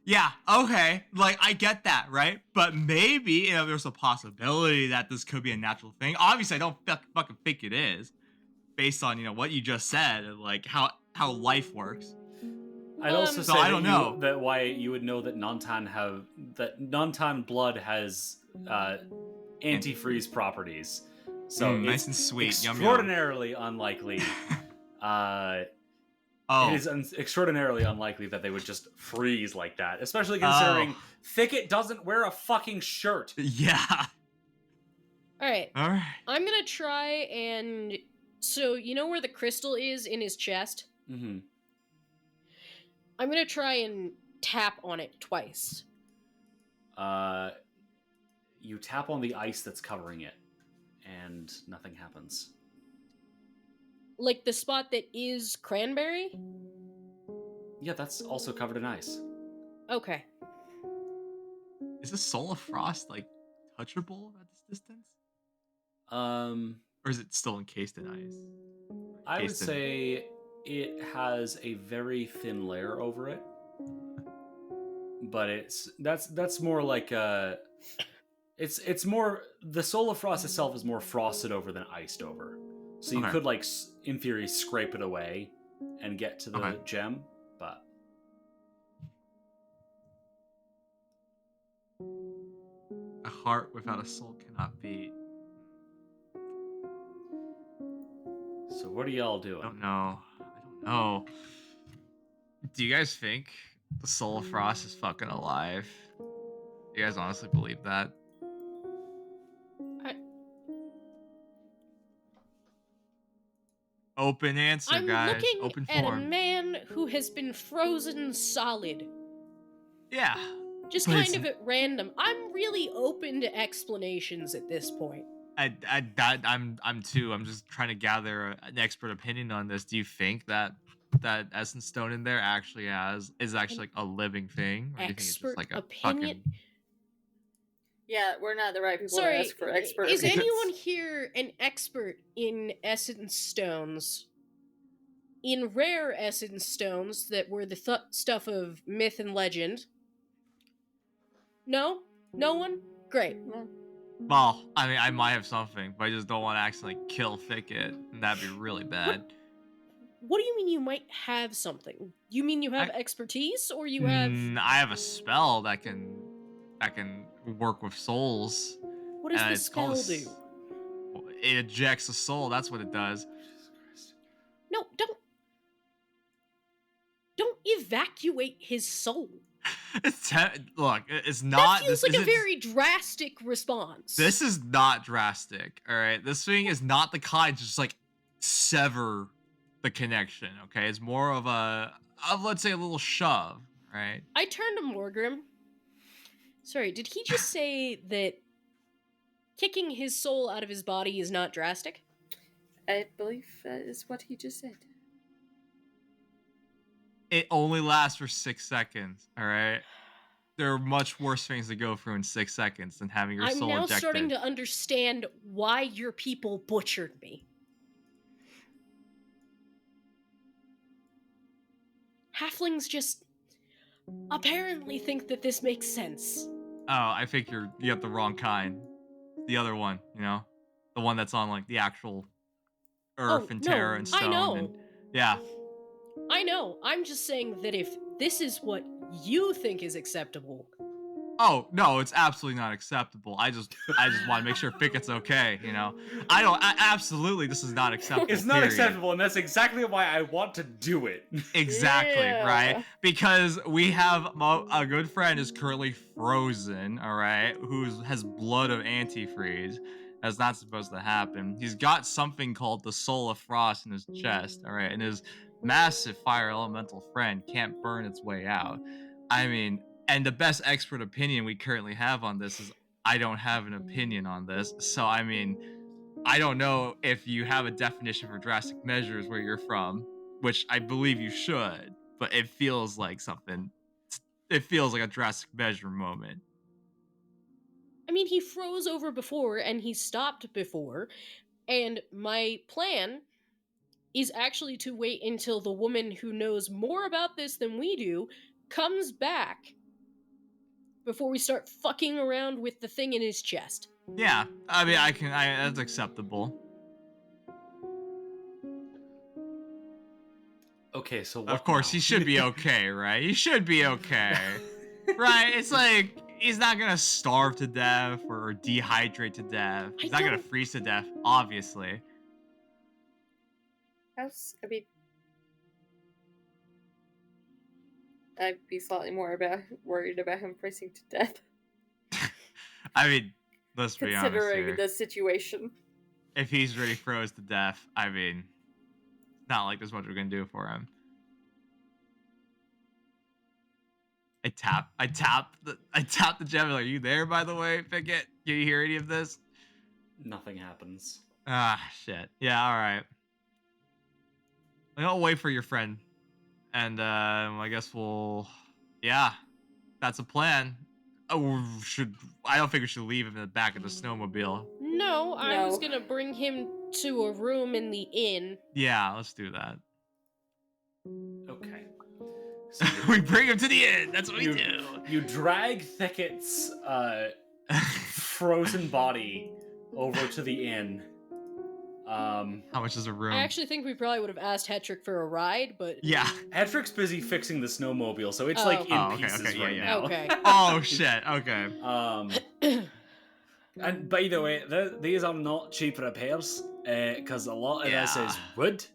Yeah, okay. Like, I get that, right? But maybe, you know, there's a possibility that this could be a natural thing. Obviously, I don't fucking think it is, based on, you know, what you just said and, like, how life works. I'd also say So I don't know. that why you would know that non-tan blood has antifreeze properties. So it's nice and sweet. Yum, yum. extraordinarily unlikely. It is extraordinarily unlikely that they would just freeze like that, especially considering Thicket doesn't wear a fucking shirt. Yeah. All right. I'm gonna try and so you know where the crystal is in his chest? Mm-hmm. I'm gonna try and tap on it twice. You tap on the ice that's covering it, and nothing happens. Like the spot that is cranberry? Yeah, that's also covered in ice. Okay. Is the Soul of Frost, like, touchable at this distance? Or is it still encased in ice? I would say it has a very thin layer over it. But that's more like it's more, the Soul of Frost itself is more frosted over than iced over. So you could, like, in theory, scrape it away and get to the gem, but... A heart without a soul cannot beat. So what are y'all doing? I don't know. Do you guys think the Soul of Frost is fucking alive? Do you guys honestly believe that? Open answer, I'm guys. looking Open at form. a man who has been frozen solid. Yeah. Just but kind of at random. I'm really open to explanations at this point. I'm too. I'm just trying to gather an expert opinion on this. Do you think that essence stone in there is actually like a living thing, or do you think it's just like a opinion? fucking... Yeah, we're not the right people Sorry, to ask for expert is opinions. anyone here an expert in essence stones? In rare essence stones that were the stuff of myth and legend? No? No one? Great. Well, I mean, I might have something, but I just don't want to accidentally kill Thicket, and that'd be really bad. What do you mean you might have something? You mean you have expertise, or you have... I have a spell that can work with souls. What does the spell do? It ejects a soul. That's what it does. No, don't evacuate his soul. Look, it's not. That feels like a very drastic response. This is not drastic. All right, this thing is not the kind to just like sever the connection. Okay, it's more of let's say a little shove. Right. I turned to Morgrim. Sorry, did he just say that kicking his soul out of his body is not drastic? I believe that is what he just said. It only lasts for 6 seconds, all right? There are much worse things to go through in 6 seconds than having your soul ejected. I'm now starting to understand why your people butchered me. Halflings just apparently think that this makes sense. Oh, I think you have the wrong kind. The other one, you know? The one that's on, like, the actual earth and terra and stone. I know. And, yeah. I know. I'm just saying that if this is what you think is acceptable... Oh, no, it's absolutely not acceptable. I just want to make sure Thicket's okay, you know? Absolutely, this is not acceptable. It's not acceptable, and that's exactly why I want to do it. Exactly, right? Because we have a good friend is currently frozen, all right, who has blood of antifreeze. That's not supposed to happen. He's got something called the Soul of Frost in his chest, all right, and his massive fire elemental friend can't burn its way out. I mean, and the best expert opinion we currently have on this is I don't have an opinion on this. So, I mean, I don't know if you have a definition for drastic measures where you're from, which I believe you should, but it feels like something. It feels like a drastic measure moment. I mean, he froze over before and he stopped before, and my plan is actually to wait until the woman who knows more about this than we do comes back before we start fucking around with the thing in his chest. Yeah, I mean, that's acceptable. Okay, so what Of course, now? he should be okay, right? He should be okay. Right? It's like, he's not gonna starve to death or dehydrate to death. He's not gonna freeze to death, obviously. I mean, I'd be slightly more worried about him freezing to death. I mean, let's be honest Considering here. the situation. If he's really froze to death, I mean, not like there's much we're gonna do for him. I tap the gem. Are you there, by the way, Thicket? Can you hear any of this? Nothing happens. Ah, shit. Yeah, all right. I'll wait for your friend, and I guess we'll. Yeah, that's a plan. Oh, I don't think we should leave him in the back of the snowmobile. No, I was No. gonna bring him to a room in the inn. Yeah, let's do that. Okay. So We bring him to the inn. That's what we you, do. you drag Thicket's frozen body over to the inn. How much is a room? I actually think we probably would have asked Hetrick for a ride, but Yeah. Hedrick's busy fixing the snowmobile, so it's Oh. like in Oh, okay, pieces okay, yeah, right yeah. now. okay. Oh shit. Okay. And by the way, these are not cheap repairs, because a lot of this Yeah. is wood,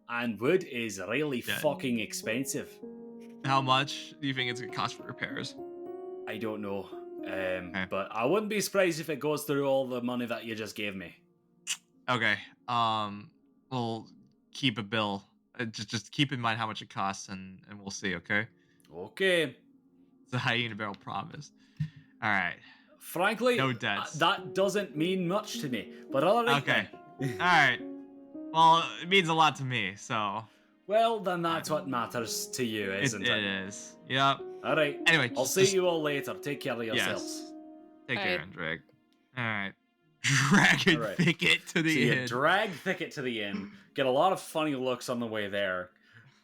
and wood is really Yeah. fucking expensive. How much do you think it's gonna cost for repairs? I don't know, but I wouldn't be surprised if it goes through all the money that you just gave me. Okay. We'll keep a bill. Just keep in mind how much it costs, and we'll see. Okay. Okay. It's a hyena barrel promise. All right. Frankly, No debts. that doesn't mean much to me. But all right. Okay. then. All right. Well, it means a lot to me, so Well, then that's what matters to you, isn't it it? is. Yep. All right. Anyway, I'll see you all later. Take care of yourselves. Yes. Take All care, right. Andreg. All right. Dragon All right. Thicket to So the you inn. drag Thicket to the inn, get a lot of funny looks on the way there,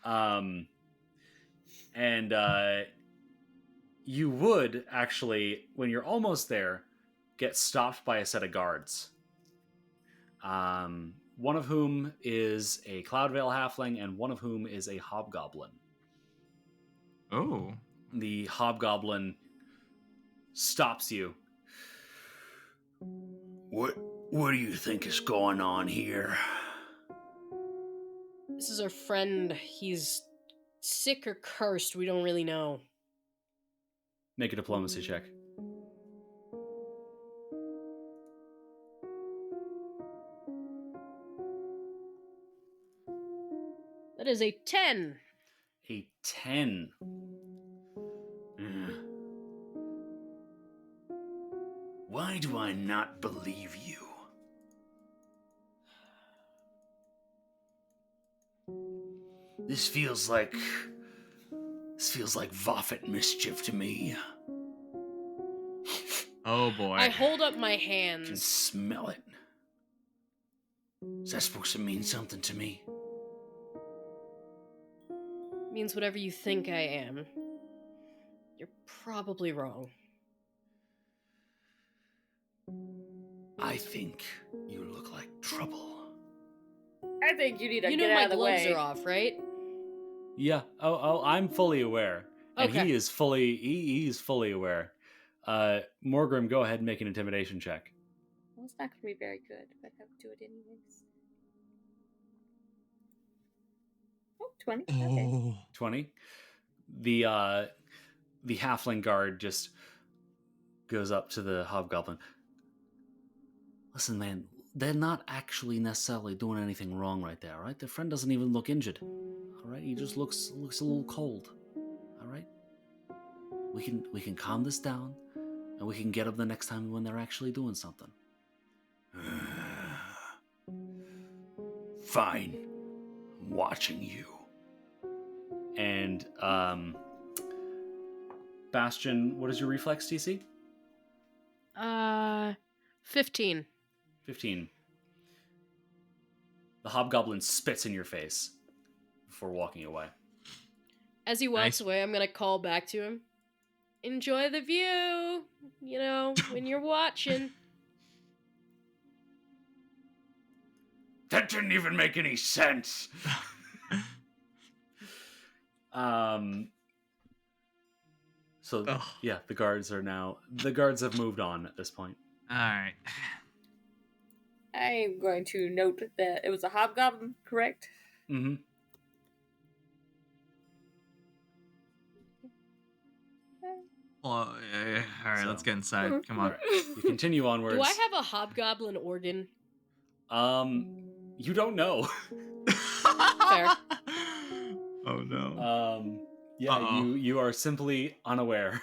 and you would actually, when you're almost there, get stopped by a set of guards. One of whom is a Cloudvale halfling, and one of whom is a hobgoblin. Oh. The hobgoblin stops you. What do you think is going on here? This is our friend. He's sick or cursed. We don't really know. Make a diplomacy check. That is a 10. A 10. Mm. Why do I not believe you? This feels like Voffet mischief to me. Oh boy. I hold up my I can hands. smell it. Is that supposed to mean something to me? Means whatever you think I am. You're probably wrong. I think you look like trouble. I think you need to You get know out my of the gloves way. are off, right? Yeah. Oh, I'm fully aware. And Okay. he is he's fully aware. Morgrim, go ahead and make an intimidation check. Well, it's not going to be very good, but I'll do it anyways. Oh, 20. Okay. Oh. 20. The halfling guard just goes up to the hobgoblin. Listen, man, they're not actually necessarily doing anything wrong right there, right? Their friend doesn't even look injured. All right, he just looks a little cold. All right, we can calm this down. and we can get them the next time when they're actually doing something. Fine. I'm watching you. And, Bastion, what is your reflex DC? 15. 15. The hobgoblin spits in your face before walking away. As he walks Nice. away, I'm gonna call back to him. Enjoy the view, when you're watching. That didn't even make any sense. So Ugh. yeah, the guards have moved on at this point. All right. I'm going to note that it was a hobgoblin, correct? Mm-hmm. Well, all right, So- let's get inside. Come on. You continue onwards. Do I have a hobgoblin organ? You don't know. Fair. Oh no. Yeah, Uh-oh. you are simply unaware.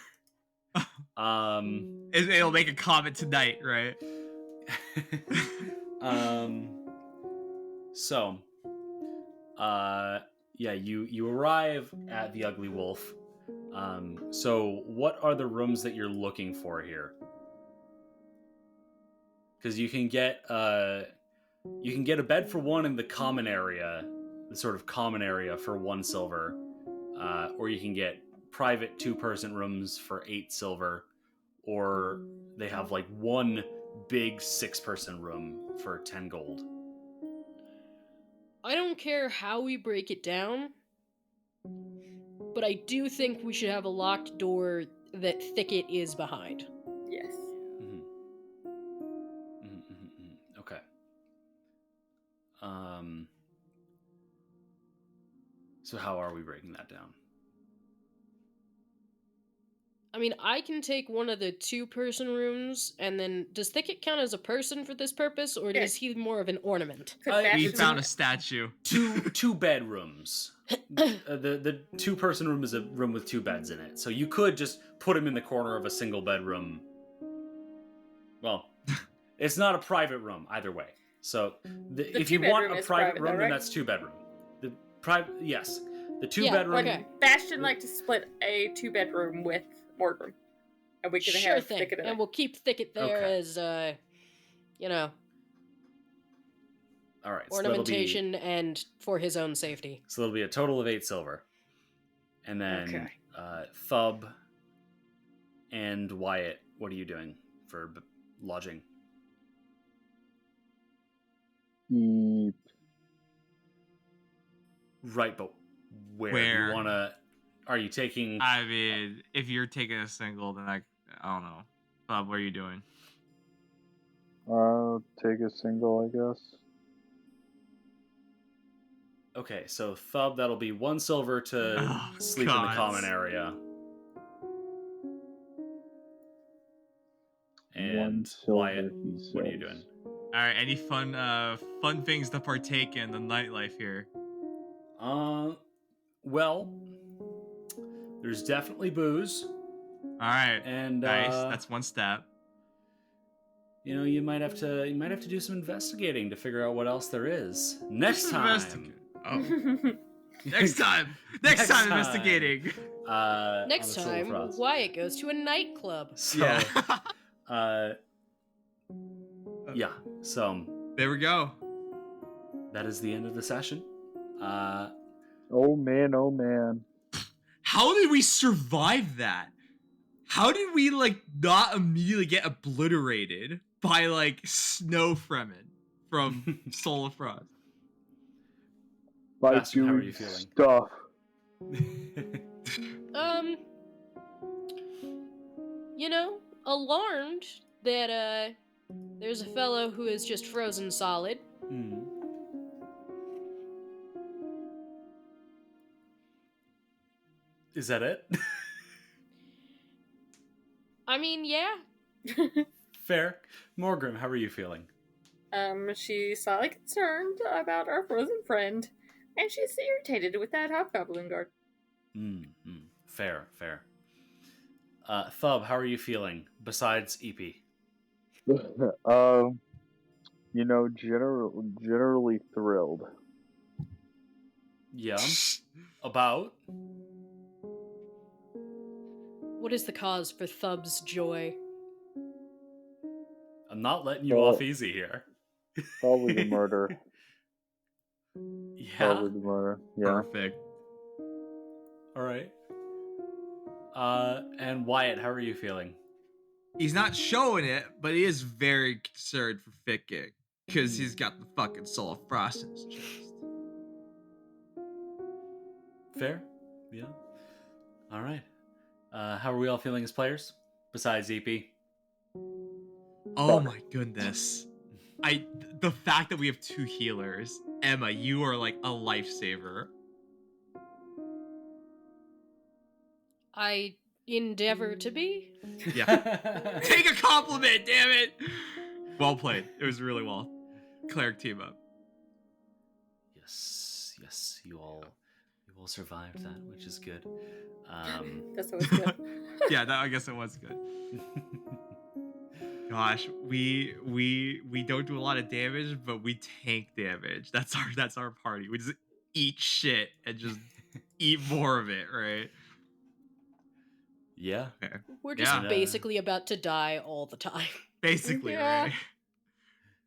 It'll make a comment tonight, right? So, yeah, you arrive at the Ugly Wolf. So what are the rooms that you're looking for here? Because you can get a bed for one in the common area, the sort of common area for 1 silver, or you can get private 2-person rooms for 8 silver, or they have like one big 6-person room for 10 gold. I don't care how we break it down, but I do think we should have a locked door that Thicket is behind. Yes. Okay. So how are we breaking that down? I mean, I can take one of the 2-person rooms, and then does Thicket count as a person for this purpose, or Yeah. is he more of an ornament? Could We We Bastion- found a statue. Two bedrooms. The 2-person room is a room with 2 beds in it, so you could just put him in the corner of a single bedroom. Well, it's not a private room either way. So if you want two-bedroom a is private private, room, though, then right? that's 2-bedroom. The private, yes, the 2 Yeah, bedroom. okay. Bastion like to split a 2-bedroom with Morgan, and we could Sure have thing, Thicket in and it. we'll keep Thicket there Okay. as, All right, ornamentation and for his own safety. So that'll be a total of 8 silver. And then Okay. Thub and Wyatt, what are you doing for lodging? Eep. Right, but where? Where? You wanna? Are you taking? I mean, if you're taking a single, then I don't know. Bob, what are you doing? Take a single, I guess. Okay, so Thub, that'll be 1 silver to Oh, sleep in the God. common area. And silver, Wyatt, he what are you says. doing? All right, any fun things to partake in the nightlife here? Well, there's definitely booze, All right, and nice. That's one step. you might have to do some investigating to figure out what else there is next time. Investigate. Oh, next time. Next time investigating. Next on the Silver time, Frost. Wyatt goes to a nightclub. So, Yeah. yeah. So There we go. that is the end of the session. Oh man, oh man. How did we survive that? How did we not immediately get obliterated by Snow Fremen from Soul of Frost? By Bastion, how are doing you feeling? stuff. Alarmed that there's a fellow who is just frozen solid. Hmm. Is that it? I mean, yeah. Fair. Morgrim, how are you feeling? She's slightly concerned about our frozen friend, and she's irritated with that hobgoblin guard. Fair. Thub, how are you feeling besides EP? Generally thrilled. Yeah. About? What is the cause for Thub's joy? I'm not letting you Well, off easy here. Probably the murder. Yeah. Probably the murder. Yeah. Perfect. All right. And Wyatt, how are you feeling? He's not showing it, but he is very concerned for Thicket because he's got the fucking soul of frost in his chest. Fair? Yeah. All right. How are we all feeling as players? Besides EP? Oh my goodness. The fact that we have 2 healers. Emma, you are like a lifesaver. I endeavor to be. Yeah. Take a compliment, damn it! Well played. It was really well. Cleric team up. Yes, you all survived that, which is good. That's always good. Yeah, I guess it was good. Gosh, we don't do a lot of damage, but we tank damage. That's our party. We just eat shit and just eat more of it, right? Yeah. Okay. We're just Yeah. basically about to die all the time. Basically, Yeah. right?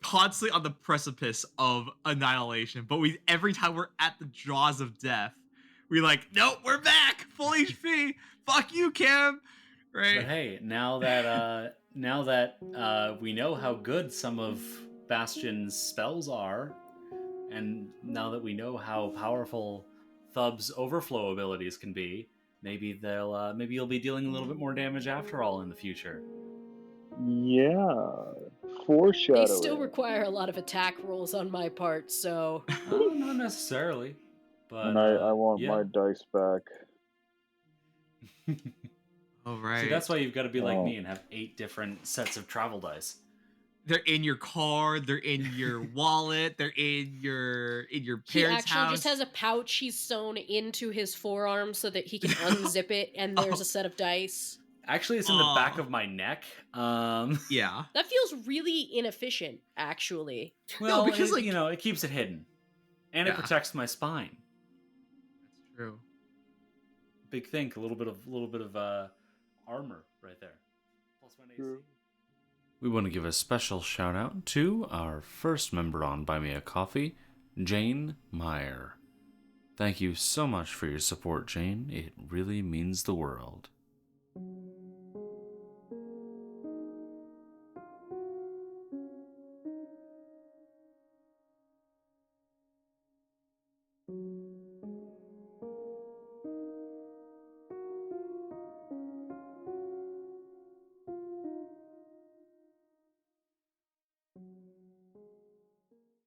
Constantly on the precipice of annihilation, but every time we're at the jaws of death, we like, nope, we're back, full HP. Fuck you, Cam. Right? But hey, now that we know how good some of Bastion's spells are, and now that we know how powerful Thub's overflow abilities can be, maybe you'll be dealing a little bit more damage after all in the future. Yeah. Foreshadowing. They still require a lot of attack rolls on my part, so Not necessarily, but And I want yeah. my dice back. All right. See, that's why you've got to be like Oh. me and have 8 different sets of travel dice. They're in your car, they're in your wallet, they're in your he parents' actually house. just has a pouch he's sewn into his forearm so that he can unzip it, and there's a set of dice. Actually, it's in the back of my neck. Yeah. That feels really inefficient, actually. Well, because, it, it keeps it hidden, and it Yeah. protects my spine. That's true. Big think, a little bit of armor right there. Plus 1 AC. True. We want to give a special shout out to our first member on Buy Me a Coffee, Jane Meyer. Thank you so much for your support, Jane. It really means the world.